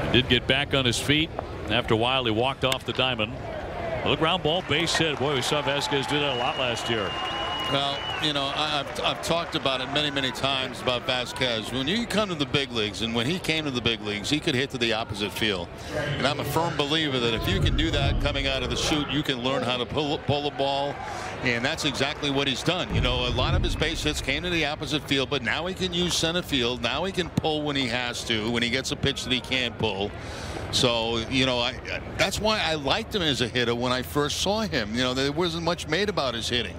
He did get back on his feet. After a while, he walked off the diamond. A ground ball, base hit. Boy, we saw Vasquez do that a lot last year. Well, you know, I've talked about it many times about Vasquez. When you come to the big leagues, and when he came to the big leagues, he could hit to the opposite field. And I'm a firm believer that if you can do that coming out of the chute, you can learn how to pull the ball. And that's exactly what he's done. You know, a lot of his base hits came to the opposite field, but now he can use center field. Now he can pull when he has to, when he gets a pitch that he can't pull. So, you know, that's why I liked him as a hitter when I first saw him. You know, there wasn't much made about his hitting.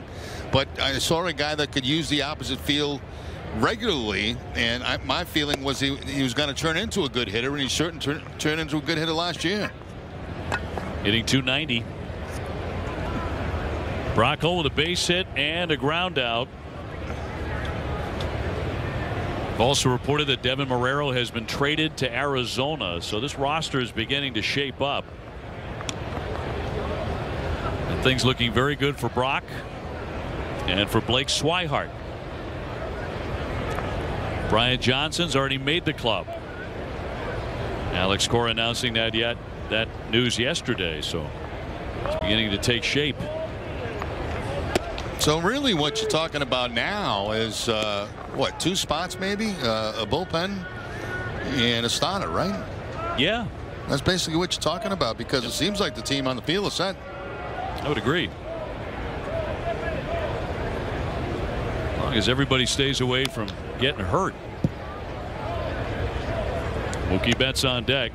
But I saw a guy that could use the opposite field regularly, and my feeling was he was going to turn into a good hitter, and he certainly turned into a good hitter last year. Hitting .290. Brock Holt with a base hit and a ground out. Also reported that Devin Marrero has been traded to Arizona, so this roster is beginning to shape up. And things looking very good for Brock and for Blake Swihart. Brian Johnson's already made the club. Alex Cora announcing that news yesterday, so it's beginning to take shape. So really what you're talking about now is what, 2 spots maybe, a bullpen and a starter, right? Yeah, that's basically what you're talking about, because it seems like the team on the field is set. I would agree. As long as everybody stays away from getting hurt. Mookie Betts on deck.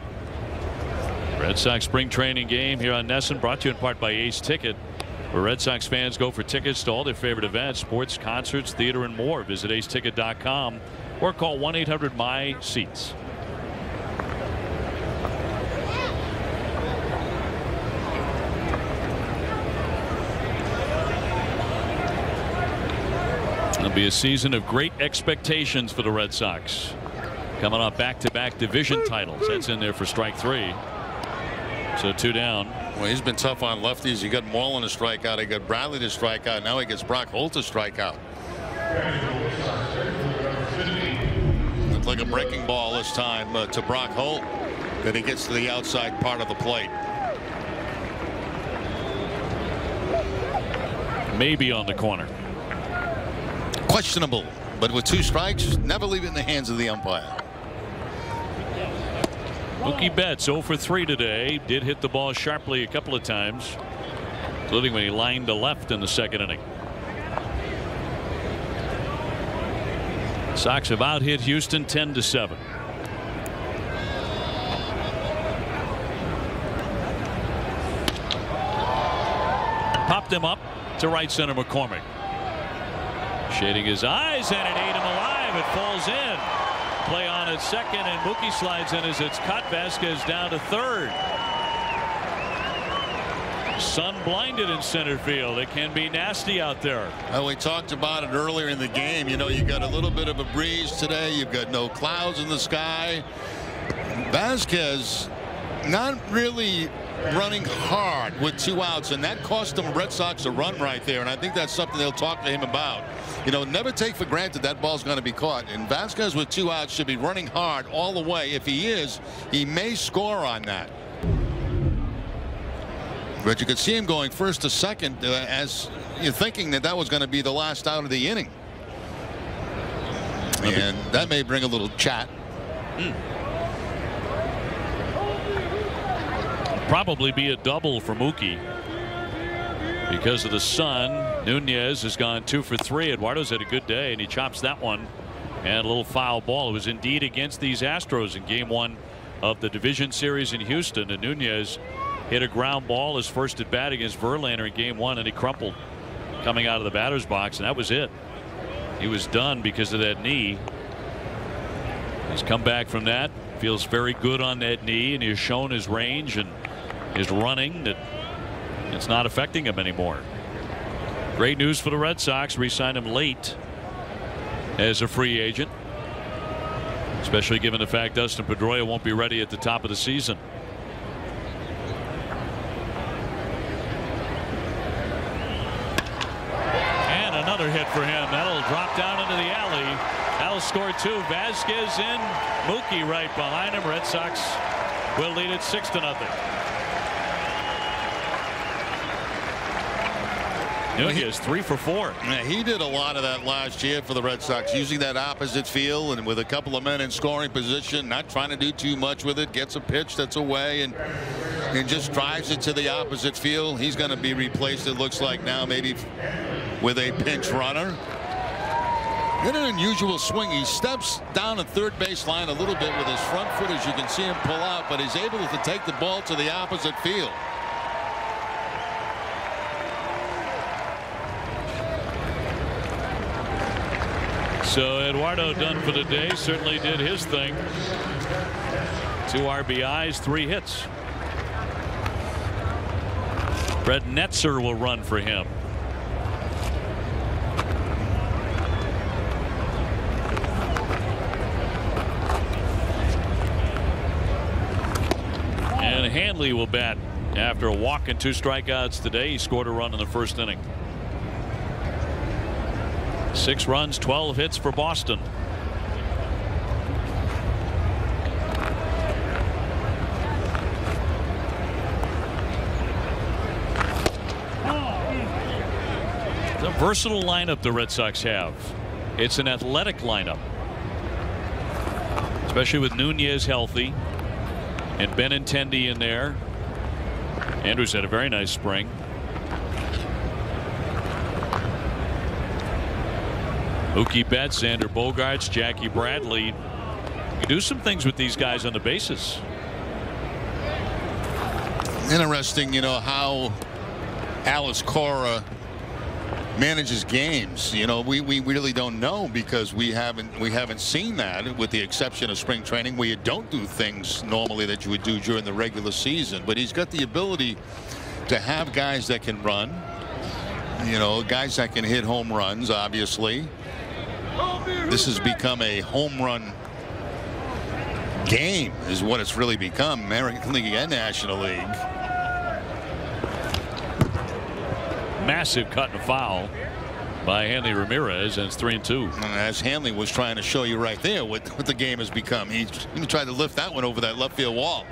Red Sox spring training game here on NESN, brought to you in part by Ace Ticket, where Red Sox fans go for tickets to all their favorite events, sports, concerts, theater, and more. Visit aceticket.com or call 1-800-MY-SEATS. It'll be a season of great expectations for the Red Sox. Coming off back-to-back division titles. That's in there for strike 3. So 2 down. Well, he's been tough on lefties. He got Moreland to strike out. He got Bradley to strike out. Now he gets Brock Holt to strike out. Looks like a breaking ball this time to Brock Holt. Then he gets to the outside part of the plate. Maybe on the corner. questionable. But with 2 strikes, never leave it in the hands of the umpire. Mookie Betts 0 for 3 today. Did hit the ball sharply a couple of times, including when he lined to left in the 2nd inning. Sox have out hit Houston 10-7. Popped him up to right center McCormick. Shading his eyes, and it ate him alive. It falls in. Play on at second, and Mookie slides in as it's cut. Vasquez down to third. Sun blinded in center field. It can be nasty out there. Well, we talked about it earlier in the game. You know, you got a little bit of a breeze today. You've got no clouds in the sky. Vasquez not really running hard with 2 outs, and that cost them Red Sox a run right there. And I think that's something they'll talk to him about. You know, never take for granted that ball's going to be caught. And Vasquez with 2 outs should be running hard all the way. If he is, he may score on that. But you could see him going first to second as you're thinking that was going to be the last out of the inning. And that may bring a little chat. Probably be a double for Mookie because of the sun. Nunez has gone 2 for 3. Eduardo's had a good day, and he chops that one. And a little foul ball. It was indeed against these Astros in Game 1 of the division series in Houston. And Nunez hit a ground ball his first at bat against Verlander in Game 1, and he crumpled coming out of the batter's box, and that was it. He was done because of that knee. He's come back from that. Feels very good on that knee, and he has shown his range and his running that it's not affecting him anymore. Great news for the Red Sox. Re-signed him late as a free agent, especially given the fact Dustin Pedroia won't be ready at the top of the season. And another hit for him. That'll drop down into the alley. That'll score 2. Vasquez in, Mookie right behind him. Red Sox will lead it 6-0. Nunez 3 for 4. Yeah, he did a lot of that last year for the Red Sox, using that opposite field and with a couple of men in scoring position, not trying to do too much with it. Gets a pitch that's away and just drives it to the opposite field. He's going to be replaced, it looks like now, maybe with a pinch runner. In an unusual swing, he steps down the third base line a little bit with his front foot, as you can see him pull out, but he's able to take the ball to the opposite field. So Eduardo done for the day. Certainly did his thing. 2 RBIs, 3 hits. Brett Netzer will run for him. And Hanley will bat after a walk and 2 strikeouts today. He scored a run in the 1st inning. 6 runs, 12 hits for Boston. It's a versatile lineup the Red Sox have. It's an athletic lineup, especially with Nunez healthy and Benintendi in there. Andrews had a very nice spring. Mookie Betts, Xander Bogaerts, Jackie Bradley. You can do some things with these guys on the bases. Interesting, you know, how Alex Cora manages games. You know, we really don't know because we haven't seen that, with the exception of spring training, where you don't do things normally that you would do during the regular season. But he's got the ability to have guys that can run, you know, guys that can hit home runs. Obviously, this has become a home run game, is what it's really become, American League and National League. Massive cut and foul by Hanley Ramirez, and it's 3-2. And as Hanley was trying to show you right there what the game has become, he tried to lift that one over that left field wall.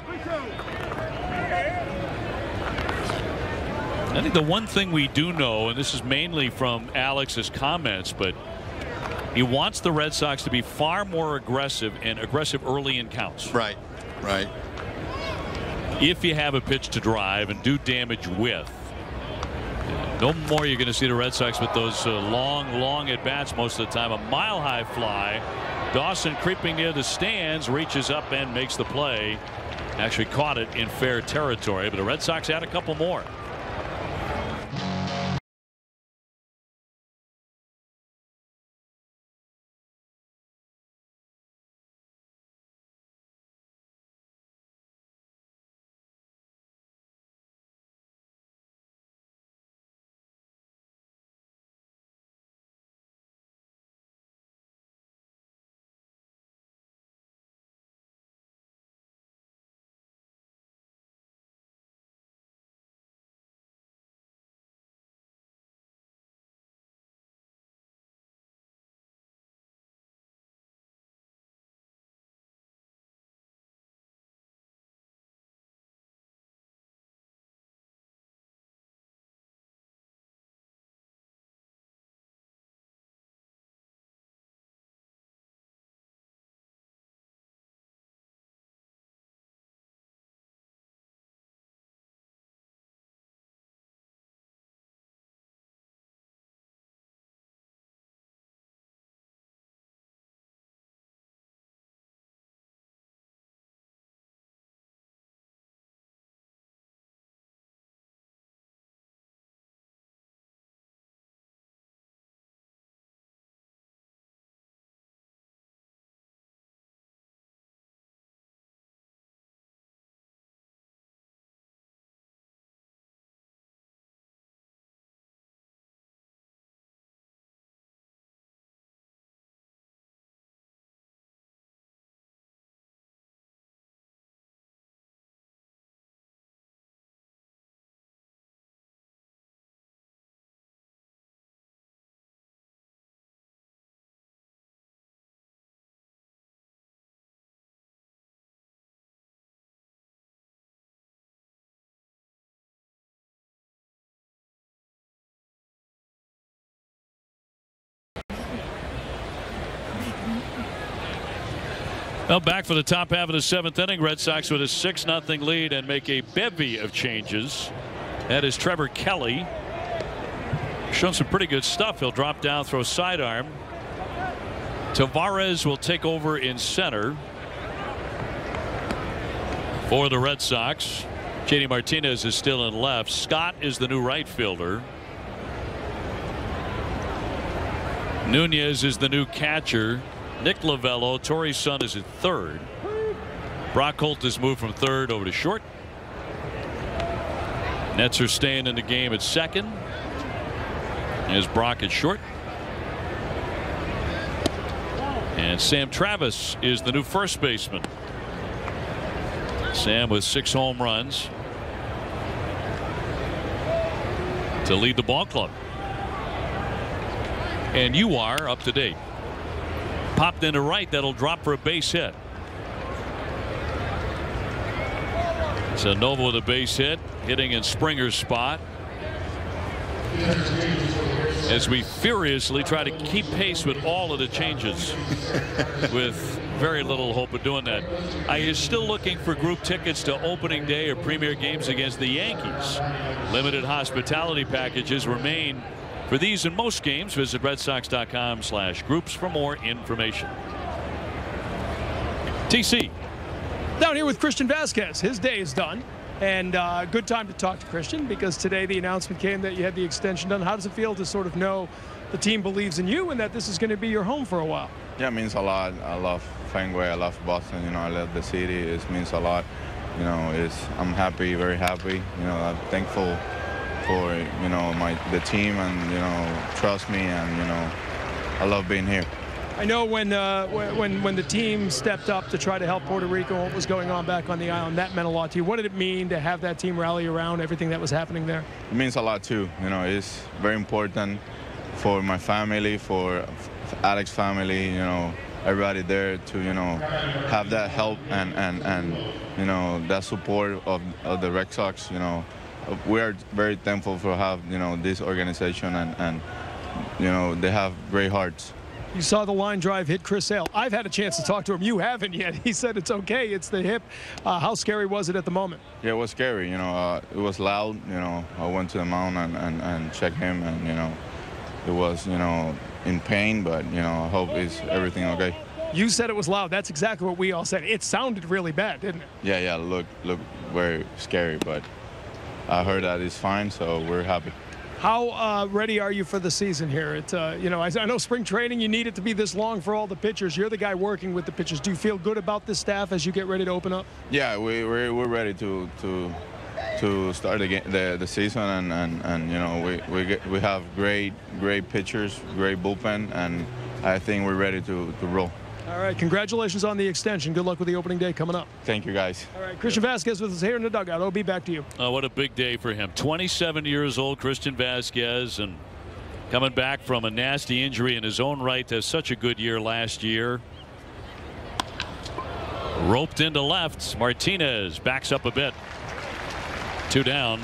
I think the one thing we do know, and this is mainly from Alex's comments, but He wants the Red Sox to be far more aggressive and aggressive early in counts. Right. Right. If you have a pitch to drive and do damage with. No more you're going to see the Red Sox with those long at bats most of the time. A mile-high fly. Dawson creeping near the stands, reaches up and makes the play. Actually caught it in fair territory, but the Red Sox had a couple more. Well, back for the top half of the 7th inning. Red Sox with a 6-0 lead and make a bevy of changes. That is Trevor Kelly. Shown some pretty good stuff. He'll drop down, throw sidearm. Tavares will take over in center for the Red Sox. JD Martinez is still in left. Scott is the new right fielder. Nunez is the new catcher. Nick Lavello, Torrey's son, is at third. Brock Holt has moved from third over to short. Nets are staying in the game at second. As Brock at short. And Sam Travis is the new first baseman. Sam with 6 home runs to lead the ball club. And you are up to date. Popped into right. That'll drop for a base hit. So Nova with a base hit, hitting in Springer's spot. As we furiously try to keep pace with all of the changes with very little hope of doing that. I is still looking for group tickets to opening day or premier games against the Yankees. Limited hospitality packages remain for these and most games. Visit redsox.com/groups for more information. TC. Down here with Christian Vasquez. His day is done. And good time to talk to Christian, because today the announcement came that you had the extension done. How does it feel to sort of know the team believes in you and that this is going to be your home for a while? Yeah, it means a lot. I love Fenway. I love Boston. You know, I love the city. It means a lot. You know, I'm happy, very happy. You know, I'm thankful for, you know, the team, and, you know, trust me, and, you know, I love being here. I know when the team stepped up to try to help Puerto Rico, what was going on back on the island, that meant a lot to you. What did it mean to have that team rally around everything that was happening there? It means a lot too. You know, it's very important for my family, for Alex's family, you know, everybody there to, you know, have that help and you know, that support of the Red Sox. You know, we are very thankful for have, you know, this organization, and you know, they have great hearts. You saw the line drive hit Chris Sale. I've had a chance to talk to him. You haven't yet. He said it's okay. It's the hip. How scary was it at the moment? Yeah, it was scary. You know, it was loud. You know, I went to the mound and checked him, and you know, it was, you know, in pain, but you know, I hope everything okay. You said it was loud. That's exactly what we all said. It sounded really bad, didn't it? Yeah, look very scary, but I heard that it's fine, so we're happy. How ready are you for the season here? You know, I know spring training, you need it to be this long for all the pitchers. You're the guy working with the pitchers. Do you feel good about this staff as you get ready to open up? Yeah, we're ready to start the season, and you know, we have great pitchers, great bullpen, and I think we're ready to roll. All right, congratulations on the extension. Good luck with the opening day coming up. Thank you, guys. All right, Christian Vasquez with us here in the dugout. I'll be back to you. Oh, what a big day for him. 27 years old, Christian Vasquez, and coming back from a nasty injury in his own right. Has such a good year last year. Roped into left. Martinez backs up a bit. 2 down.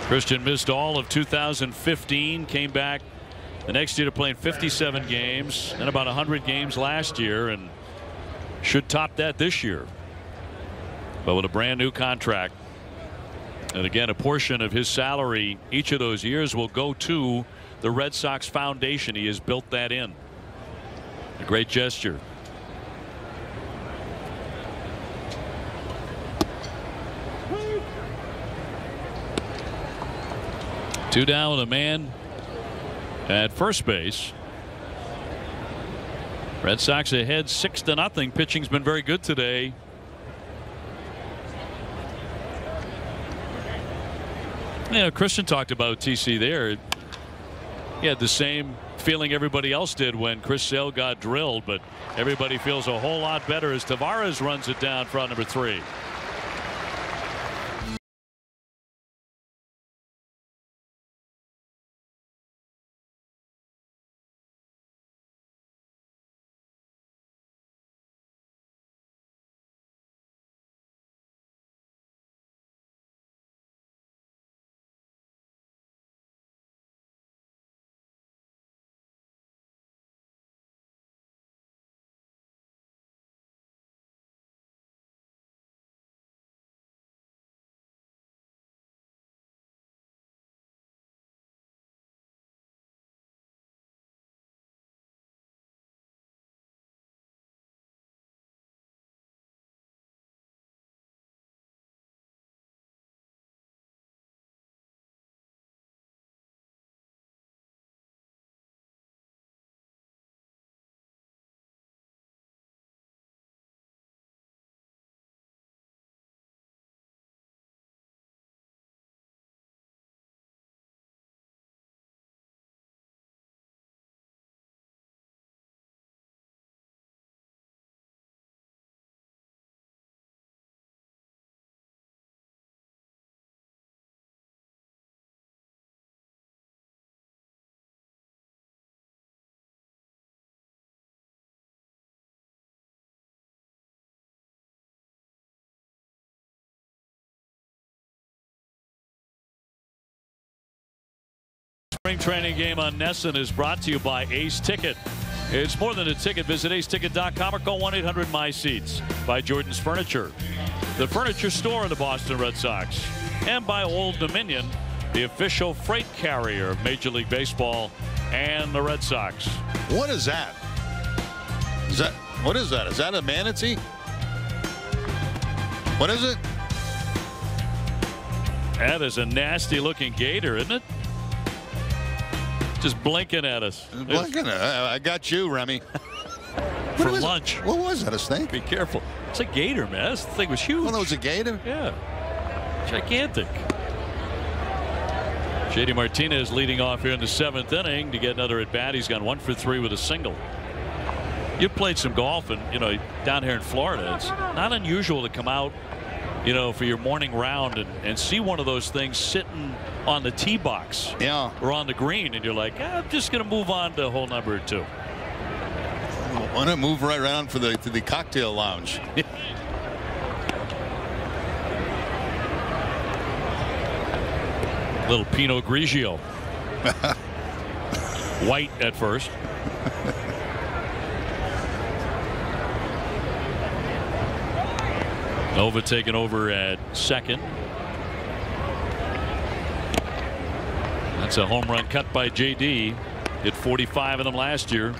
Christian missed all of 2015. Came back the next year to playing 57 games and about 100 games last year, and should top that this year. But with a brand new contract, and again, a portion of his salary each of those years will go to the Red Sox Foundation. He has built that in. A great gesture. Two down with a man at first base. Red Sox ahead 6-0. Pitching's been very good today. Yeah, Christian talked about TC there. He had the same feeling everybody else did when Chris Sale got drilled, but everybody feels a whole lot better as Tavares runs it down front, number 3. Spring training game on Nesson is brought to you by Ace Ticket. It's more than a ticket. Visit aceticket.com or call 1-800-MY-SEATS. By Jordan's Furniture, the furniture store of the Boston Red Sox. And by Old Dominion, the official freight carrier of Major League Baseball and the Red Sox. What is that? What is that? Is that a manatee? What is it? That is a nasty looking gator, isn't it? Just blinking at us. Blinking. I got you, Remy. For lunch. What was that? A snake? Be careful. It's a gator, man. This thing was huge. Oh, no, it was a gator? Yeah. Gigantic. J.D. Martinez leading off here in the 7th inning to get another at bat. He's gone 1 for 3 with a single. You've played some golf, and you know, down here in Florida, it's not unusual to come out, you know, for your morning round and see one of those things sitting on the tee box, yeah, or on the green, and you're like, I'm just going to move on to hole number 2. Why not move right around to the cocktail lounge? Little Pinot Grigio. White at first. Nova taking over at second. That's a home run cut by JD. Hit 45 of them last year.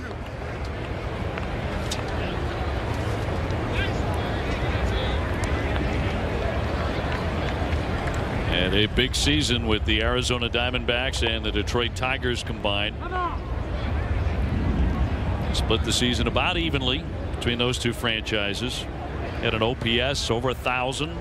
And a big season with the Arizona Diamondbacks and the Detroit Tigers combined. Split the season about evenly between those two franchises. Had an OPS over 1,000.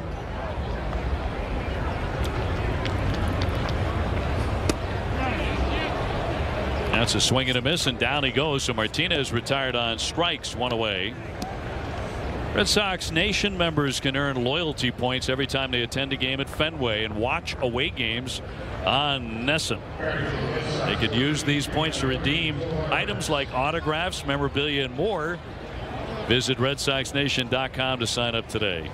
That's a swing and a miss, and down he goes. So Martinez retired on strikes, 1 away. Red Sox Nation members can earn loyalty points every time they attend a game at Fenway and watch away games on NESN. They could use these points to redeem items like autographs, memorabilia, and more. Visit RedSoxNation.com to sign up today.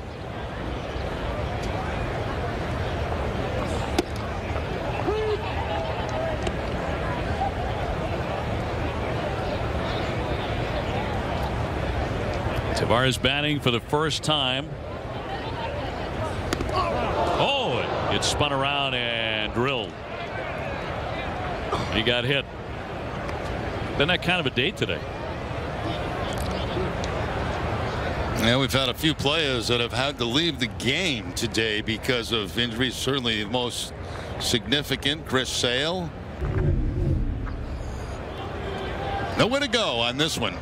Tavares batting for the first time. Oh, it spun around and drilled. He got hit. Been that kind of a day today. Yeah, we've had a few players that have had to leave the game today because of injuries. Certainly the most significant, Chris Sale. Nowhere to go on this one.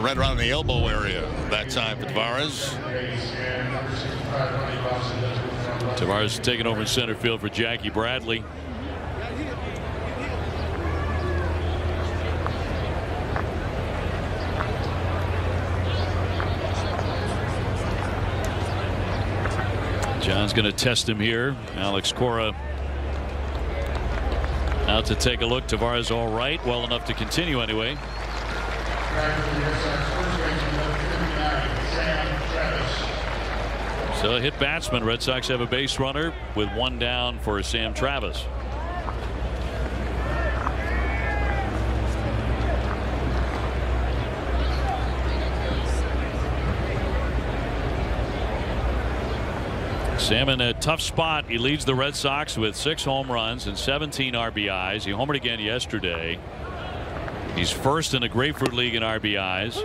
Right around the elbow area that time for Tavares. Tavares taking over in center field for Jackie Bradley. John's going to test him here. Alex Cora out to take a look. Tavares all right, well enough to continue anyway. So a hit batsman. Red Sox have a base runner with 1 down for Sam Travis. Sam in a tough spot. He leads the Red Sox with 6 home runs and 17 RBIs. He homered again yesterday. He's first in the Grapefruit League in RBIs.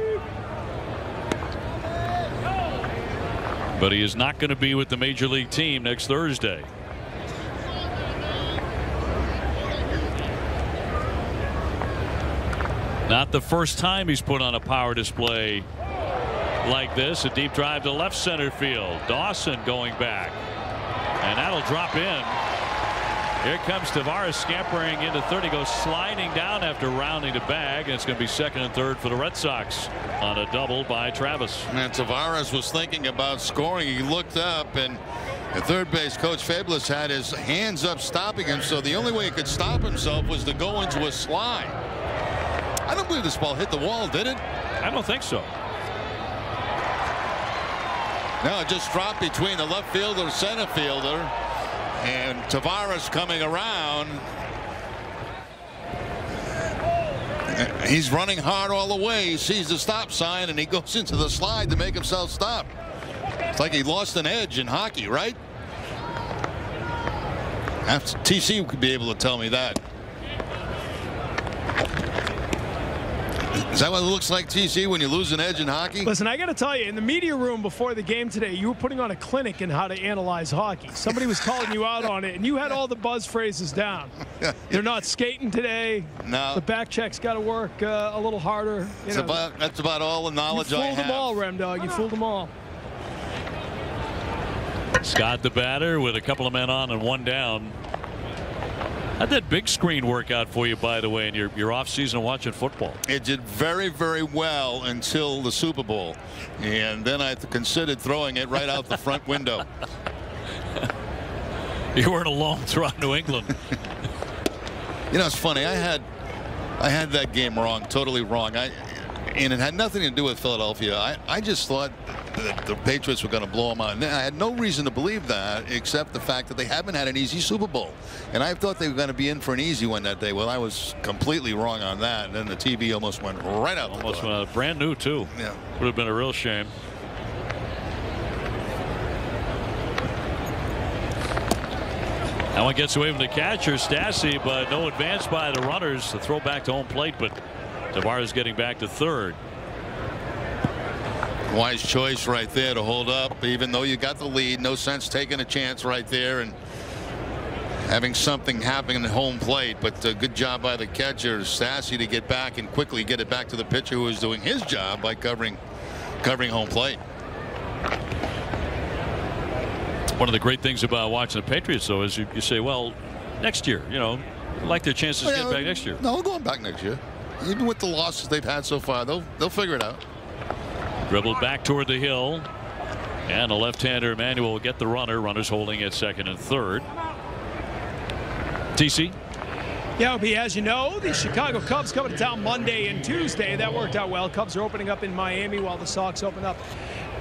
But he is not going to be with the Major League team next Thursday. Not the first time he's put on a power display like this. A deep drive to left center field. Dawson going back, and that'll drop in. Here comes Tavares scampering into third. He goes sliding down after rounding the bag, and it's going to be second and third for the Red Sox on a double by Travis. And Tavares was thinking about scoring. He looked up, and the third base coach Fabulous had his hands up stopping him, so the only way he could stop himself was to go into a slide. I don't believe this ball hit the wall, did it? I don't think so. No, it just dropped between the left fielder and center fielder, and Tavares coming around. He's running hard all the way. He sees the stop sign and he goes into the slide to make himself stop. It's like he lost an edge in hockey, right? TC could be able to tell me that. Is that what it looks like, TC, when you lose an edge in hockey? Listen, I got to tell you, in the media room before the game today, you were putting on a clinic in how to analyze hockey. Somebody was calling you out on it, and you had all the buzz phrases down. They're not skating today. No. The back check's got to work a little harder. That's about all the knowledge I have. You fooled them all, Rem Dog. You fooled them all. Scott the batter with a couple of men on and 1 down. How'd that big screen work out for you, by the way, in your off season watching football? It did very, very well until the Super Bowl, and then I considered throwing it right out the front window. You weren't alone throughout New England. You know, it's funny. I had that game wrong, totally wrong. And it had nothing to do with Philadelphia. I just thought that the Patriots were going to blow them out. And I had no reason to believe that except the fact that they haven't had an easy Super Bowl. And I thought they were going to be in for an easy one that day. Well, I was completely wrong on that. And then the TV almost went right out. Almost went brand new, too. Yeah. Would have been a real shame. That one gets away from the catcher, Stassi, but no advance by the runners. The throw back to home plate, but Tavares getting back to third. Wise choice right there to hold up, even though you got the lead. No sense taking a chance right there and having something happen at home plate. But good job by the catcher, Stassi, to get back and quickly get it back to the pitcher, who was doing his job by covering home plate. One of the great things about watching the Patriots, though, is you say, well, next year, like their chances getting back next year. No, we're going back next year. Even with the losses they've had so far, they'll figure it out. Dribbled back toward the hill, and a left-hander, Emmanuel, will get the runner. Runners holding at second and third. TC. Yeah, OP, as you know, the Chicago Cubs coming to town Monday and Tuesday. That worked out well. Cubs are opening up in Miami while the Sox open up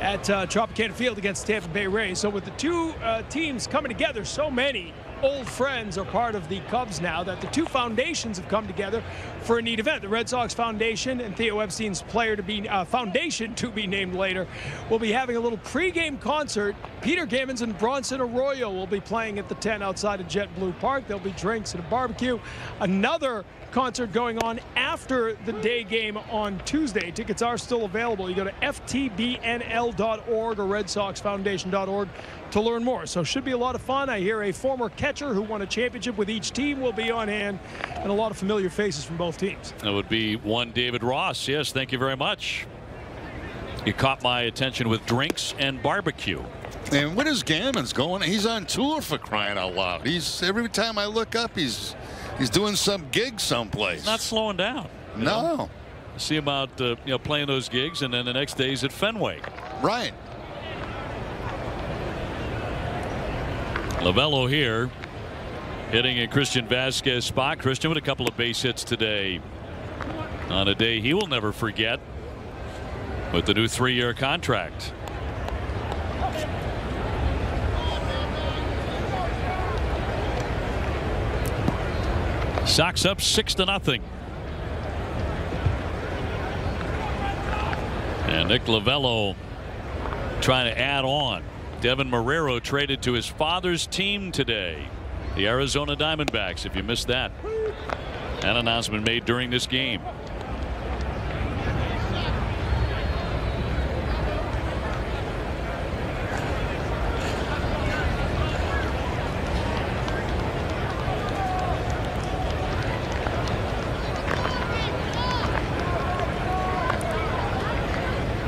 at Tropicana Field against Tampa Bay Rays. So with the two teams coming together, so many old friends are part of the Cubs now that the two foundations have come together for a neat event. The Red Sox Foundation and Theo Epstein's foundation to be named later will be having a little pregame concert. Peter Gammons and Bronson Arroyo will be playing at the 10 outside of JetBlue Park. There'll be drinks and a barbecue. Another concert going on after the day game on Tuesday. Tickets are still available. You go to ftbnl.org or redsoxfoundation.org to learn more. So should be a lot of fun. I hear a former catcher who won a championship with each team will be on hand, and a lot of familiar faces from both teams. That would be one David Ross. Yes, thank you very much. You caught my attention with drinks and barbecue. And what is Gammons going? He's on tour, for crying out loud. Every time I look up, he's doing some gig someplace. He's not slowing down. No. See him out playing those gigs, and then the next day he's at Fenway. Right. Lovello here hitting a Christian Vasquez spot. Christian with a couple of base hits today on a day he will never forget with the new 3-year contract. Sox up 6-0. And Nick Lovello trying to add on. Devin Marrero traded to his father's team today, the Arizona Diamondbacks. If you missed that, an announcement made during this game.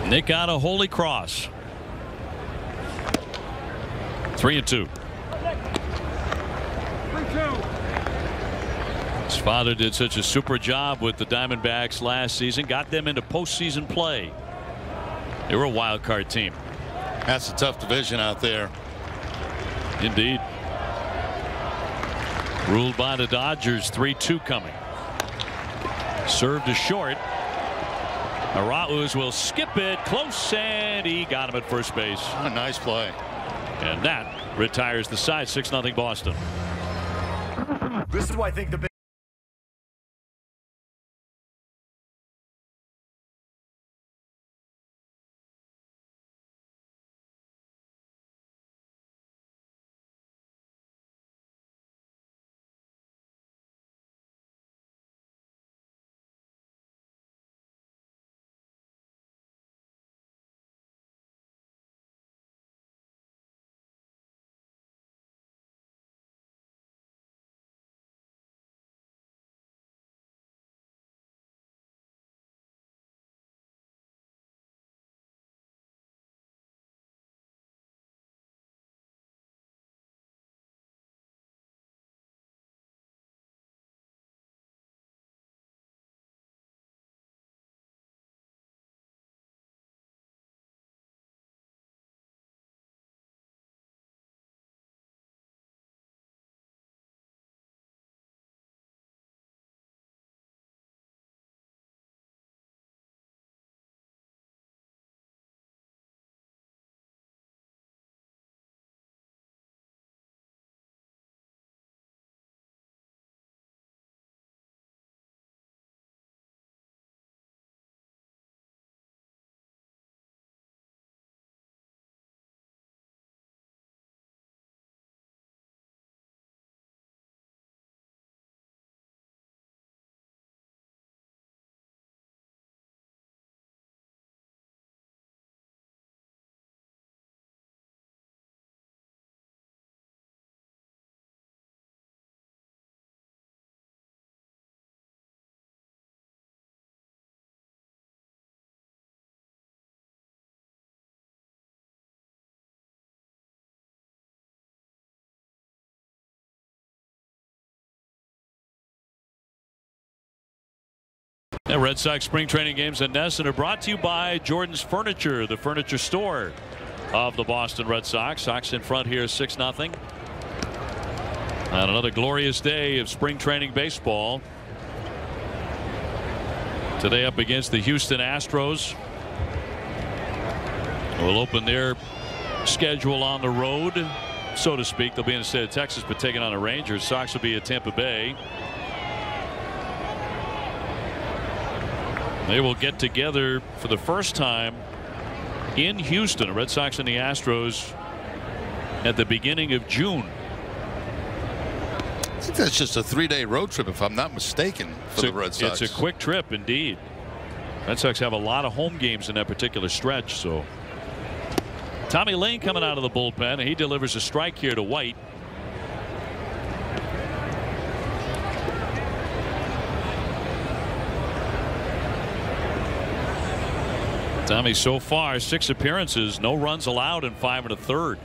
Nick out of Holy Cross. 3-2. His father did such a super job with the Diamondbacks last season, got them into postseason play. They were a wild card team. That's a tough division out there. Indeed. Ruled by the Dodgers. 3-2 coming. Served to short. Arauz will skip it close, and he got him at first base. A nice play. And that retires the side. 6-0 Boston. This is why I think the The Red Sox spring training games in Nesson are brought to you by Jordan's Furniture, the furniture store of the Boston Red Sox. Sox in front here 6-0. On another glorious day of spring training baseball. Today up against the Houston Astros. Will open their schedule on the road, so to speak. They'll be in the state of Texas, but taking on the Rangers. Sox will be at Tampa Bay. They will get together for the first time in Houston, the Red Sox and the Astros, at the beginning of June. I think that's just a 3-day road trip, if I'm not mistaken, for the Red Sox. It's a quick trip, indeed. Red Sox have a lot of home games in that particular stretch. So Tommy Lane coming out of the bullpen, and he delivers a strike here to White. Tommy so far 6 appearances, no runs allowed in 5 1/3.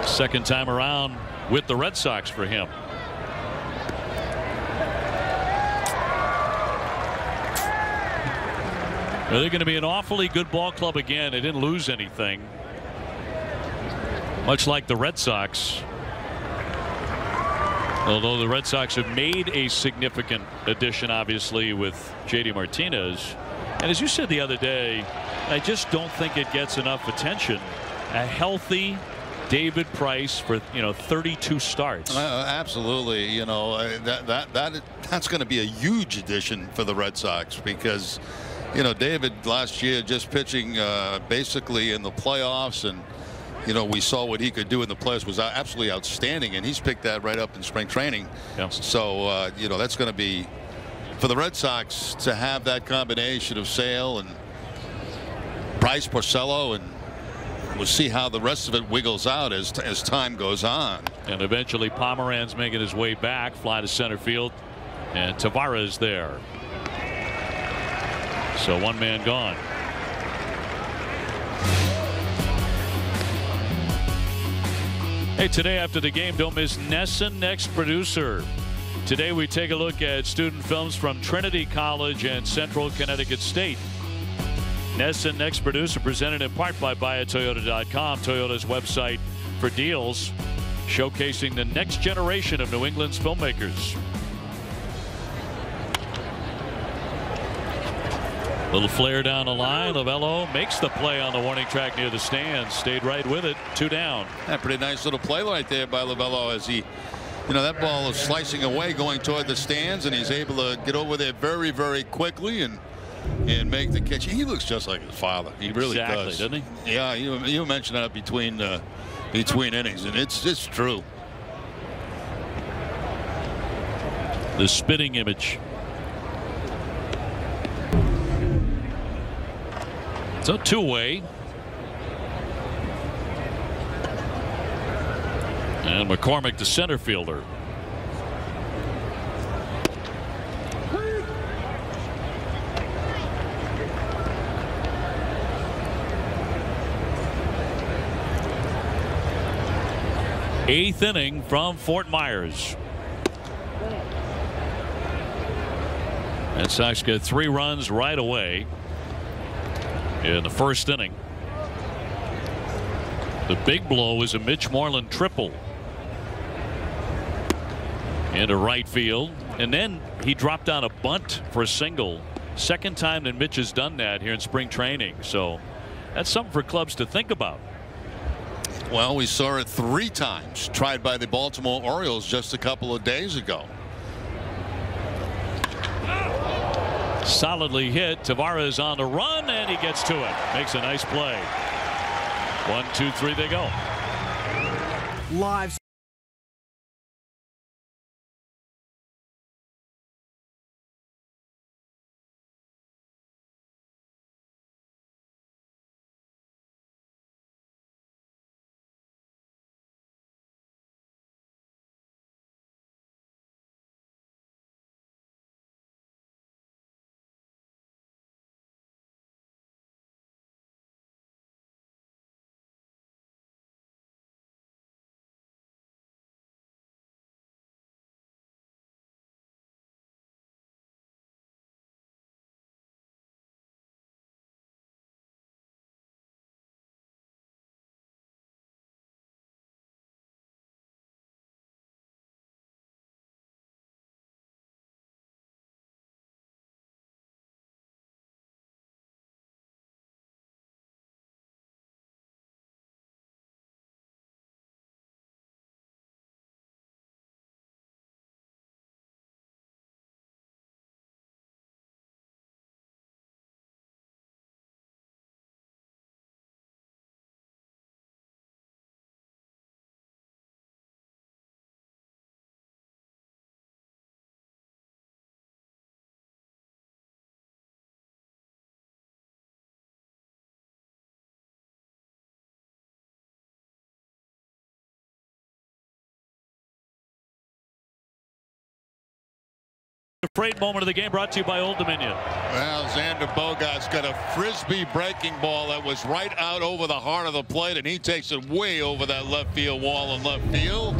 Second time around with the Red Sox for him. Well, they're going to be an awfully good ball club again. They didn't lose anything, much like the Red Sox. Although the Red Sox have made a significant addition, obviously, with J.D. Martinez. And as you said the other day, I just don't think it gets enough attention. A healthy David Price for 32 starts. Absolutely. That's going to be a huge addition for the Red Sox, because David last year just pitching basically in the playoffs, and we saw what he could do in the playoffs was absolutely outstanding, and he's picked that right up in spring training. Yeah. So that's going to be, for the Red Sox to have that combination of Sale and Price, Porcello, and we'll see how the rest of it wiggles out as time goes on. And eventually Pomeranz making his way back, fly to center field, and Tavares there. So one man gone. Hey, today after the game, don't miss Nesson Next Producer. Today we take a look at student films from Trinity College and Central Connecticut State. Nesson Next Producer, presented in part by BuyAToyota.com, Toyota's website for deals, showcasing the next generation of New England's filmmakers. Little flare down the line. Lavello makes the play on the warning track near the stands. Stayed right with it. 2 down. Yeah, pretty nice little play right there by Lavello, as he, that ball is slicing away going toward the stands, and he's able to get over there very, very quickly and make the catch. He looks just like his father. He really does. Doesn't he? Yeah, you mentioned that between innings, and it's true. The spitting image. So 2-way. And McCormick, the center fielder. Eighth inning from Fort Myers. Red Sox get 3 runs right away in the first inning. The big blow is a Mitch Moreland triple into right field, and then he dropped down a bunt for a single. Second time that Mitch has done that here in spring training, so that's something for clubs to think about. Well, we saw it 3 times tried by the Baltimore Orioles just a couple of days ago. Solidly hit. Tavares on the run, and he gets to it. Makes a nice play. 1, 2, 3, they go. Live Freight moment of the game brought to you by Old Dominion. Well, Xander Bogaerts got a frisbee breaking ball that was right out over the heart of the plate, and he takes it way over that left field wall in left field.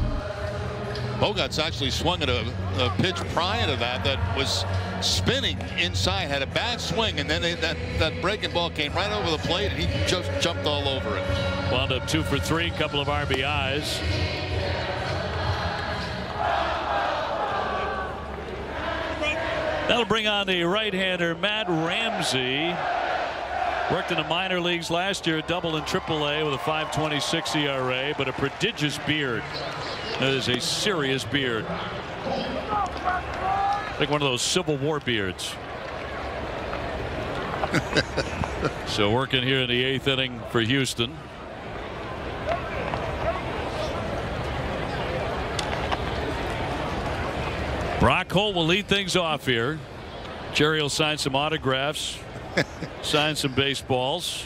Bogaerts actually swung at a pitch prior to that was spinning inside, had a bad swing, and then that breaking ball came right over the plate, and he just jumped all over it. Wound up 2 for 3, couple of RBIs. That'll bring on the right-hander Matt Ramsey. Worked in the minor leagues last year, double in AAA with a 5.26 ERA, but a prodigious beard. That is a serious beard. Like one of those Civil War beards. So working here in the 8th inning for Houston. Brock Holt will lead things off here. Jerry will sign some autographs, sign some baseballs.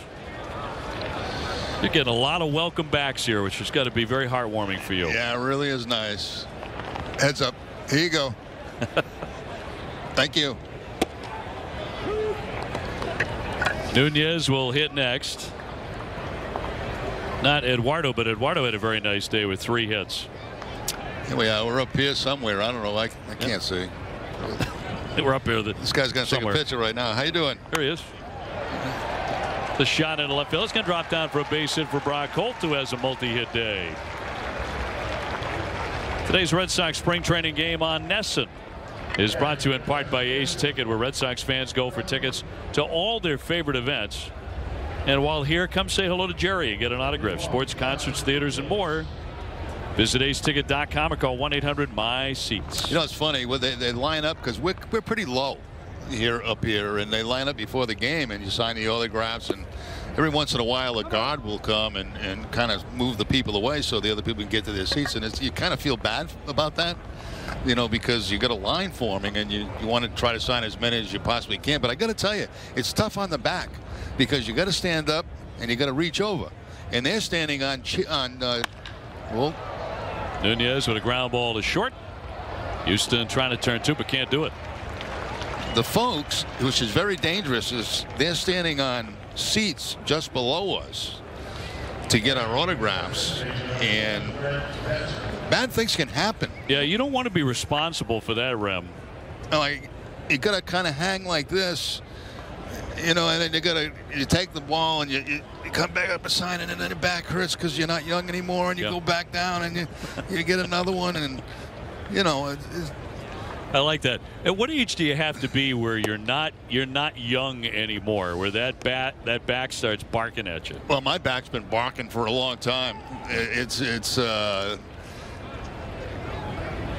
You're getting a lot of welcome backs here, which has got to be very heartwarming for you. Yeah, it really is nice. Heads up. Here you go. Thank you. Nunez will hit next. Not Eduardo, but Eduardo had a very nice day with 3 hits. Here we are. We're up here somewhere. I don't know. I can't see. We're up here. This guy's going to take a picture right now. How you doing? There he is. The shot into left field. It's going to drop down for a base hit for Brock Holt, who has a multi-hit day. Today's Red Sox spring training game on NESN is brought to you in part by Ace Ticket, where Red Sox fans go for tickets to all their favorite events. And while here, come say hello to Jerry and get an autograph. Sports, concerts, theaters, and more. Visit aceticket.com or call 1-800-MY-SEATS. You know, it's funny. Well, they line up because we're pretty low up here, and they line up before the game, and you sign the autographs, and every once in a while a guard will come and kind of move the people away so the other people can get to their seats, and you kind of feel bad about that, you know, because you got a line forming and you want to try to sign as many as you possibly can. But I got to tell you, it's tough on the back because you got to stand up and you got to reach over, and they're standing on well, Nunez with a ground ball to short. Houston trying to turn 2, but can't do it. The folks, which is very dangerous, is they're standing on seats just below us to get our autographs, and bad things can happen. Yeah, you don't want to be responsible for that, Rem. Like, you got to kind of hang like this, you know, and then you take the ball and you come back up and sign it, and then your back hurts because you're not young anymore, and you go back down and you get another one, and you know. I like that. At what age do you have to be where you're not young anymore, where that back starts barking at you? Well, my back's been barking for a long time. It's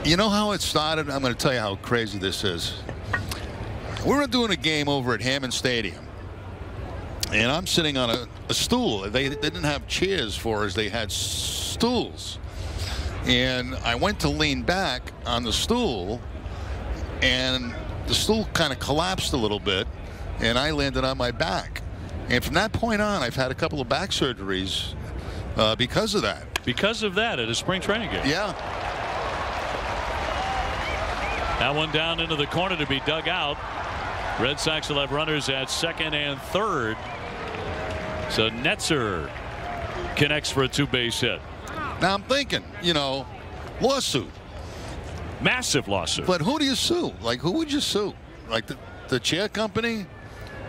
you know how it started? I'm going to tell you how crazy this is. We were doing a game over at Hammond Stadium, and I'm sitting on a stool. They didn't have chairs for us. They had stools. And I went to lean back on the stool, and the stool kind of collapsed a little bit, and I landed on my back. And from that point on, I've had a couple of back surgeries because of that. Because of that at a spring training game? Yeah. That one down into the corner to be dug out. Red Sox will have runners at 2nd and 3rd. So Netzer connects for a 2-base hit. Now I'm thinking, you know, lawsuit. Massive lawsuit. But who do you sue? Like, who would you sue? Like the chair company?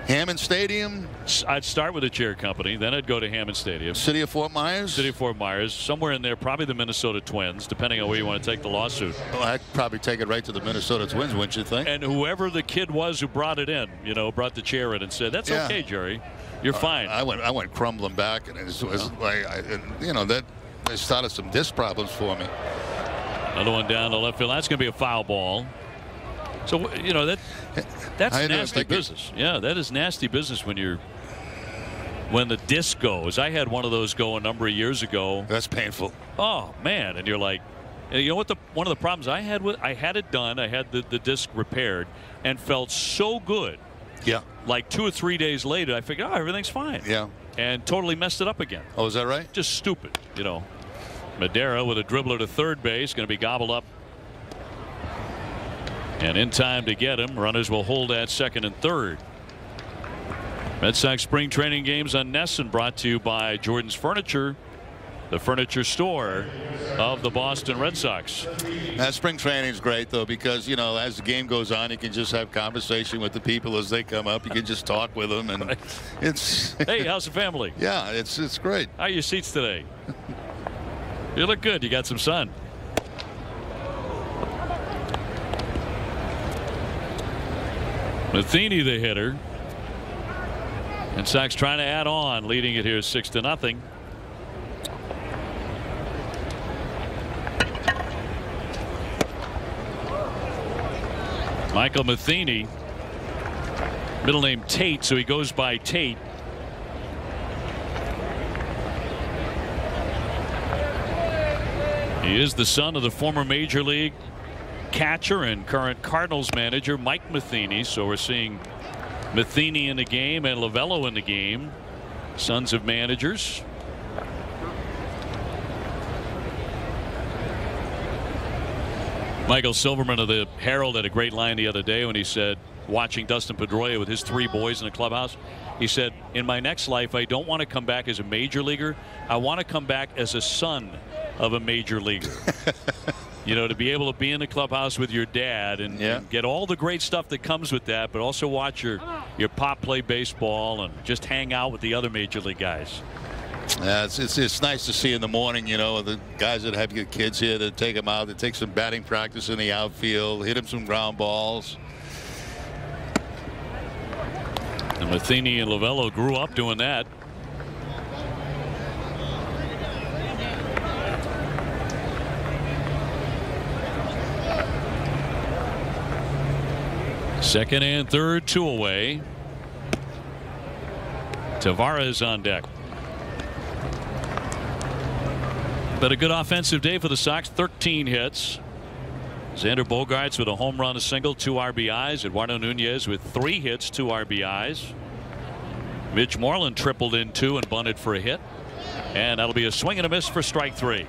Hammond Stadium? I'd start with the chair company, then I'd go to Hammond Stadium. City of Fort Myers? City of Fort Myers. Somewhere in there, probably the Minnesota Twins, depending on where you want to take the lawsuit. Well, I'd probably take it right to the Minnesota Twins, wouldn't you think? And whoever the kid was who brought it in, you know, brought the chair in and said, that's okay, Jerry. You're fine. I went crumbling back, and it was like, you know, that they started some disc problems for me. Another one down the left field. That's going to be a foul ball. So, you know, that's nasty business. Yeah, that is nasty business when the disc goes. I had one of those go a number of years ago. That's painful. Oh man, and you're like, you know what? One of the problems I had I had it done. I had the disc repaired and felt so good. Yeah. Like 2 or 3 days later, I figured, oh, everything's fine. Yeah. And totally messed it up again. Oh, is that right? Just stupid, you know. Madera with a dribbler to third base, going to be gobbled up And in time to get him, runners will hold at second and third. Red Sox spring training games on NESN brought to you by Jordan's Furniture, the furniture store of the Boston Red Sox. That spring training is great, though, because, you know, as the game goes on, you can just have conversation with the people as they come up. You can just talk with them, and it's. Hey, how's the family? Yeah, it's great. How are your seats today? You look good. You got some sun. Matheny, the hitter. And Sox trying to add on, leading it here 6-0. Michael Matheny, middle name Tate, so he goes by Tate. He is the son of the former Major League catcher and current Cardinals manager Mike Matheny. So we're seeing Matheny in the game and Lovello in the game, sons of managers. Michael Silverman of the Herald had a great line the other day when he said, watching Dustin Pedroia with his 3 boys in the clubhouse, he said, in my next life, I don't want to come back as a major leaguer. I want to come back as a son of a major leaguer. You know, to be able to be in the clubhouse with your dad and get all the great stuff that comes with that, but also watch your pop play baseball and just hang out with the other major league guys. Yeah, it's nice to see in the morning, you know, the guys that have your kids here that take them out, that take some batting practice in the outfield, hit them some ground balls. And Matheny and Lovello grew up doing that. Second and third, 2 away. Tavares on deck. But a good offensive day for the Sox. 13 hits. Xander Bogaerts with a home run, a single, 2 RBIs. Eduardo Nunez with 3 hits, 2 RBIs. Mitch Moreland tripled in 2 and bunted for a hit. And that'll be a swing and a miss for strike 3.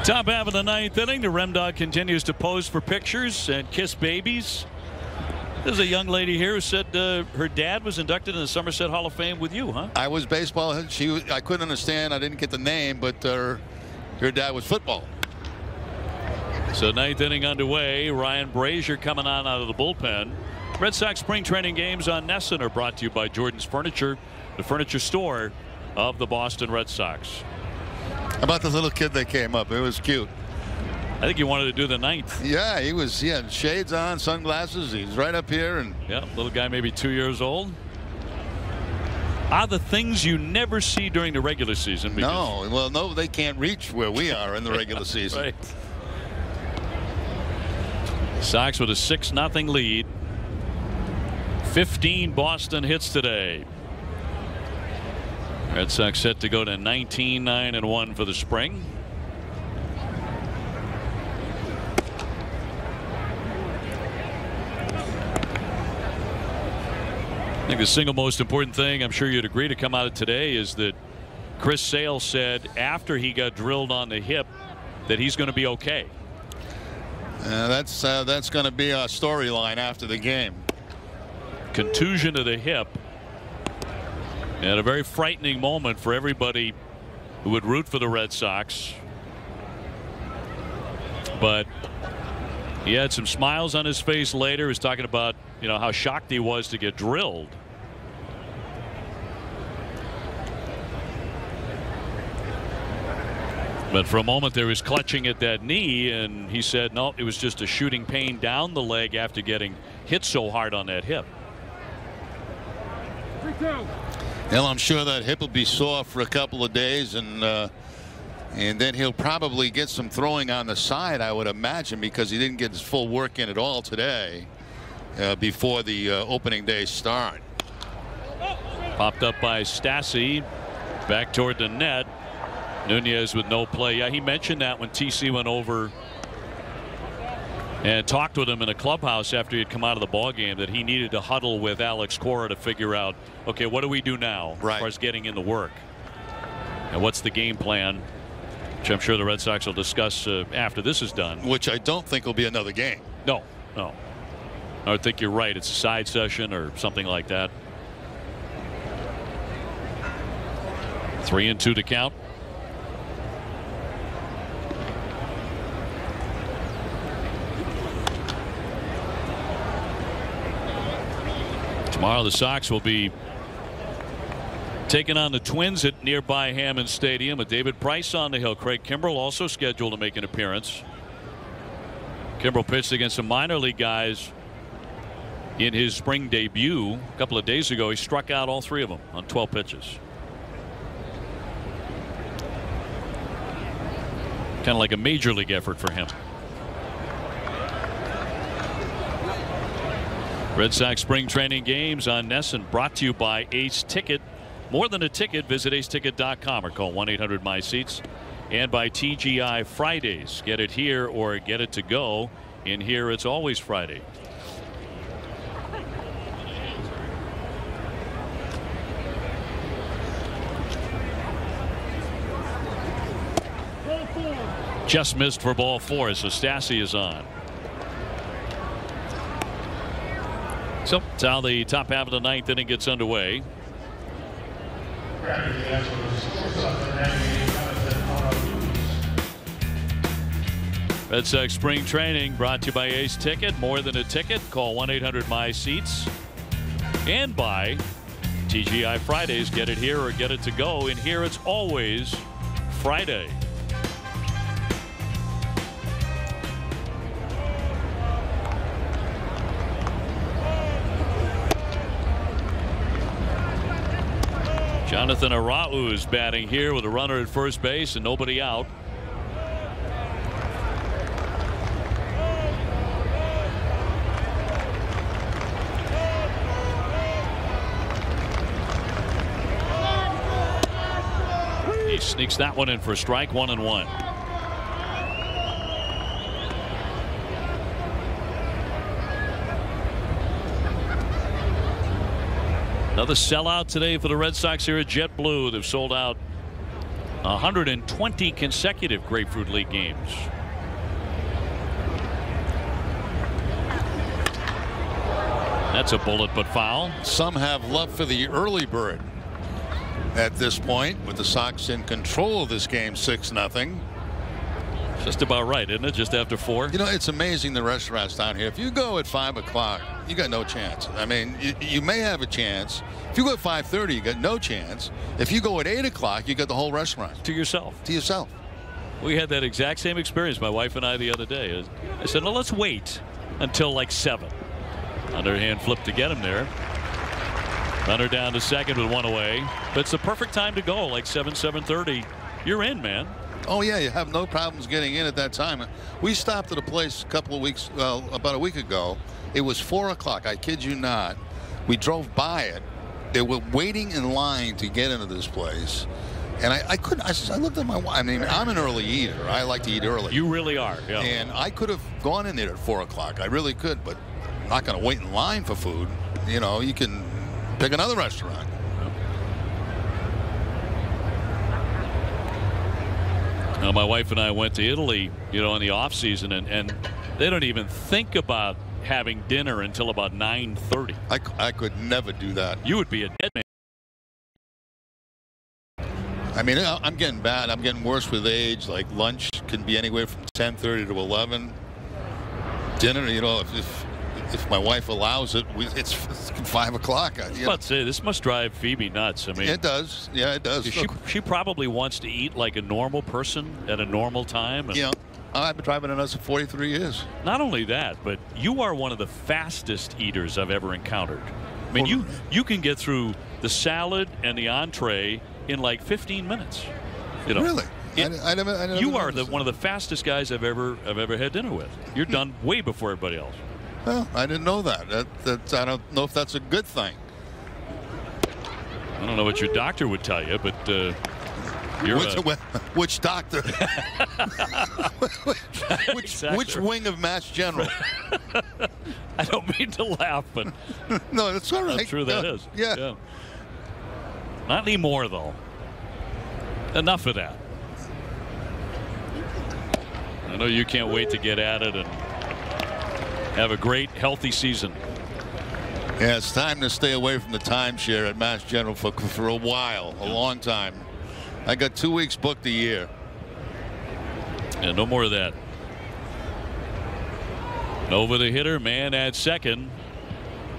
Top half of the 9th inning. The Rem Dog continues to pose for pictures and kiss babies. There's a young lady here who said her dad was inducted in the Somerset Hall of Fame with you, huh? I was baseball. I couldn't understand. I didn't get the name, but her dad was football. So 9th inning underway. Ryan Brazier coming on out of the bullpen. Red Sox spring training games on NESN are brought to you by Jordan's Furniture, the furniture store of the Boston Red Sox. about the little kid that came up? It was cute. I think he wanted to do the 9th. Yeah, he was. He had shades on, sunglasses. He's right up here, and yeah, little guy, maybe 2 years old. Are the things you never see during the regular season? No, well, no, they can't reach where we are in the regular season. Right. Sox with a 6-0 lead. 15 Boston hits today. Red Sox set to go to 19-9-1 for the spring. I think the single most important thing, I'm sure you'd agree, to come out of today is that Chris Sale said after he got drilled on the hip that he's going to be okay. That's going to be a storyline after the game. Contusion to the hip, and a very frightening moment for everybody who would root for the Red Sox. But he had some smiles on his face later. He was talking about, you know, how shocked he was to get drilled. But for a moment there, he was clutching at that knee, and he said no, it was just a shooting pain down the leg after getting hit so hard on that hip. Well, I'm sure that hip will be sore for a couple of days, and then he'll probably get some throwing on the side, I would imagine, because he didn't get his full work in at all today before the opening day start. Popped up by Stassi, back toward the net. Nunez with no play. Yeah, he mentioned that when TC went over and talked with him in a clubhouse after he had come out of the ball game, that he needed to huddle with Alex Cora to figure out, okay, what do we do now as far as getting in the work, and what's the game plan, which I'm sure the Red Sox will discuss after this is done. Which I don't think will be another game. No. I think you're right. It's a side session or something like that. 3-2 to count. Tomorrow the Sox will be taking on the Twins at nearby Hammond Stadium with David Price on the hill. Craig Kimbrell also scheduled to make an appearance. Kimbrell pitched against some minor league guys in his spring debut a couple of days ago. He struck out all 3 of them on 12 pitches. Kind of like a major league effort for him. Red Sox spring training games on NESN brought to you by Ace Ticket. More than a ticket, visit aceticket.com or call 1-800-MY-SEATS. And by TGI Fridays. Get it here or get it to go. In here, it's always Friday. Just missed for ball 4, so Stassi is on. So that's how the top half of the 9th inning gets underway. Red Sox spring training brought to you by Ace Ticket. More than a ticket. Call 1-800-MY-SEATS. And by TGI Fridays. Get it here or get it to go. In here, it's always Friday. Jonathan Arau is batting here with a runner at first base and nobody out. He sneaks that one in for a strike. 1-1. Another sellout today for the Red Sox here at JetBlue. They've sold out 120 consecutive Grapefruit League games. That's a bullet but foul. Some have love for the early bird at this point, with the Sox in control of this game 6-0. Just about right, isn't it? Just after 4. You know, it's amazing the restaurants down here. If you go at 5 o'clock, you got no chance. I mean, you may have a chance. If you go at 5:30, you got no chance. If you go at 8 o'clock, you got the whole restaurant to yourself. To yourself. We had that exact same experience, my wife and I, the other day. I said, "No, let's wait until like 7." Underhand flip to get him there. Runner down to second with 1 away. But it's the perfect time to go, like 7:30. You're in, man. Oh yeah, you have no problems getting in at that time. We stopped at a place a couple of weeks, about a week ago. It was 4 o'clock. I kid you not. We drove by it. They were waiting in line to get into this place, and I couldn't. I looked at my wife. I mean, I'm an early eater. I like to eat early. You really are. Yeah. And I could have gone in there at 4 o'clock. I really could, but I'm not going to wait in line for food. You know, you can pick another restaurant. Now, my wife and I went to Italy, you know, in the off season, and they don't even think about having dinner until about 9:30. I could never do that. You would be a dead man. I mean, I'm getting bad. I'm getting worse with age. Like lunch can be anywhere from 10:30 to 11. Dinner, you know, if my wife allows it, it's 5 o'clock. I was about to say, this must drive Phoebe nuts. I mean, it does. Yeah, it does. She probably wants to eat like a normal person at a normal time. And, I've been driving a nuts for 43 years. Not only that, but you are one of the fastest eaters I've ever encountered. I mean, you can get through the salad and the entree in like 15 minutes. You know, really? I never you are one of the fastest guys I've ever had dinner with. You're done way before everybody else. Well, I didn't know that. I don't know if that's a good thing. I don't know what your doctor would tell you, but you're which doctor? which wing of Mass General? I don't mean to laugh, but no, that's all right. I'm sure that is. Yeah. Not anymore, though. Enough of that. I know you can't wait to get at it and have a great, healthy season. Yeah, it's time to stay away from the timeshare at Mass General for a while, a long time. I got 2 weeks booked a year. Yeah, no more of that. Over the hitter, man at second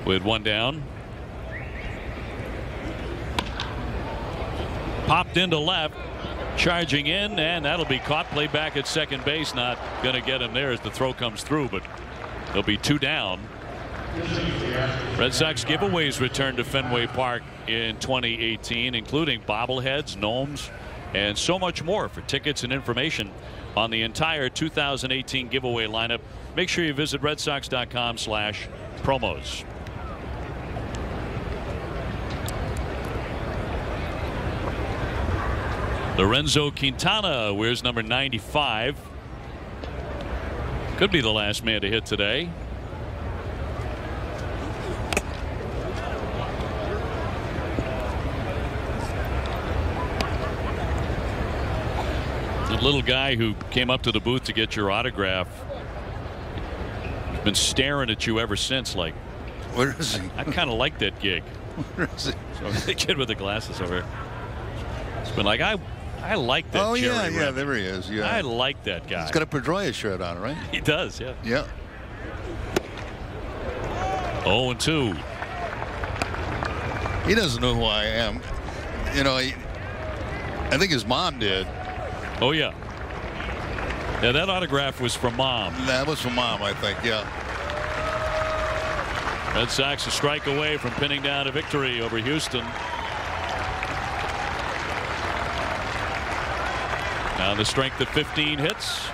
with 1 down. Popped into left, charging in, and that'll be caught. Play back at second base. Not going to get him there as the throw comes through, but there'll be 2 down. Red Sox giveaways return to Fenway Park in 2018, including bobbleheads, gnomes, and so much more. For tickets and information on the entire 2018 giveaway lineup, make sure you visit redsox.com/promos. Lorenzo Quintana wears number 95. Could be the last man to hit today. The little guy who came up to the booth to get your autograph has been staring at you ever since. Like, where is he? I kind of like that gig. Where is he? So the kid with the glasses over here. It's been like, I like that. Oh, Jerry yeah, there he is. Yeah, I like that guy. He's got a Pedroia shirt on, right? He does, yeah. Yeah. 0-2. He doesn't know who I am. You know, I think his mom did. Oh, yeah. Yeah, that autograph was from Mom. That was from Mom, I think, yeah. Red Sox a strike away from pinning down a victory over Houston. Now the strength of 15 hits.